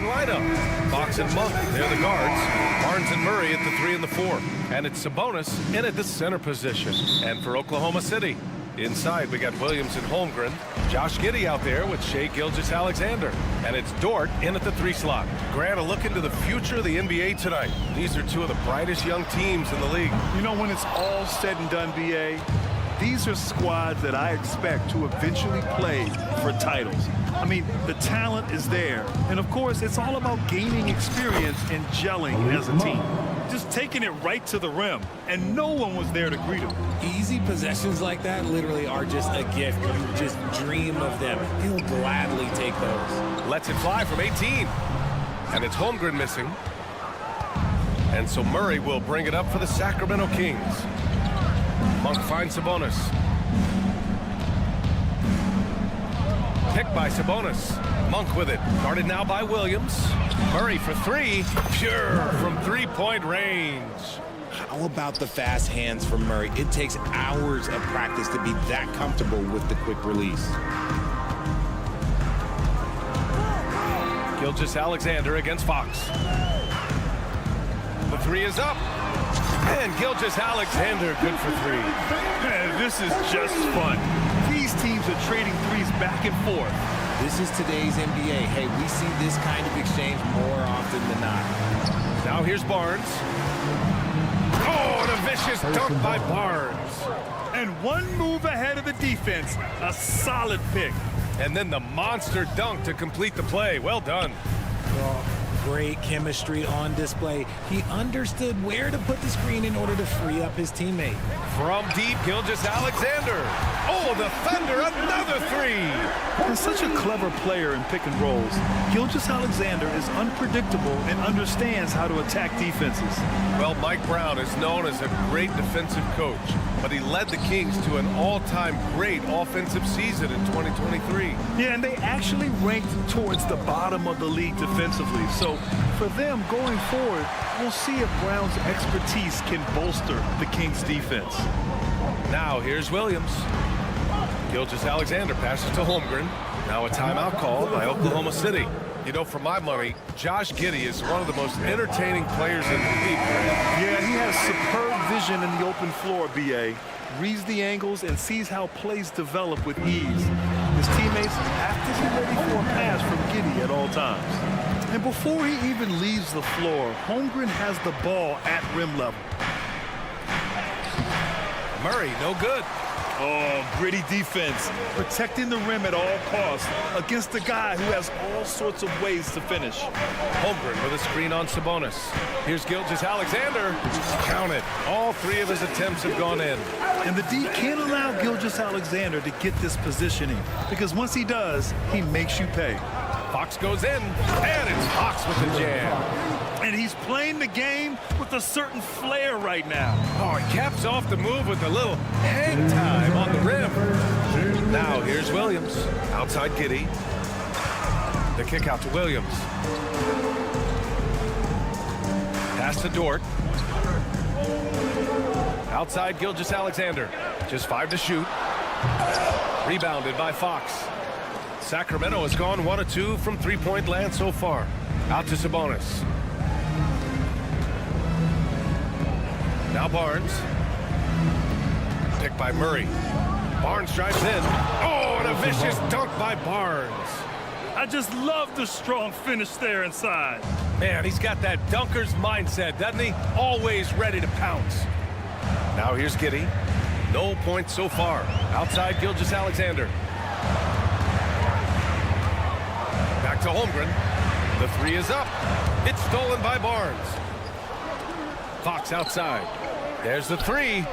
lineup. Fox and Monk, they're the guards. Barnes and Murray at the 3 and the 4. And it's Sabonis in at the center position. And for Oklahoma City, inside we got Williams and Holmgren. Josh Giddey out there with Shai Gilgeous-Alexander. And it's Dort in at the 3 slot. Grant, a look into the future of the NBA tonight. These are two of the brightest young teams in the league. You know, when it's all said and done, BA, these are squads that I expect to eventually play for titles. I mean, the talent is there. And, of course, it's all about gaining experience and gelling as a team. Just taking it right to the rim, and no one was there to greet him. Easy possessions like that literally are just a gift. You just dream of them. He'll gladly take those. Lets it fly from 18. And it's Holmgren missing. And so Murray will bring it up for the Sacramento Kings. Monk finds Sabonis. Picked by Sabonis. Monk with it. Guarded now by Williams. Murray for 3. Pure from 3-point range. How about the fast hands from Murray? It takes hours of practice to be that comfortable with the quick release. Gilgeous-Alexander against Fox. The 3 is up. And Gilgeous-Alexander good for 3. Man, this is just fun. These teams are trading threes back and forth. This is today's NBA. Hey, we see this kind of exchange more often than not. Now here's Barnes. Oh, and a vicious dunk by Barnes. And one move ahead of the defense. A solid pick. And then the monster dunk to complete the play. Well done. Great chemistry on display. He understood where to put the screen in order to free up his teammate. From deep, Gilgeous-Alexander. Oh, the Thunder, another 3. He's such a clever player in pick and rolls. Gilgeous-Alexander is unpredictable and understands how to attack defenses. Well, Mike Brown is known as a great defensive coach, but he led the Kings to an all-time great offensive season in 2023. Yeah, and they actually ranked towards the bottom of the league defensively. So for them going forward, we'll see if Brown's expertise can bolster the Kings' defense. Now here's Williams. Gilgeous-Alexander passes to Holmgren. Now a timeout called by Oklahoma City. You know, for my money, Josh Giddey is one of the most entertaining players in the league. Yeah, he has superb vision in the open floor, BA. Reads the angles and sees how plays develop with ease. His teammates have to be ready for a pass from Giddey at all times. And before he even leaves the floor, Holmgren has the ball at rim level. Murray, no good. Oh, gritty defense. Protecting the rim at all costs against a guy who has all sorts of ways to finish. Holmgren with a screen on Sabonis. Here's Gilgeous-Alexander. Count it. All 3 of his attempts have gone in. And the D can't allow Gilgeous-Alexander to get this positioning, because once he does, he makes you pay. Fox goes in, and it's Fox with the jam. And he's playing the game with a certain flair right now. Oh, he caps off the move with a little hang time on the rim. Now here's Williams. Outside Giddey. The kick out to Williams. Pass to Dort. Outside Gilgeous-Alexander. Just 5 to shoot. Rebounded by Fox. Sacramento has gone 1 of 2 from 3-point land so far. Out to Sabonis. Now Barnes. Picked by Murray. Barnes drives in. Oh, and a vicious dunk by Barnes. I just love the strong finish there inside. Man, he's got that dunker's mindset, doesn't he? Always ready to pounce. Now here's Giddey. No points so far. Outside Gilgeous-Alexander. Back to Holmgren. The 3 is up. It's stolen by Barnes. Fox outside. There's the 3.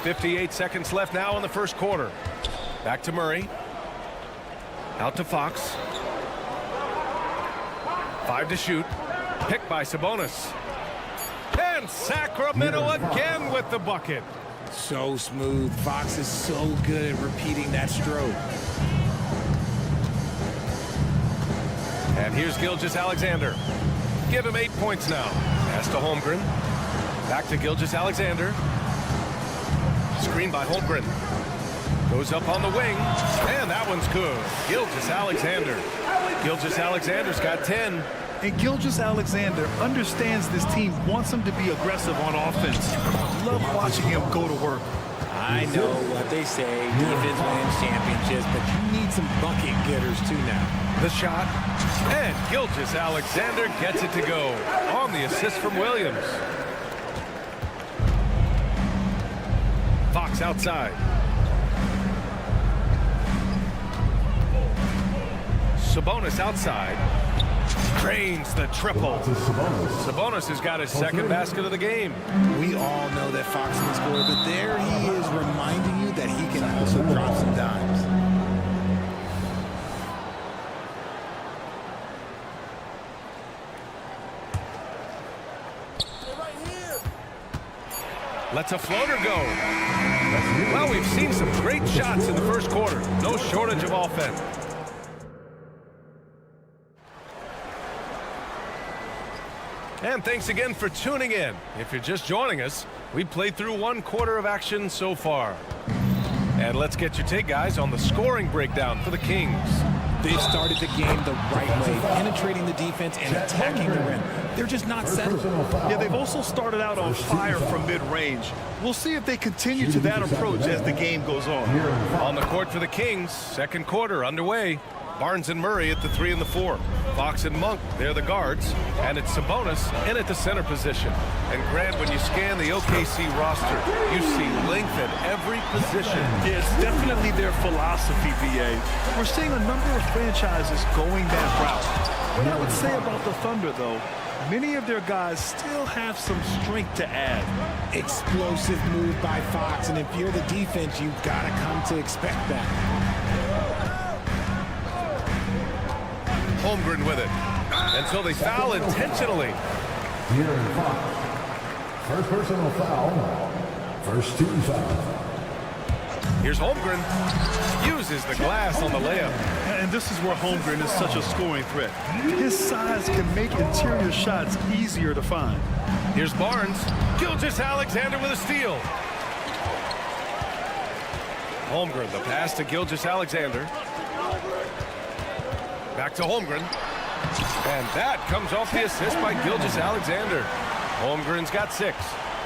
58 seconds left now in the first quarter. Back to Murray. Out to Fox. 5 to shoot. Picked by Sabonis. And Sacramento again with the bucket. So smooth. Fox is so good at repeating that stroke. And here's Gilgeous-Alexander. Give him 8 points now. Pass to Holmgren. Back to Gilgeous-Alexander. Screen by Holmgren. Goes up on the wing, and that one's good. Gilgeous-Alexander. Gilgeous-Alexander's got 10. And Gilgeous-Alexander understands this team wants him to be aggressive on offense. Love watching him go to work. I know what they say, defense wins championships, but you need some bucket getters too now. The shot, and Gilgeous-Alexander gets it to go on the assist from Williams. Fox outside. Sabonis outside. Drains the triple. Sabonis has got his second basket of the game. We all know that Fox can score, but there he is reminding you that he can also drop some dimes. Lets a floater go. Well, we've seen some great shots in the first quarter. No shortage of offense. And thanks again for tuning in. If you're just joining us, we played through one quarter of action so far. And let's get your take, guys, on the scoring breakdown for the Kings. They've started the game the right way, penetrating the defense and attacking the rim. They're just not settled. Yeah, they've also started out on fire from mid-range. We'll see if they continue to that approach as the game goes on. On the court for the Kings, second quarter underway. Barnes and Murray at the 3 and the 4. Fox and Monk, they're the guards. And it's Sabonis in at the center position. And Grant, when you scan the OKC roster, you see length at every position. Yeah, it's definitely their philosophy, VA. We're seeing a number of franchises going that route. What I would say about the Thunder, though, many of their guys still have some strength to add. Explosive move by Fox, and if you're the defense, you've got to come to expect that. Holmgren with it. And so they foul intentionally. Here in Fox. First personal foul. First team foul. Here's Holmgren. Uses the glass on the layup. And this is where Holmgren is such a scoring threat. His size can make interior shots easier to find. Here's Barnes. Gilgeous-Alexander with a steal. Holmgren, the pass to Gilgeous-Alexander. Back to Holmgren. And that comes off the assist by Gilgeous-Alexander. Holmgren's got 6.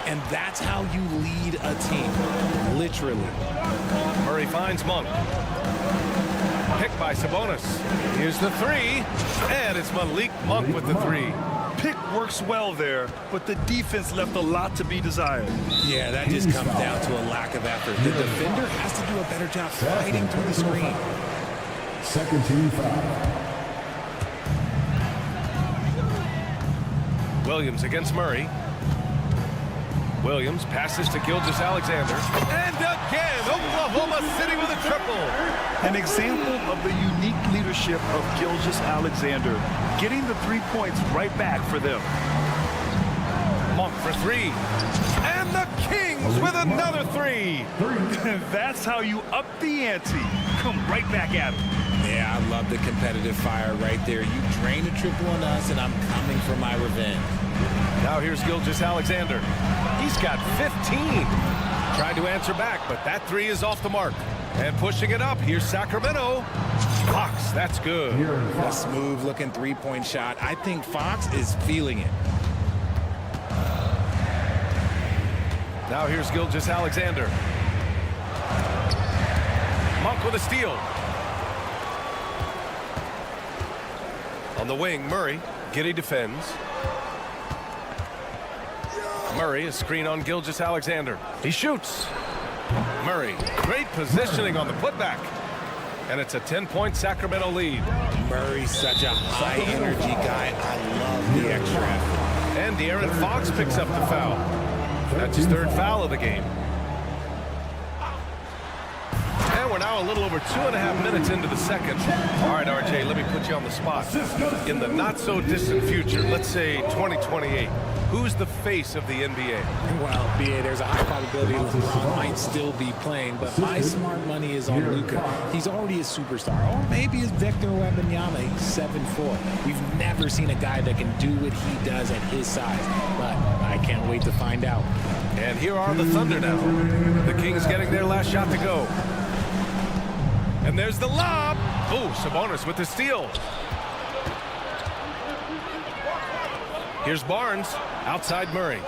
And that's how you lead a team, literally. Murray finds Monk. Pick by Sabonis. Here's the 3. And it's Malik Monk with the 3. Pick works well there, but the defense left a lot to be desired. Yeah, that just comes down to a lack of effort. The defender has to do a better job fighting through the screen. Second team foul. Williams against Murray. Williams passes to Gilgeous-Alexander. And again, Oklahoma City with a triple. An example of the unique leadership of Gilgeous-Alexander, getting the 3 points right back for them. Monk for 3. And the Kings with another 3. That's how you up the ante. Come right back at them. Yeah, I love the competitive fire right there. You drain a triple on us, and I'm coming for my revenge. Now here's Gilgeous-Alexander. He's got 15. Tried to answer back, but that 3 is off the mark. And pushing it up, here's Sacramento. Fox, that's good. A smooth-looking three-point shot. I think Fox is feeling it. Now here's Gilgeous-Alexander. Monk with a steal. On the wing, Murray. Giddey defends. Murray, a screen on Gilgeous-Alexander. He shoots. Murray, great positioning on the putback. And it's a 10-point Sacramento lead. Murray's such a high-energy guy. I love the extra effort. And De'Aaron Fox picks up the foul. That's his 3rd foul of the game. And we're now a little over 2.5 minutes into the second. All right, RJ, let me put you on the spot. In the not-so-distant future, let's say 2028, who's the face of the NBA? Well, BA, there's a high probability LeBron might still be playing, but my smart money is on Luka. He's already a superstar. Or maybe it's Victor Wembanyama. He's 7'4". We've never seen a guy that can do what he does at his size, but I can't wait to find out. And here are the Thunder now. The Kings getting their last shot to go. And there's the lob. Oh, Sabonis with the steal. Here's Barnes. Outside Murray.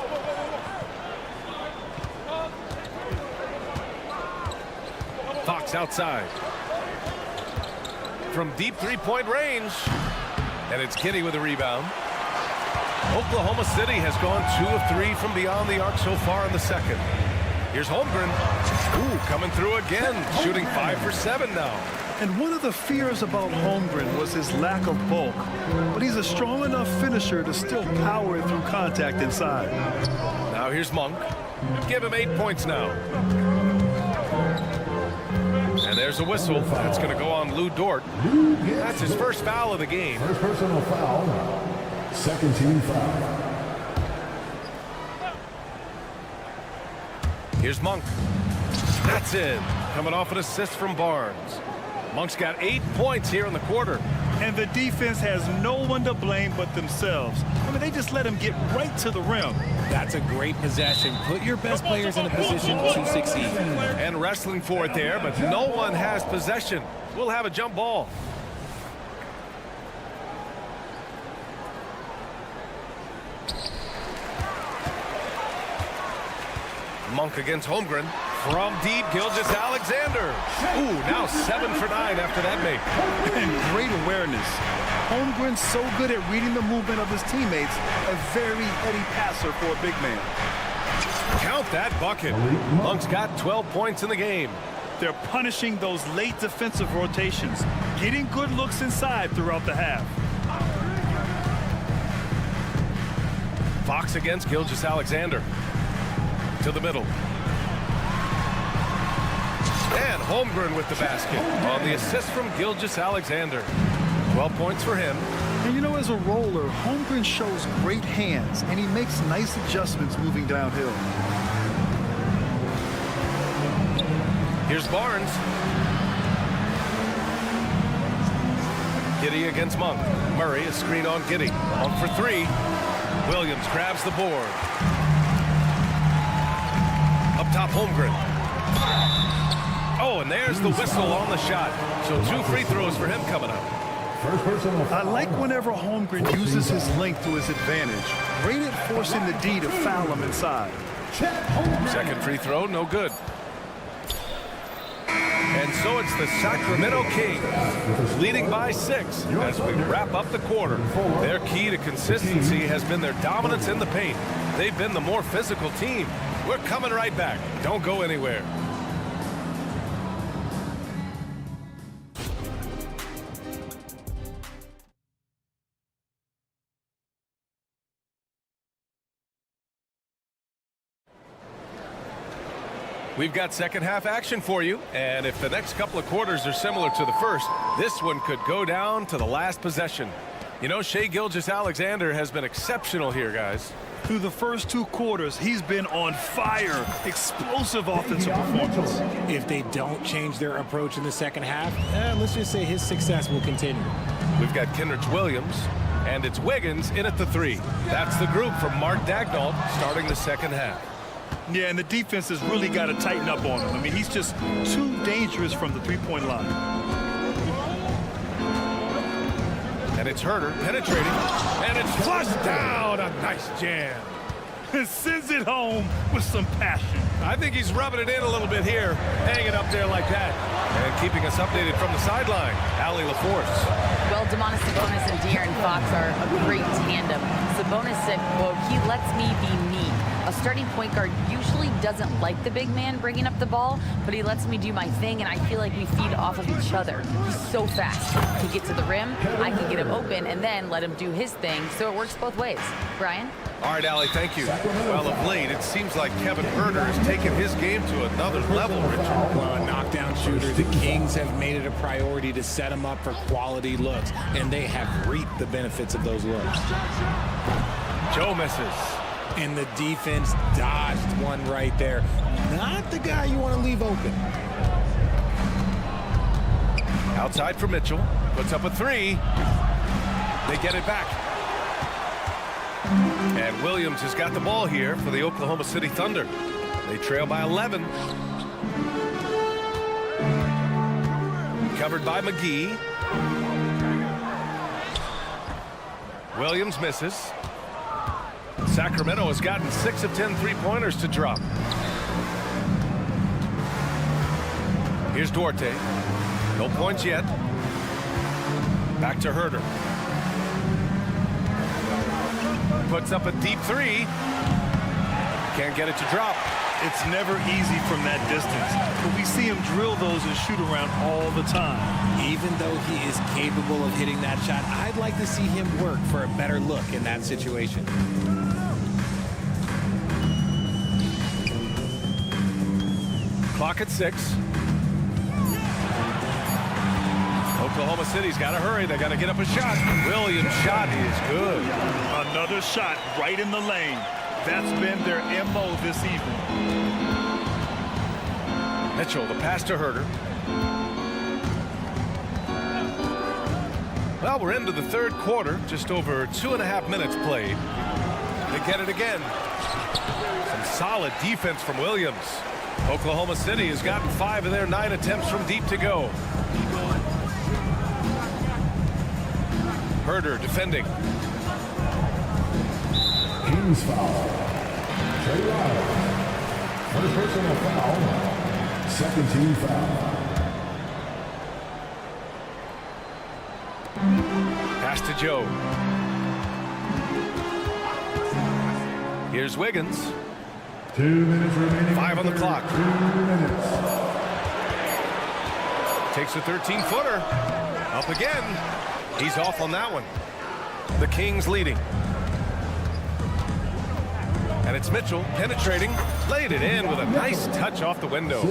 Fox outside. From deep three-point range. And it's Kitty with a rebound. Oklahoma City has gone 2 of 3 from beyond the arc so far in the second. Here's Holmgren. Ooh, coming through again. Shooting 5 for 7 now. And one of the fears about Holmgren was his lack of bulk. But he's a strong enough finisher to still power it through contact inside. Now here's Monk. Give him 8 points now. And there's a whistle. That's going to go on Lou Dort. That's his first foul of the game. First personal foul. Second team foul. Here's Monk. That's in. Coming off an assist from Barnes. Monk's got 8 points here in the quarter. And the defense has no one to blame but themselves. I mean, they just let him get right to the rim. That's a great possession. Put your best players in a position to succeed. And wrestling for it there, but no one has possession. We'll have a jump ball. Monk against Holmgren. From deep, Gilgeous-Alexander. Ooh, now 7 for 9 after that make. And great awareness. Holmgren's so good at reading the movement of his teammates. A very heady passer for a big man. Count that bucket. Monk's got 12 points in the game. They're punishing those late defensive rotations, getting good looks inside throughout the half. Fox against Gilgeous-Alexander. To the middle. And Holmgren with the basket on the assist from Gilgeous-Alexander. 12 points for him. And you know, as a roller, Holmgren shows great hands, and he makes nice adjustments moving downhill. Here's Barnes. Giddey against Monk. Murray, a screen on Giddey. Monk for 3. Williams grabs the board. Up top, Holmgren. Oh, and there's the whistle on the shot. So 2 free throws for him coming up. I like whenever Holmgren uses his length to his advantage. Great at forcing the D to foul him inside. Second free throw, no good. And so it's the Sacramento Kings leading by 6 as we wrap up the quarter. Their key to consistency has been their dominance in the paint. They've been the more physical team. We're coming right back. Don't go anywhere. We've got second half action for you, and if the next couple of quarters are similar to the first, this one could go down to the last possession. You know, Shai Gilgeous-Alexander has been exceptional here, guys. Through the first 2 quarters, he's been on fire. Explosive offensive performance. If they don't change their approach in the second half, let's just say his success will continue. We've got Kenrich Williams, and it's Wiggins in at the 3. That's the group from Mark Daigneault starting the second half. Yeah, and the defense has really got to tighten up on him. I mean, he's just too dangerous from the three-point line. And it's Herter penetrating, and it's flushed down. A nice jam. And sends it home with some passion. I think he's rubbing it in a little bit here, hanging up there like that. And keeping us updated from the sideline, Allie LaForce. Well, Domantas Sabonis and De'Aaron Fox are a great tandem. Sabonis said, quote, "He lets me be me. A starting point guard usually doesn't like the big man bringing up the ball, but he lets me do my thing, and I feel like we feed off of each other. He's so fast. He gets to the rim, I can get him open, and then let him do his thing, so it works both ways." Brian? All right, Allie, thank you. Well, of late, it seems like Kevin Herter has taken his game to another level, Richard. Well, a knockdown shooter, the Kings have made it a priority to set him up for quality looks, and they have reaped the benefits of those looks. Joe misses. And the defense dodged one right there. Not the guy you want to leave open. Outside for Mitchell. Puts up a 3. They get it back. And Williams has got the ball here for the Oklahoma City Thunder. They trail by 11. Covered by McGee. Williams misses. Sacramento has gotten 6 of 10 three-pointers to drop. Here's Duarte. No points yet. Back to Herder. Puts up a deep three. Can't get it to drop. It's never easy from that distance, but we see him drill those and shoot around all the time. Even though he is capable of hitting that shot, I'd like to see him work for a better look in that situation. Clock at 6. Oklahoma City's got to hurry. They got to get up a shot. Williams' shot is good. Another shot right in the lane. That's been their MO this evening. Mitchell, the pass to Herder. Well, we're into the third quarter. Just over 2.5 minutes played. They get it again. Some solid defense from Williams. Oklahoma City has gotten 5 of their 9 attempts from deep to go. Herder defending. Kings foul. Trey Lyles. First personal foul. Second team foul. Pass to Joe. Here's Wiggins. 2 minutes remaining. 5 on the clock. 2 minutes. Takes a 13-footer. Up again. He's off on that one. The Kings leading. And it's Mitchell penetrating. Laid it in with a nice touch off the window.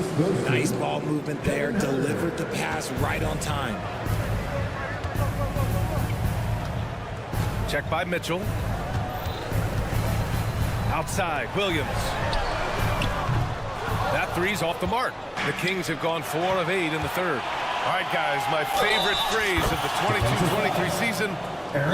Nice ball movement there. Delivered the pass right on time. Check by Mitchell. Outside, Williams. That three's off the mark. The Kings have gone 4 of 8 in the third. All right, guys, my favorite phrase of the 22-23 season,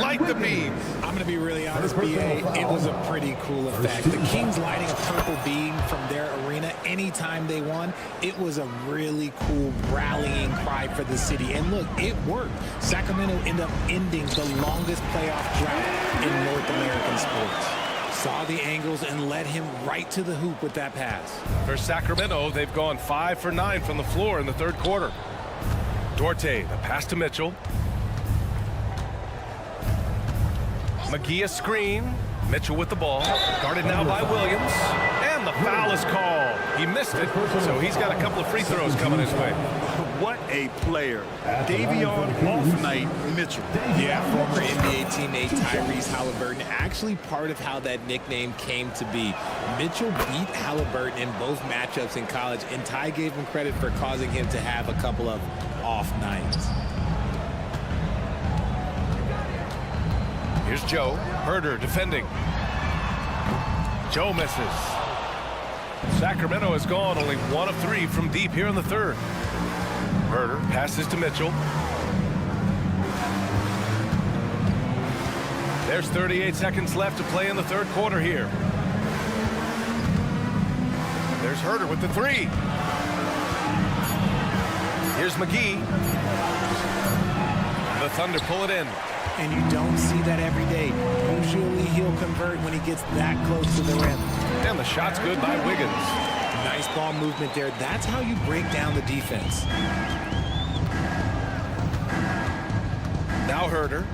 light the beam. I'm going to be really honest, B.A. It was a pretty cool effect. The Kings lighting a purple beam from their arena anytime they won. It was a really cool rallying cry for the city. And look, it worked. Sacramento ended up ending the longest playoff drought in North American sports. Saw the angles and led him right to the hoop with that pass. For Sacramento, they've gone 5 for 9 from the floor in the third quarter. Duarte, the pass to Mitchell. McGee a screen. Mitchell with the ball. Guarded now by Williams. And the foul is called. He missed it, so he's got a couple of free throws coming his way. What a player. Davion off night, Mitchell. Yeah, former NBA teammate Tyrese Halliburton. Actually part of how that nickname came to be. Mitchell beat Halliburton in both matchups in college, and Ty gave him credit for causing him to have a couple of off nights. Here's Joe. Herder defending. Joe misses. Sacramento has gone only 1 of 3 from deep here in the third. Herder passes to Mitchell. There's 38 seconds left to play in the third quarter here. There's Herder with the 3. Here's McGee. The Thunder pull it in. And you don't see that every day. Usually he'll convert when he gets that close to the rim. And the shot's good by Wiggins. Nice ball movement there. That's how you break down the defense. Now Herder.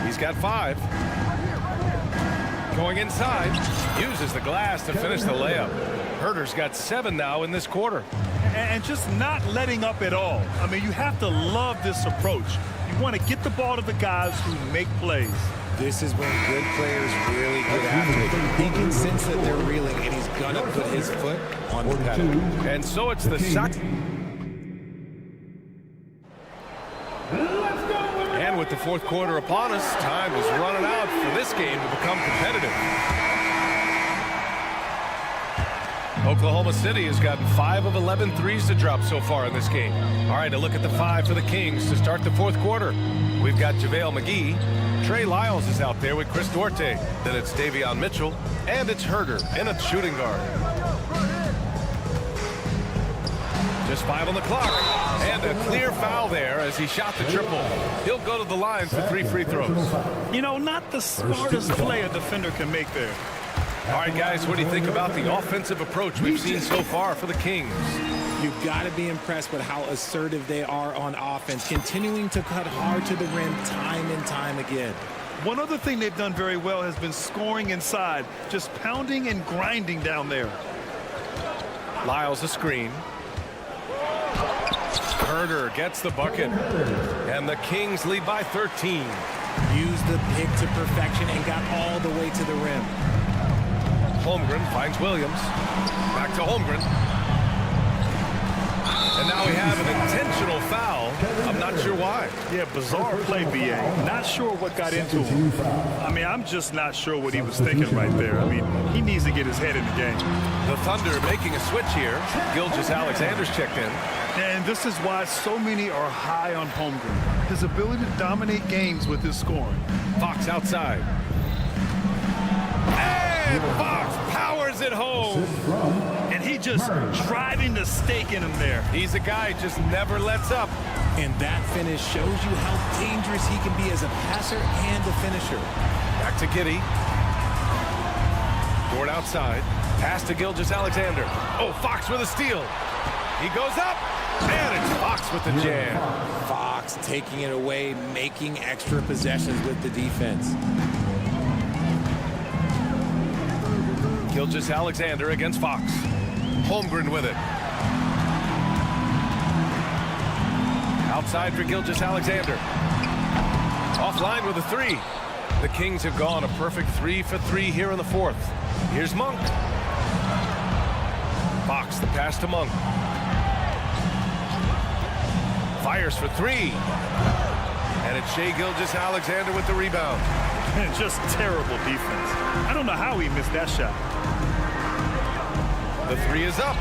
He's got 5. Going inside. Uses the glass to finish the layup. Herder's got 7 now in this quarter. And just not letting up at all. I mean, you have to love this approach. You want to get the ball to the guys who make plays. This is when good players really get after it. He can sense that they're reeling, and he's going to put his foot on the pedal. And so it's the And with the fourth quarter upon us, time is running out for this game to become competitive. Oklahoma City has gotten 5 of 11 threes to drop so far in this game. All right, a look at the 5 for the Kings to start the fourth quarter. We've got JaVale McGee. Trey Lyles is out there with Chris Duarte. Then it's Davion Mitchell. And it's Herder in a shooting guard. Just 5 on the clock. And a clear foul there as he shot the triple. He'll go to the line for 3 free throws. You know, not the smartest play a defender can make there. All right, guys, what do you think about the offensive approach we've seen so far for the Kings? You've got to be impressed with how assertive they are on offense, continuing to cut hard to the rim time and time again. One other thing they've done very well has been scoring inside, just pounding and grinding down there. Lyles a screen. Herder gets the bucket. And the Kings lead by 13. Used the pick to perfection and got all the way to the rim. Holmgren finds Williams. Back to Holmgren. And now we have an intentional foul. I'm not sure why. Yeah, bizarre play, BA. Not sure what got into him. I mean, I'm just not sure what he was thinking right there. I mean, he needs to get his head in the game. The Thunder making a switch here. Gilgeous-Alexander's checked in. And this is why so many are high on Holmgren. His ability to dominate games with his scoring. Fox outside. And Fox powers it home. And he just driving the stake in him there. He's a guy who just never lets up. And that finish shows you how dangerous he can be as a passer and a finisher. Back to Giddey. Dort outside. Pass to Gilgeous-Alexander. Oh, Fox with a steal. He goes up. And it's Fox with the jam. Fox taking it away, making extra possessions with the defense. Gilgeous-Alexander against Fox. Holmgren with it. Outside for Gilgeous-Alexander. Offline with a 3. The Kings have gone a perfect 3 for 3 here in the 4th. Here's Monk. Fox, the pass to Monk. Fires for 3. And it's Shai Gilgeous-Alexander with the rebound. Just terrible defense. I don't know how he missed that shot. The 3 is up.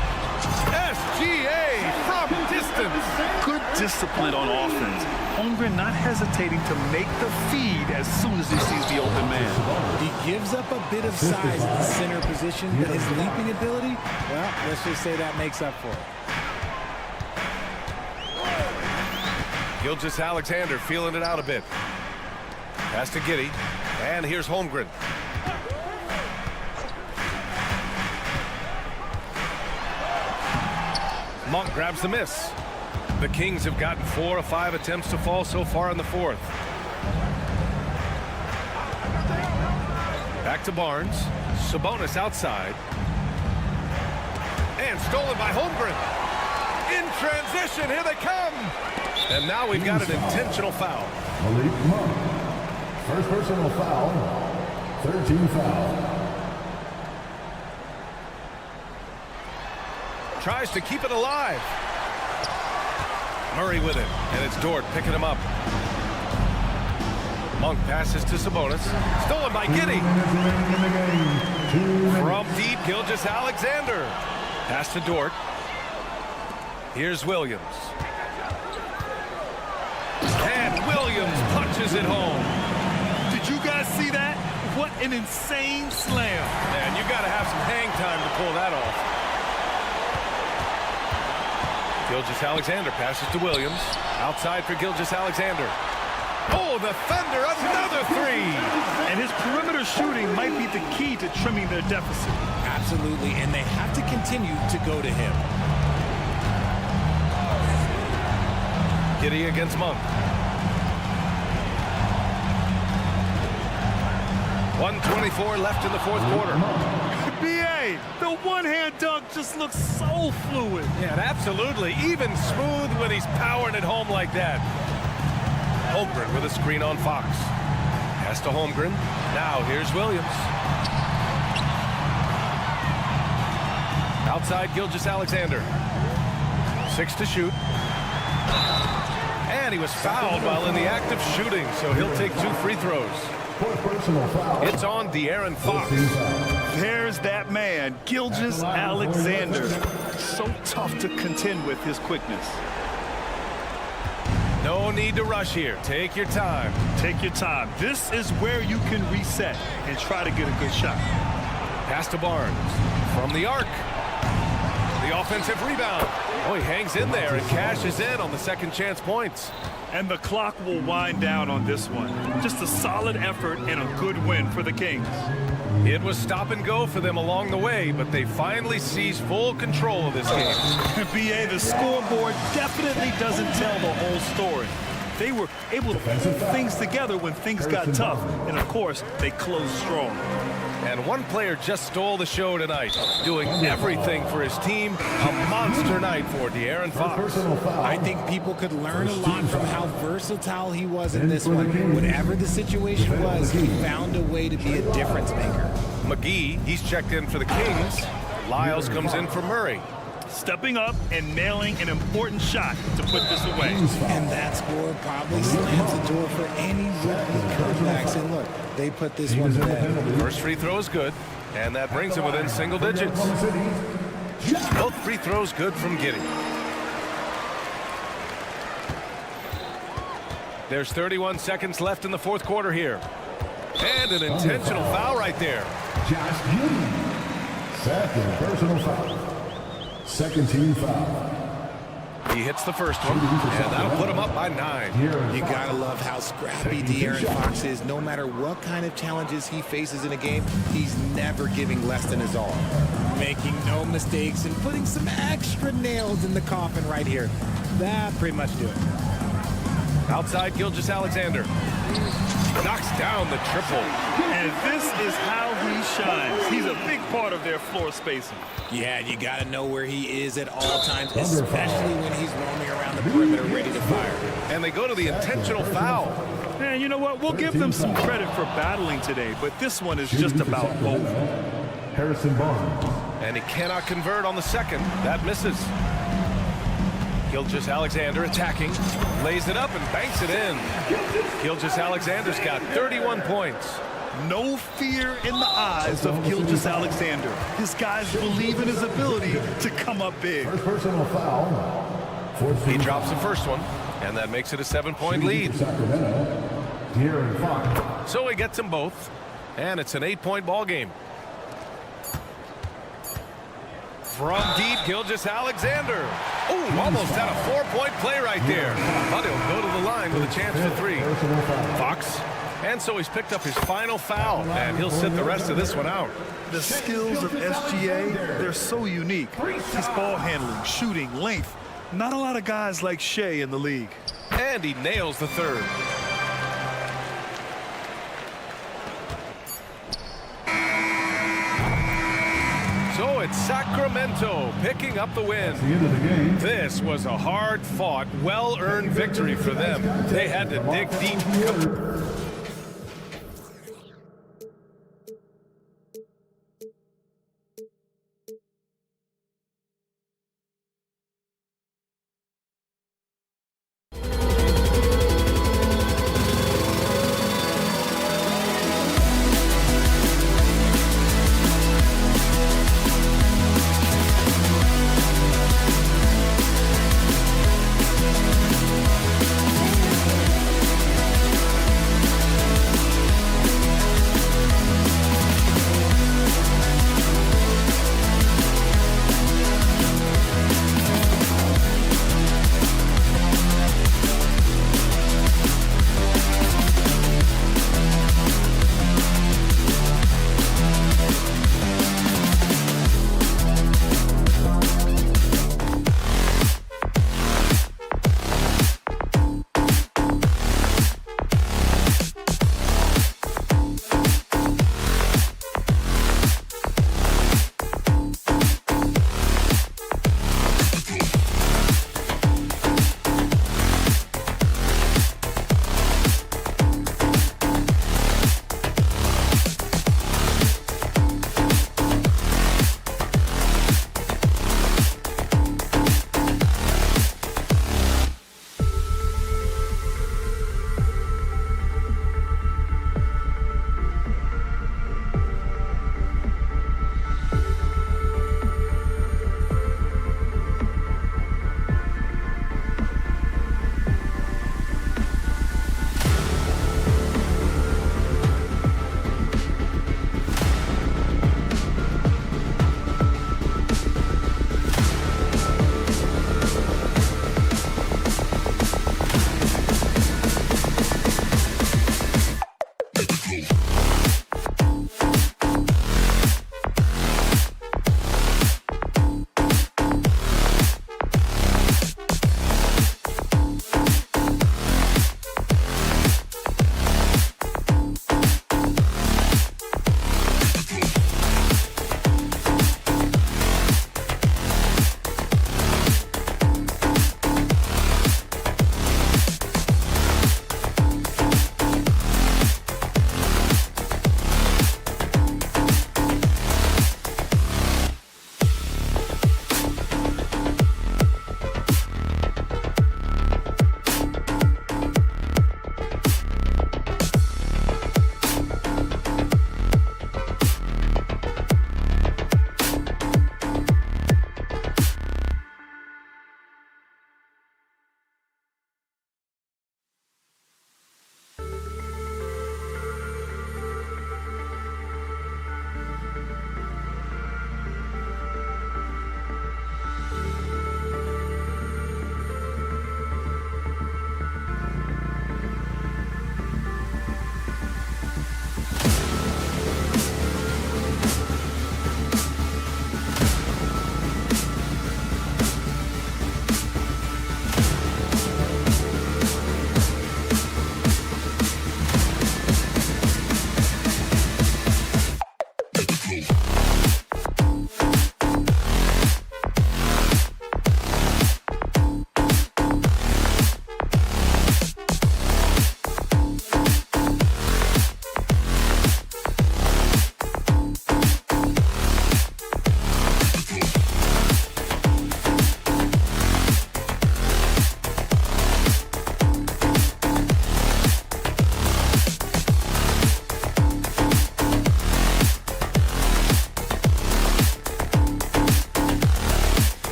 SGA from distance. Good discipline on offense. Holmgren not hesitating to make the feed as soon as he sees the open man. He gives up a bit of size in the center position, but his leaping ability, well, let's just say that makes up for it. Gilgeous-Alexander feeling it out a bit. Pass to Giddey. And here's Holmgren. Monk grabs the miss. The Kings have gotten 4 of 5 attempts to fall so far in the 4th. Back to Barnes. Sabonis outside. And stolen by Holmgren. In transition, here they come. And now we've got an intentional foul. Malik Monk. First personal foul. 13 foul. Tries to keep it alive. Murray with it, and it's Dort picking him up. Monk passes to Sabonis. Stolen by Giddey. From deep, Gilgeous-Alexander. Pass to Dort. Here's Williams. And Williams punches it home. Did you guys see that? What an insane slam. Man, you got to have some hang time to pull that off. Gilgeous-Alexander passes to Williams. Outside for Gilgeous-Alexander. Oh, the Thunder, another 3. And his perimeter shooting might be the key to trimming their deficit. Absolutely, and they have to continue to go to him. Giddey against Monk. 1:24 left in the 4th quarter. BA, the one-hand dunk just looks so fluid. Yeah, absolutely. Even smooth when he's powering it home like that. Holmgren with a screen on Fox. Pass to Holmgren. Now here's Williams. Outside Gilgeous-Alexander. 6 to shoot. And he was fouled while in the act of shooting, so he'll take 2 free throws. It's on De'Aaron Fox. There's that man, Gilgeous-Alexander. So tough to contend with his quickness. No need to rush here. Take your time. Take your time. This is where you can reset and try to get a good shot. Pass to Barnes. From the arc. The The offensive rebound. Oh, he hangs in there and cashes in on the second chance points. And the clock will wind down on this one. Just a solid effort and a good win for the Kings. It was stop and go for them along the way, but they finally seized full control of this game. BA, the scoreboard definitely doesn't tell the whole story. They were able to pull things together when things got tough, and of course, they closed strong. And one player just stole the show tonight, doing everything for his team. A monster night for De'Aaron Fox. I think people could learn a lot from how versatile he was in this one. Whatever the situation was, he found a way to be a difference maker. McGee, he's checked in for the Kings. Lyles comes in for Murray. Stepping up and nailing an important shot to put this away. And that score probably slams the door for any rookie comebacks. And look, they put this one to bed. First free throw is good, and that brings him within single digits. Both free throws good from Giddey. There's 31 seconds left in the fourth quarter here. And an intentional foul right there. Josh Giddey. Second personal foul. Second team foul. He hits the first one, and that'll put him up by 9. You gotta love how scrappy De'Aaron Fox is. No matter what kind of challenges he faces in a game, he's never giving less than his all. Making no mistakes and putting some extra nails in the coffin right here. That pretty much do it. Outside, Gilgeous-Alexander knocks down the triple. And this is how he shines. He's a big part of their floor spacing. Yeah, you got to know where he is at all times, especially when he's roaming around the perimeter ready to fire. And they go to the intentional foul. And you know what? We'll give them some credit for battling today, but this one is just about both. Harrison Barnes. And he cannot convert on the second. That misses. Gilgeous-Alexander attacking, lays it up and banks it in. Gilgeous-Alexander's got 31 points. No fear in the eyes of Gilgeous-Alexander. His guys believe in his ability to come up big. First personal foul. He drops the first one, and that makes it a 7-point lead. Sacramento. De'Aaron Fox. So he gets them both, and it's an 8-point ball game. From deep, Gilgeous-Alexander. Oh, almost had a 4-point play right there. But he'll go to the line with a chance for 3. Fox. And so he's picked up his final foul, and he'll sit the rest of this one out. The skills of SGA, they're so unique. His ball handling, shooting, length. Not a lot of guys like Shea in the league. And he nails the third. So it's Sacramento picking up the win. That's the end of the game. This was a hard-fought, well-earned victory for them. They had to dig deep.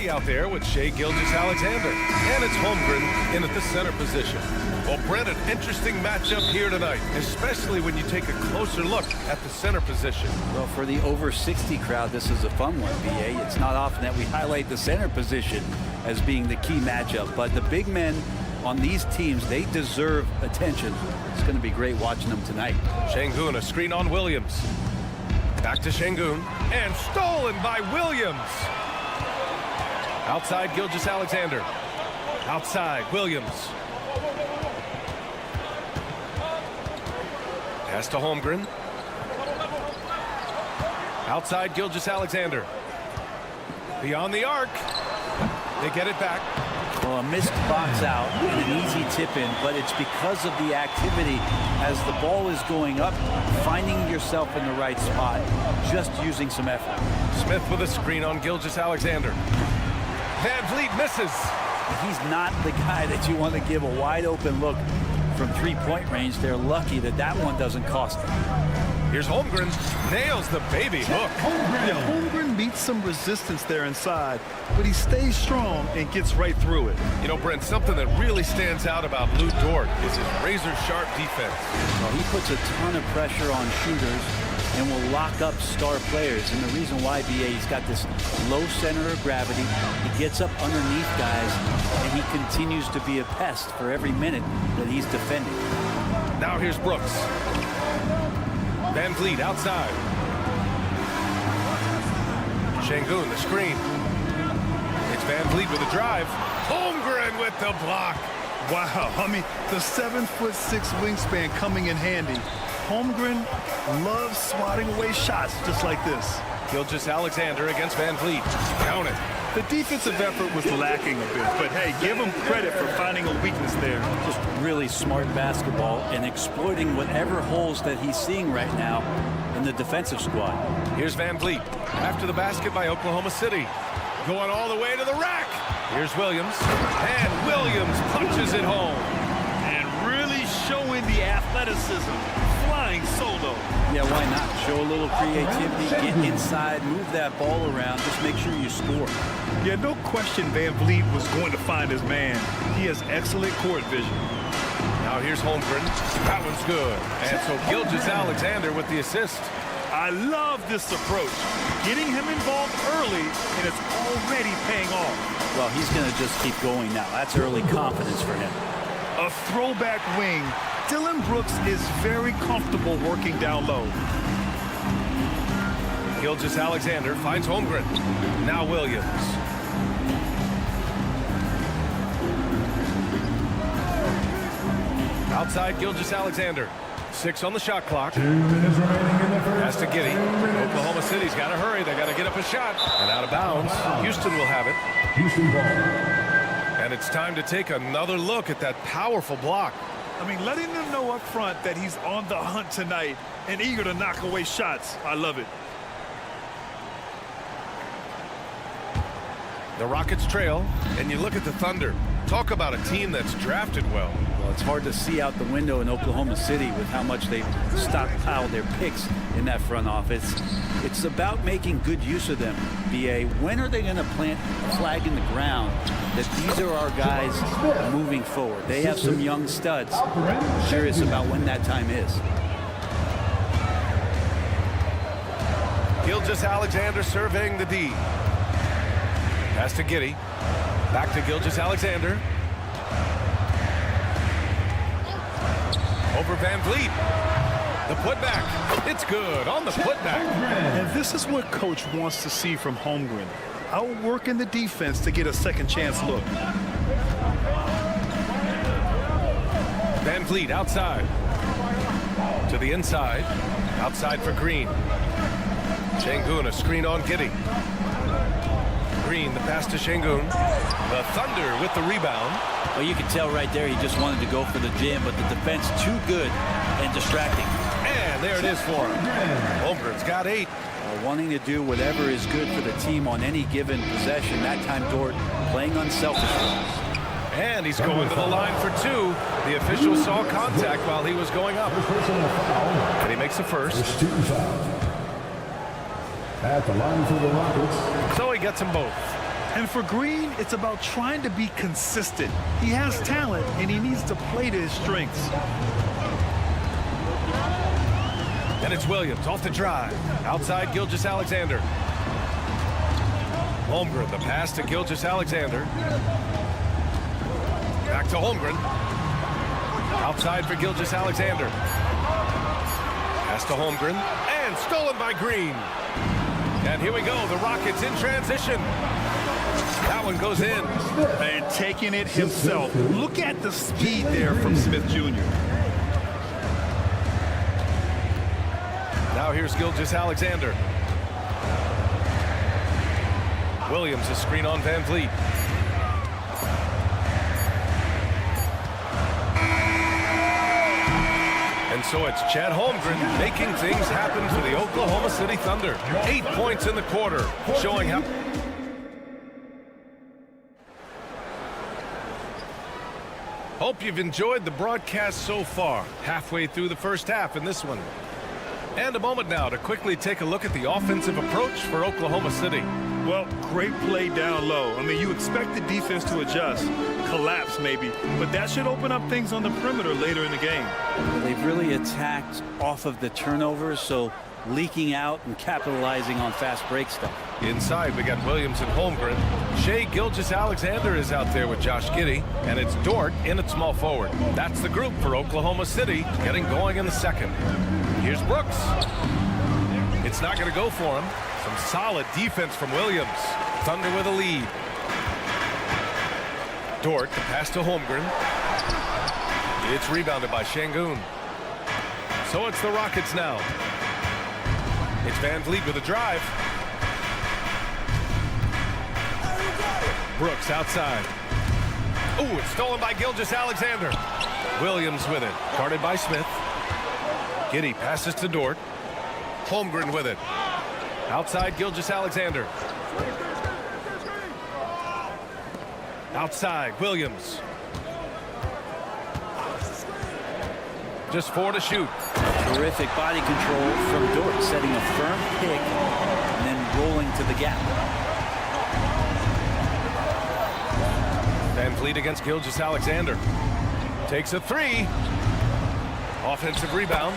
Out there with Skijesss-Alexander, and it's Holmgren in at the center position. Well, Brent, an interesting matchup here tonight, especially when you take a closer look at the center position. Well, for the over 60 crowd, this is a fun one, BA. It's not often that we highlight the center position as being the key matchup, but the big men on these teams, they deserve attention. It's going to be great watching them tonight. Sengun, a screen on Williams. Back to Sengun, and stolen by Williams. Outside Skijesss-Alexander. Outside Williams. Pass to Holmgren. Outside Skijesss-Alexander. Beyond the arc. They get it back. Well, a missed box out and an easy tip in, but it's because of the activity as the ball is going up, finding yourself in the right spot, just using some effort. Smith with a screen on Skijesss-Alexander. Van Vliet misses. He's not the guy that you want to give a wide open look from three-point range. They're lucky that that one doesn't cost them. Here's Holmgren. Nails the baby hook. Yeah, Holmgren meets some resistance there inside, but he stays strong and gets right through it. You know, Brent, something that really stands out about Lou Dort is his razor-sharp defense. Well, he puts a ton of pressure on shooters and will lock up star players. And the reason why, BA, he's got this low center of gravity. He gets up underneath guys, and he continues to be a pest for every minute that he's defending. Now here's Brooks. Van Vliet outside. Sengun, the screen. It's Van Vliet with a drive. Holmgren with the block. Wow, I mean, the 7'6" wingspan coming in handy. Holmgren loves swatting away shots just like this. Skijesss-Alexander against Van Vliet. Count it. The defensive effort was lacking a bit, but hey, give him credit for finding a weakness there. Just really smart basketball and exploiting whatever holes that he's seeing right now in the defensive squad. Here's Van Vliet after the basket by Oklahoma City. Going all the way to the rack. Here's Williams. And Williams punches it home. And really showing the athleticism. Flying solo. Yeah, why not? Show a little creativity, get inside, move that ball around, just make sure you score. Yeah, no question Van Vliet was going to find his man. He has excellent court vision. Now here's Holmgren. That one's good. And so Skijesss-Alexander with the assist. I love this approach. Getting him involved early, and it's already paying off. Well, he's going to just keep going now. That's early confidence for him. A throwback wing. Dillon Brooks is very comfortable working down low. Skijesss-Alexander finds Holmgren. Now Williams. Outside Skijesss-Alexander. 6 on the shot clock. 2 minutes remaining in the first. Has to Giddy. Oklahoma City's got to hurry. They got to get up a shot. And out of bounds. Houston will have it. Houston ball. And it's time to take another look at that powerful block. I mean, letting them know up front that he's on the hunt tonight and eager to knock away shots. I love it. The Rockets trail, and you look at the Thunder. Talk about a team that's drafted well. Well, it's hard to see out the window in Oklahoma City with how much they've stockpiled their picks in that front office. It's about making good use of them, BA. When are they going to plant a flag in the ground that these are our guys moving forward? They have some young studs. I'm curious about when that time is. Skijesss-Alexander surveying the D. Pass to Giddy. Back to Skijesss-Alexander. Over Van Vliet. The putback. It's good on the putback. And this is what coach wants to see from Holmgren. Outworking the defense to get a second chance look. Van Vliet outside. To the inside. Outside for Green. Şengün, a screen on Giddey. Green, the pass to Şengün. The Thunder with the rebound. Well, you can tell right there he just wanted to go for the jam, but the defense too good and distracting. And there it is for him. Holmgren's got 8. Wanting to do whatever is good for the team on any given possession. That time, Dort playing unselfishly. And he's going to the line for 2. The official saw contact while he was going up. And he makes the first. At the line for the Rockets. So he gets them both. And for Green, it's about trying to be consistent. He has talent, and he needs to play to his strengths. And it's Williams off the drive. Outside Gilgeous-Alexander. Holmgren, the pass to Gilgeous-Alexander. Back to Holmgren. Outside for Gilgeous-Alexander. Pass to Holmgren. And stolen by Green. And here we go. The Rockets in transition. That one goes in. And taking it himself. Look at the speed there from Smith Jr. Now here's Gilgeous-Alexander. Williams, a screen on Van Vliet. And so it's Chet Holmgren making things happen for the Oklahoma City Thunder. 8 points in the quarter, showing how... Hope you've enjoyed the broadcast so far. Halfway through the first half in this one. And a moment now to quickly take a look at the offensive approach for Oklahoma City. Well, great play down low. I mean, you expect the defense to adjust, collapse maybe, but that should open up things on the perimeter later in the game. They've really attacked off of the turnovers, so leaking out and capitalizing on fast break stuff. Inside, we got Williams and Holmgren. Shai Gilgeous-Alexander is out there with Josh Giddey, and it's Dort in at small forward. That's the group for Oklahoma City, getting going in the second. Here's Brooks. It's not going to go for him. Some solid defense from Williams. Thunder with a lead. Dort, the pass to Holmgren. It's rebounded by Şengün. So it's the Rockets now. It's Van Vliet with a drive. Brooks outside. Ooh, it's stolen by Gilgeous-Alexander. Williams with it. Guarded by Smith. Giddey passes to Dort. Holmgren with it. Outside Gilgeous-Alexander. Outside Williams. Just 4 to shoot. Terrific body control from Dort, setting a firm pick and then rolling to the gap. Van Vliet against Gilgeous-Alexander. Takes a 3. Offensive rebound.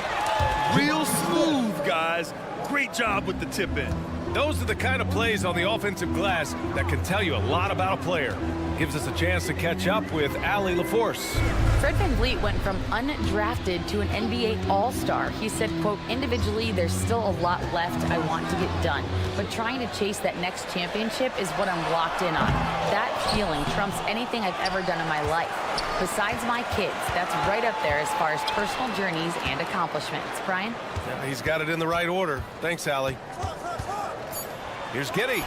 Real smooth, guys. Great job with the tip in. Those are the kind of plays on the offensive glass that can tell you a lot about a player. Gives us a chance to catch up with Allie LaForce. Fred Van Vliet went from undrafted to an NBA All-Star. He said, quote, individually, there's still a lot left I want to get done, but trying to chase that next championship is what I'm locked in on. That feeling trumps anything I've ever done in my life. Besides my kids, that's right up there as far as personal journeys and accomplishments. Brian? Yeah, he's got it in the right order. Thanks, Allie. Here's Giddey.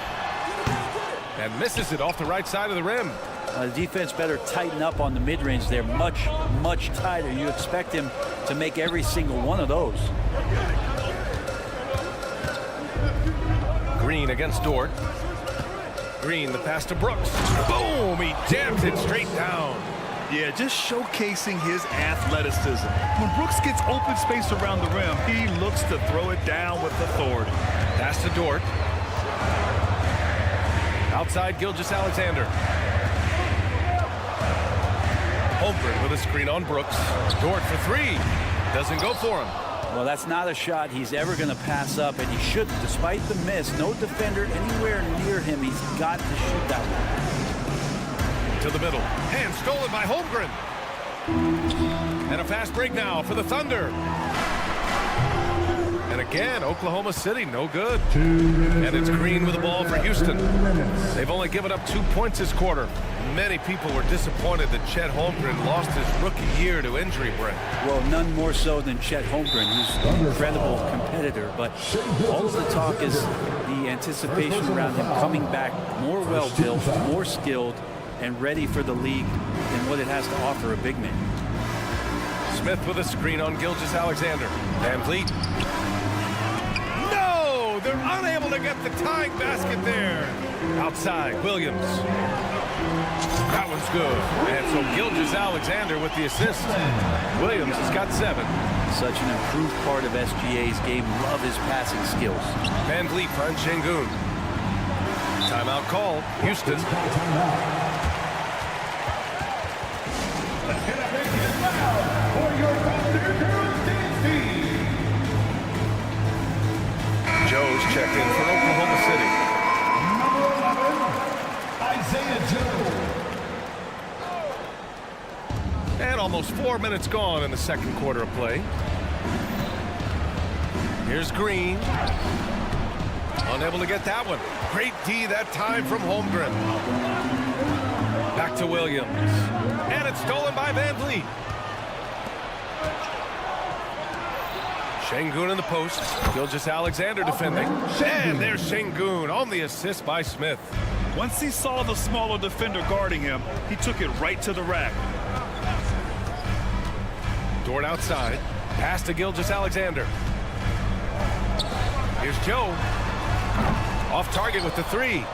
And misses it off the right side of the rim. The defense better tighten up on the mid-range. They're much, much tighter. You expect him to make every single one of those. Green against Dort. Green, the pass to Brooks. Boom! He jams it straight down. Yeah, just showcasing his athleticism. When Brooks gets open space around the rim, he looks to throw it down with authority. Pass to Dort. Outside Gilgeous-Alexander. Holmgren with a screen on Brooks. Dort for 3. Doesn't go for him. Well, that's not a shot he's ever going to pass up, and he shouldn't. Despite the miss, no defender anywhere near him. He's got to shoot that one. To the middle. And stolen by Holmgren. And a fast break now for the Thunder. And again, Oklahoma City, no good. And it's Green with the ball for Houston. They've only given up 2 points this quarter. Many people were disappointed that Chet Holmgren lost his rookie year to injury, Brent. Well, none more so than Chet Holmgren, who's an incredible competitor. But all of the talk is the anticipation around him coming back more well-built, more skilled, and ready for the league than what it has to offer a big man. Smith with a screen on Gilgeous-Alexander. Van Vliet. No! They're unable to get the tying basket there. Outside, Williams. That one's good. And so Gilgeous-Alexander with the assist. Williams has got 7. Such an improved part of SGA's game. Love his passing skills. Van Vliet finds Şengün. Timeout called. Houston. Joe's checked in for Oklahoma City. And almost 4 minutes gone in the second quarter of play. Here's Green. Unable to get that one. Great D that time from Holmgren. Back to Williams. And it's stolen by Van Vliet. Şengün in the post. Gilgeous-Alexander defending. And there's Şengün on the assist by Smith. Once he saw the smaller defender guarding him, he took it right to the rack. Dort outside. Pass to Gilgeous-Alexander. Here's Joe. Off target with the 3.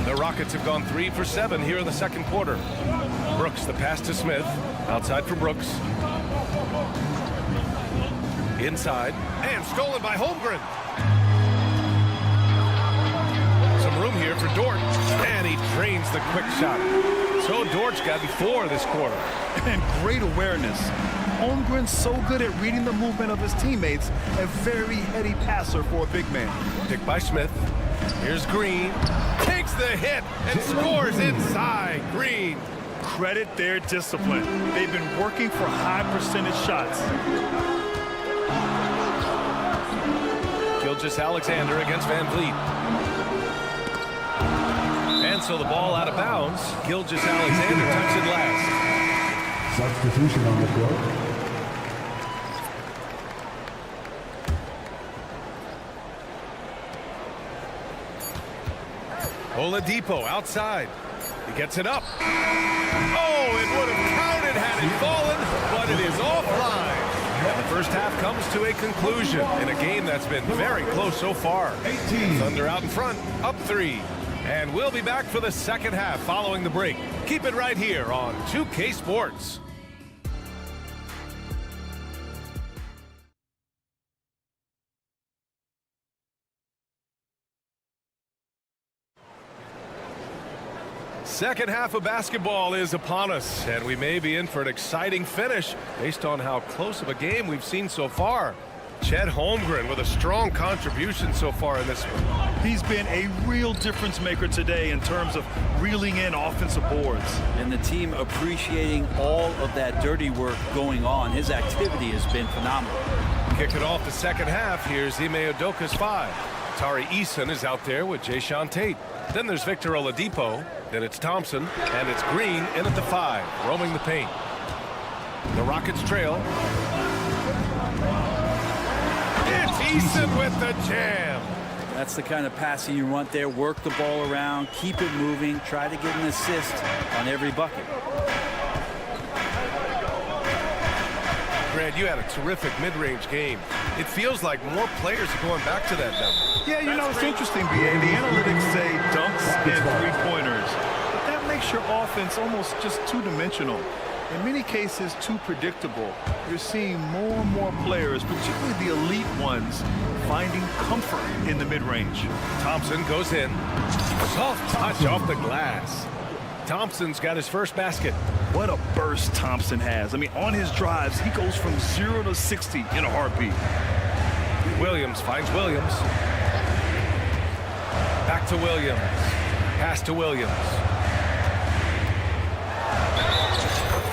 The Rockets have gone 3 for 7 here in the second quarter. Brooks, the pass to Smith. Outside for Brooks. Inside. And stolen by Holmgren. Some room here for Dort. And he drains the quick shot. So Dort's gotten 4 this quarter. And great awareness. Holmgren's so good at reading the movement of his teammates. A very heady passer for a big man. Picked by Smith. Here's Green. Takes the hit and scores inside. Green. Credit their discipline. They've been working for high percentage shots. Gilgeous-Alexander against Van Vliet. And so the ball out of bounds. Gilgeous-Alexander tucks it last. Substitution on the court. Oladipo outside. He gets it up. Oh, it would have counted had it fallen, but it is offline. And the first half comes to a conclusion in a game that's been very close so far. Thunder out in front, up 3. And we'll be back for the second half following the break. Keep it right here on 2K Sports. Second half of basketball is upon us, and we may be in for an exciting finish based on how close of a game we've seen so far. Chet Holmgren with a strong contribution so far in this one. He's been a real difference maker today in terms of reeling in offensive boards. And the team appreciating all of that dirty work going on. His activity has been phenomenal. Kicking off the second half, here's Ime Udoka's 5. Tari Eason is out there with Jae'Sean Tate. Then there's Victor Oladipo. Then it's Thompson, and it's Green in at the 5, roaming the paint. The Rockets trail. It's Eason with the jam. That's the kind of passing you want there. Work the ball around, keep it moving, try to get an assist on every bucket. Grant, you had a terrific mid-range game. It feels like more players are going back to that number. Yeah, you know, it's interesting, BA. The analytics say dunks and three-pointers. But that makes your offense almost just two-dimensional. In many cases, too predictable. You're seeing more and more players, particularly the elite ones, finding comfort in the mid-range. Thompson goes in. Soft touch off the glass. Thompson's got his first basket. What a burst Thompson has. I mean, on his drives, he goes from 0 to 60 in a heartbeat. Williams finds Williams. Back to Williams. Pass to Williams.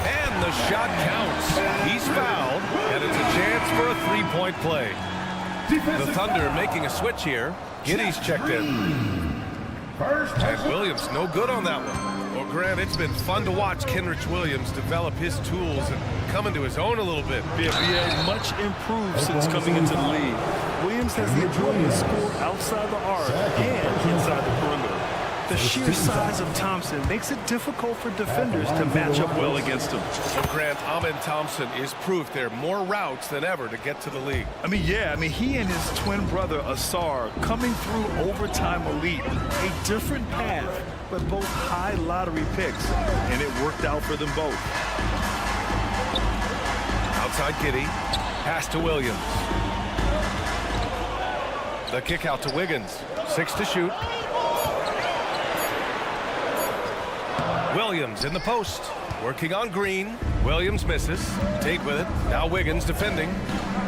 And the shot counts. He's fouled, and it's a chance for a three-point play. The Thunder making a switch here. Giddey's checked in. And Williams no good on that one. Well, Grant, it's been fun to watch Kenrich Williams develop his tools and come into his own a little bit. Yeah, much improved since coming into the league. Williams has the ability to score outside the arc and inside the perimeter. The sheer size of Thompson makes it difficult for defenders to match up well against him. Well, Grant, Amen Thompson is proof there are more routes than ever to get to the league. He and his twin brother Asar coming through overtime elite. A different path, but both high lottery picks, and it worked out for them both. Outside Giddey, pass to Williams. The kick out to Wiggins, 6 to shoot. Williams in the post, working on Green. Williams misses. Tate with it. Now Wiggins defending.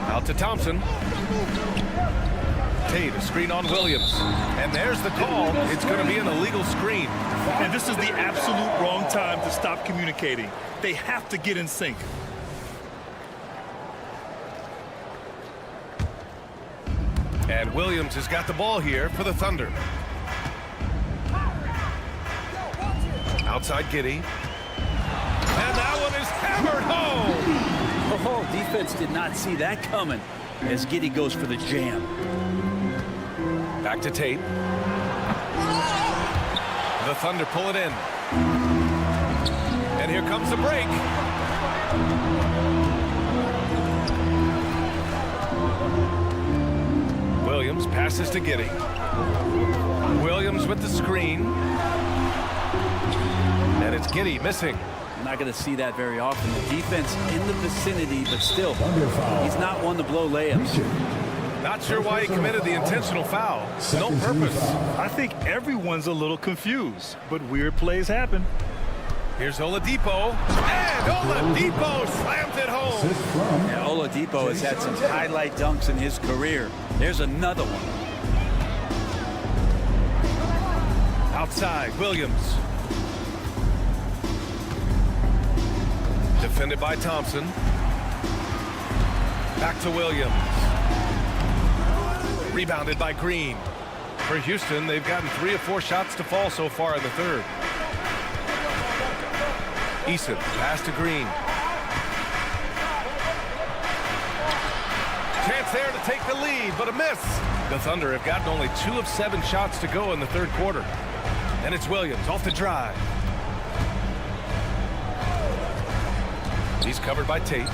Out to Thompson. Tate, a screen on Williams. And there's the call. It's going to be an illegal screen. And this is the absolute wrong time to stop communicating. They have to get in sync. And Williams has got the ball here for the Thunder. Outside Giddey. And that one is hammered home. Oh, defense did not see that coming as Giddey goes for the jam. Back to Tate. The Thunder pull it in. And here comes the break. Williams passes to Giddey. Williams with the screen. And it's Giddey missing. I'm not going to see that very often. The defense in the vicinity, but still, he's not one to blow layups. Not sure why he committed the intentional foul. No purpose. I think everyone's a little confused, but weird plays happen. Here's Oladipo. And Oladipo slams it home. Yeah, Oladipo has had some highlight dunks in his career. There's another one. Outside, Williams. Defended by Thompson. Back to Williams. Rebounded by Green. For Houston, they've gotten 3 or 4 shots to fall so far in the third. Eason, pass to Green. Chance there to take the lead, but a miss. The Thunder have gotten only 2 of 7 shots to go in the third quarter. And it's Williams off the drive. He's covered by Tate.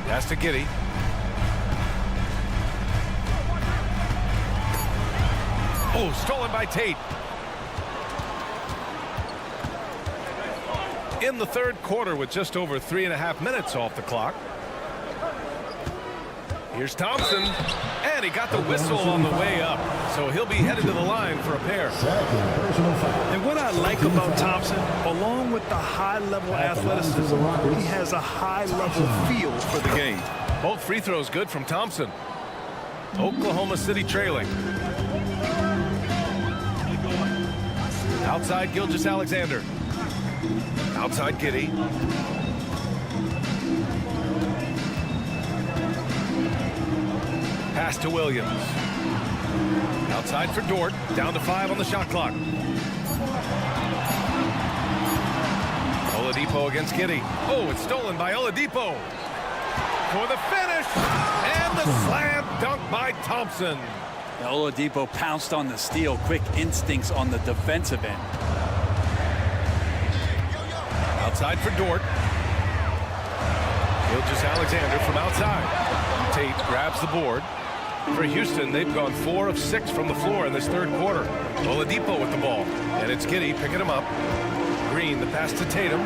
Pass to Giddey. Oh, stolen by Tate. In the third quarter with just over 3.5 minutes off the clock. Here's Thompson, and he got the whistle on the way up, so he'll be headed to the line for a pair. And what I like about Thompson, along with the high-level athleticism, he has a high-level feel for the game. Both free throws good from Thompson. Oklahoma City trailing. Outside Gilgeous-Alexander. Outside Giddey. Pass to Williams. Outside for Dort. Down to 5 on the shot clock. Oladipo against Giddey. Oh, it's stolen by Oladipo. For the finish. And the slam dunk by Thompson. Oladipo pounced on the steal. Quick instincts on the defensive end. Outside for Dort. Gilgeous-Alexander from outside. Tate grabs the board. For Houston, they've gone 4 of 6 from the floor in this third quarter. Oladipo with the ball. And it's Giddey picking him up. Green, the pass to Tatum.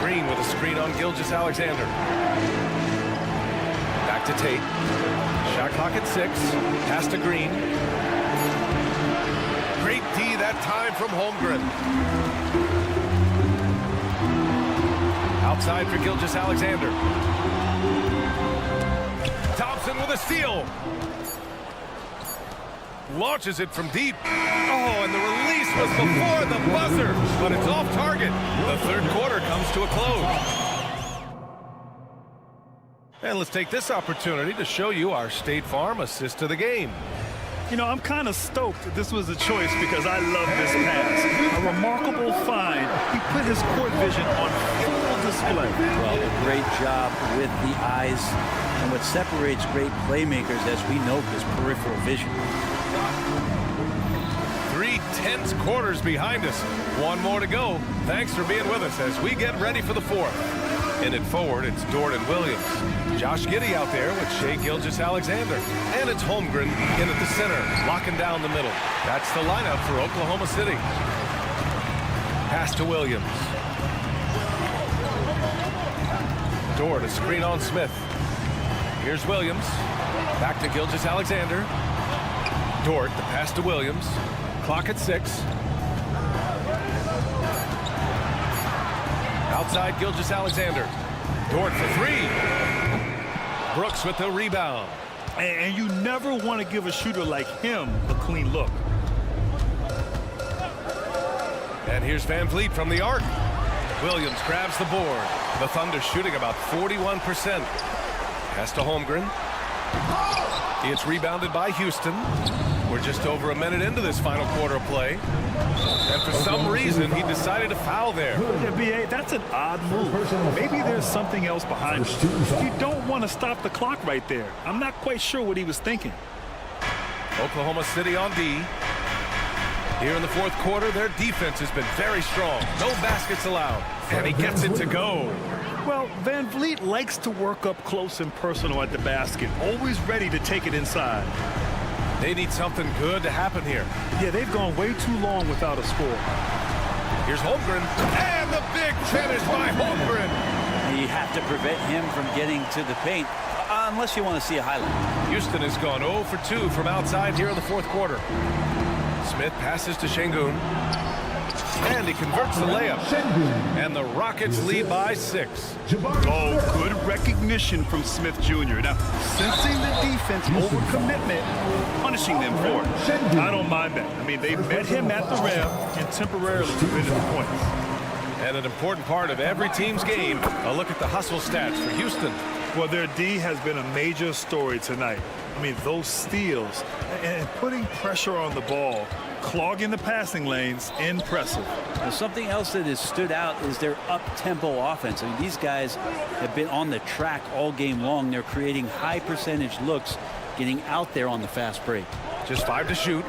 Green with a screen on Gilgeous-Alexander. Back to Tate. Shot clock at 6. Pass to Green. Great D that time from Holmgren. Outside for Gilgeous-Alexander. Thompson with a steal. Launches it from deep. Oh, and the release was before the buzzer, but it's off target. The third quarter comes to a close. And let's take this opportunity to show you our State Farm assist to the game. You know, I'm kind of stoked that this was a choice because I love this pass. A remarkable find. He put his court vision on full display. Well, a great job with the eyes. And what separates great playmakers, as we know, is peripheral vision. 3 tense quarters behind us. One more to go. Thanks for being with us as we get ready for the fourth. In it forward, it's Dort and Williams. Josh Giddey out there with Shai Gilgeous-Alexander. And it's Holmgren in at the center, locking down the middle. That's the lineup for Oklahoma City. Pass to Williams. Dort, a screen on Smith. Here's Williams. Back to Gilgeous-Alexander. Dort, the pass to Williams. Clock at 6. Outside Gilgeous-Alexander. Dort for 3. Brooks with the rebound. And you never want to give a shooter like him a clean look. And here's Van Vliet from the arc. Williams grabs the board. The Thunder shooting about 41%. Pass to Holmgren. It's rebounded by Houston. We're just over a minute into this final quarter of play. And for some reason, he decided to foul there. Yeah, B.A., that's an odd move. Maybe there's something else behind it. You don't want to stop the clock right there. I'm not quite sure what he was thinking. Oklahoma City on D. Here in the fourth quarter, their defense has been very strong. No baskets allowed. And he gets it to go. Well, Van Vliet likes to work up close and personal at the basket. Always ready to take it inside. They need something good to happen here. Yeah, they've gone way too long without a score. Here's Holmgren. And the big finish by Holmgren. You have to prevent him from getting to the paint, unless you want to see a highlight. Houston has gone 0 for 2 from outside here in the fourth quarter. Smith passes to Şengün. And he converts the layup. And the Rockets lead by 6. Oh, good recognition from Smith Jr. Now, sensing the defense overcommitment, punishing them for it. I don't mind that. I mean, they met him at the rim and temporarily prevented the points. And an important part of every team's game, a look at the hustle stats for Houston. Well, their D has been a major story tonight. I mean, those steals and putting pressure on the ball, clogging the passing lanes, impressive. Now, something else that has stood out is their up-tempo offense. I mean, these guys have been on the track all game long. They're creating high-percentage looks, getting out there on the fast break. Just 5 to shoot.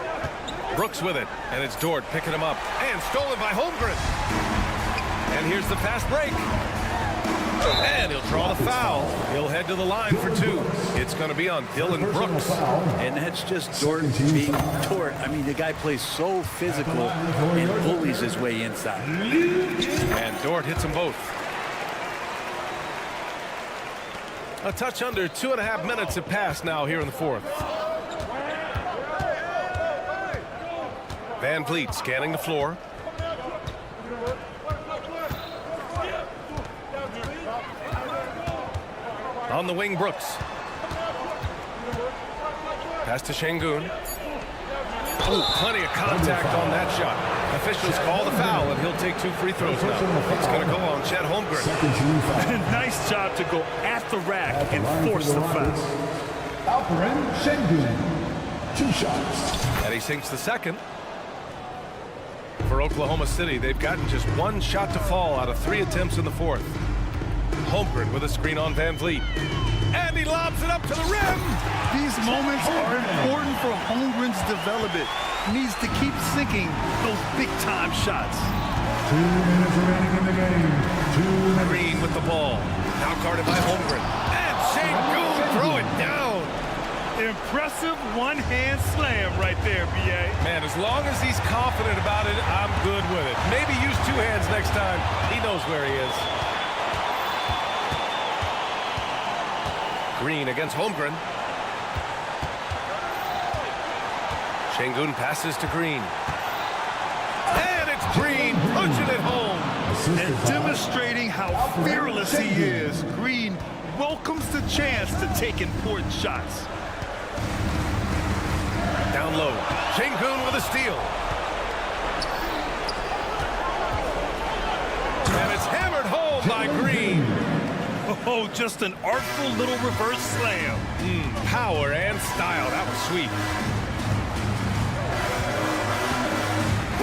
Brooks with it, and it's Dort picking him up. And stolen by Holmgren. And here's the fast break. And he'll draw the foul. He'll head to the line for 2. It's going to be on Dylan Brooks. And that's just Dort being Dort. I mean, the guy plays so physical and bullies his way inside. And Dort hits them both. A touch under 2.5 minutes have passed now here in the fourth. Van Vliet scanning the floor. On the wing, Brooks. Pass to Şengün. Oh, plenty of contact on that shot. Officials call the foul, and he'll take 2 free throws now. It's going to go on Chet Holmgren. Nice job to go at the rack and force the foul. Alperen Şengün, 2 shots. And he sinks the second. For Oklahoma City, they've gotten just 1 shot to fall out of 3 attempts in the fourth. Holmgren with a screen on Van Vliet. And he lobs it up to the rim. These moments are important for Holmgren's development. He needs to keep sinking those big-time shots. 2 minutes remaining in the game. 2 minutes. Green with the ball. Now guarded by Holmgren. And Şengün throw it down. Impressive one-hand slam right there, B.A. Man, as long as he's confident about it, I'm good with it. Maybe use 2 hands next time. He knows where he is. Green against Holmgren. Şengün passes to Green. And it's Green pushing it home. And demonstrating how fearless he is, Green welcomes the chance to take important shots. Down low. Şengün with a steal. And it's hammered home by Green. Oh, just an artful little reverse slam. Power and style. That was sweet.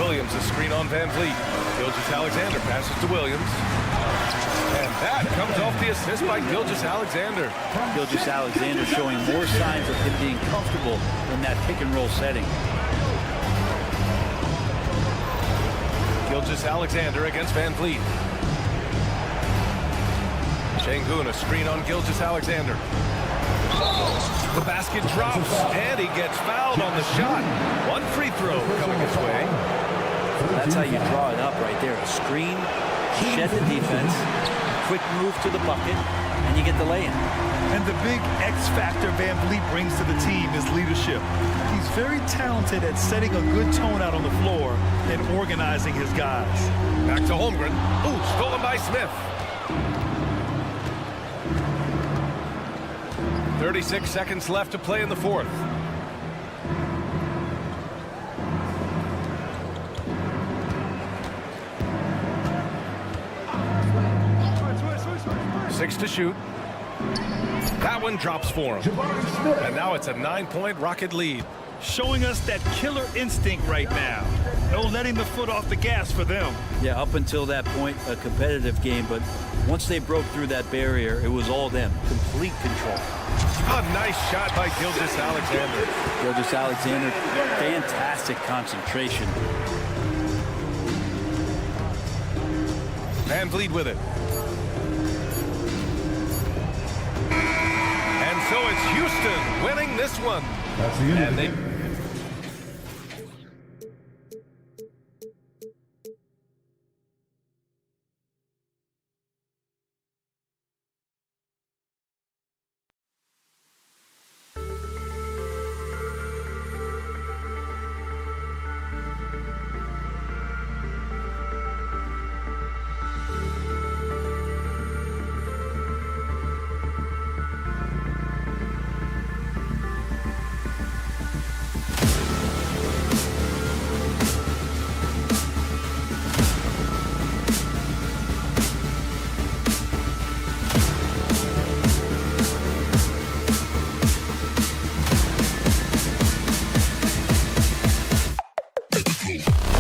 Williams, a screen on Van Vliet. Gilgeous-Alexander passes to Williams. And that comes off the assist by Gilgeous-Alexander. Gilgeous-Alexander showing more signs of him being comfortable in that pick-and-roll setting. Gilgeous-Alexander against Van Vliet. Şengün, a screen on Gilgeous-Alexander. The basket drops, and he gets fouled on the shot. One free throw coming his way. That's how you draw it up right there. A screen, shed the defense, quick move to the bucket, and you get the lay-in. And the big X factor Van Vliet brings to the team is leadership. He's very talented at setting a good tone out on the floor and organizing his guys. Back to Holmgren. Ooh, stolen by Smith. 36 seconds left to play in the fourth. Six to shoot. That one drops for him. And now it's a 9-point Rocket lead. Showing us that killer instinct right now. No letting the foot off the gas for them. Yeah, up until that point, a competitive game, but once they broke through that barrier, it was all them. Complete control. A nice shot by Gilgeous-Alexander. Gilgeous-Alexander, fantastic concentration. Van Vliet with it. And so it's Houston winning this one. That's the end of the game. Hey.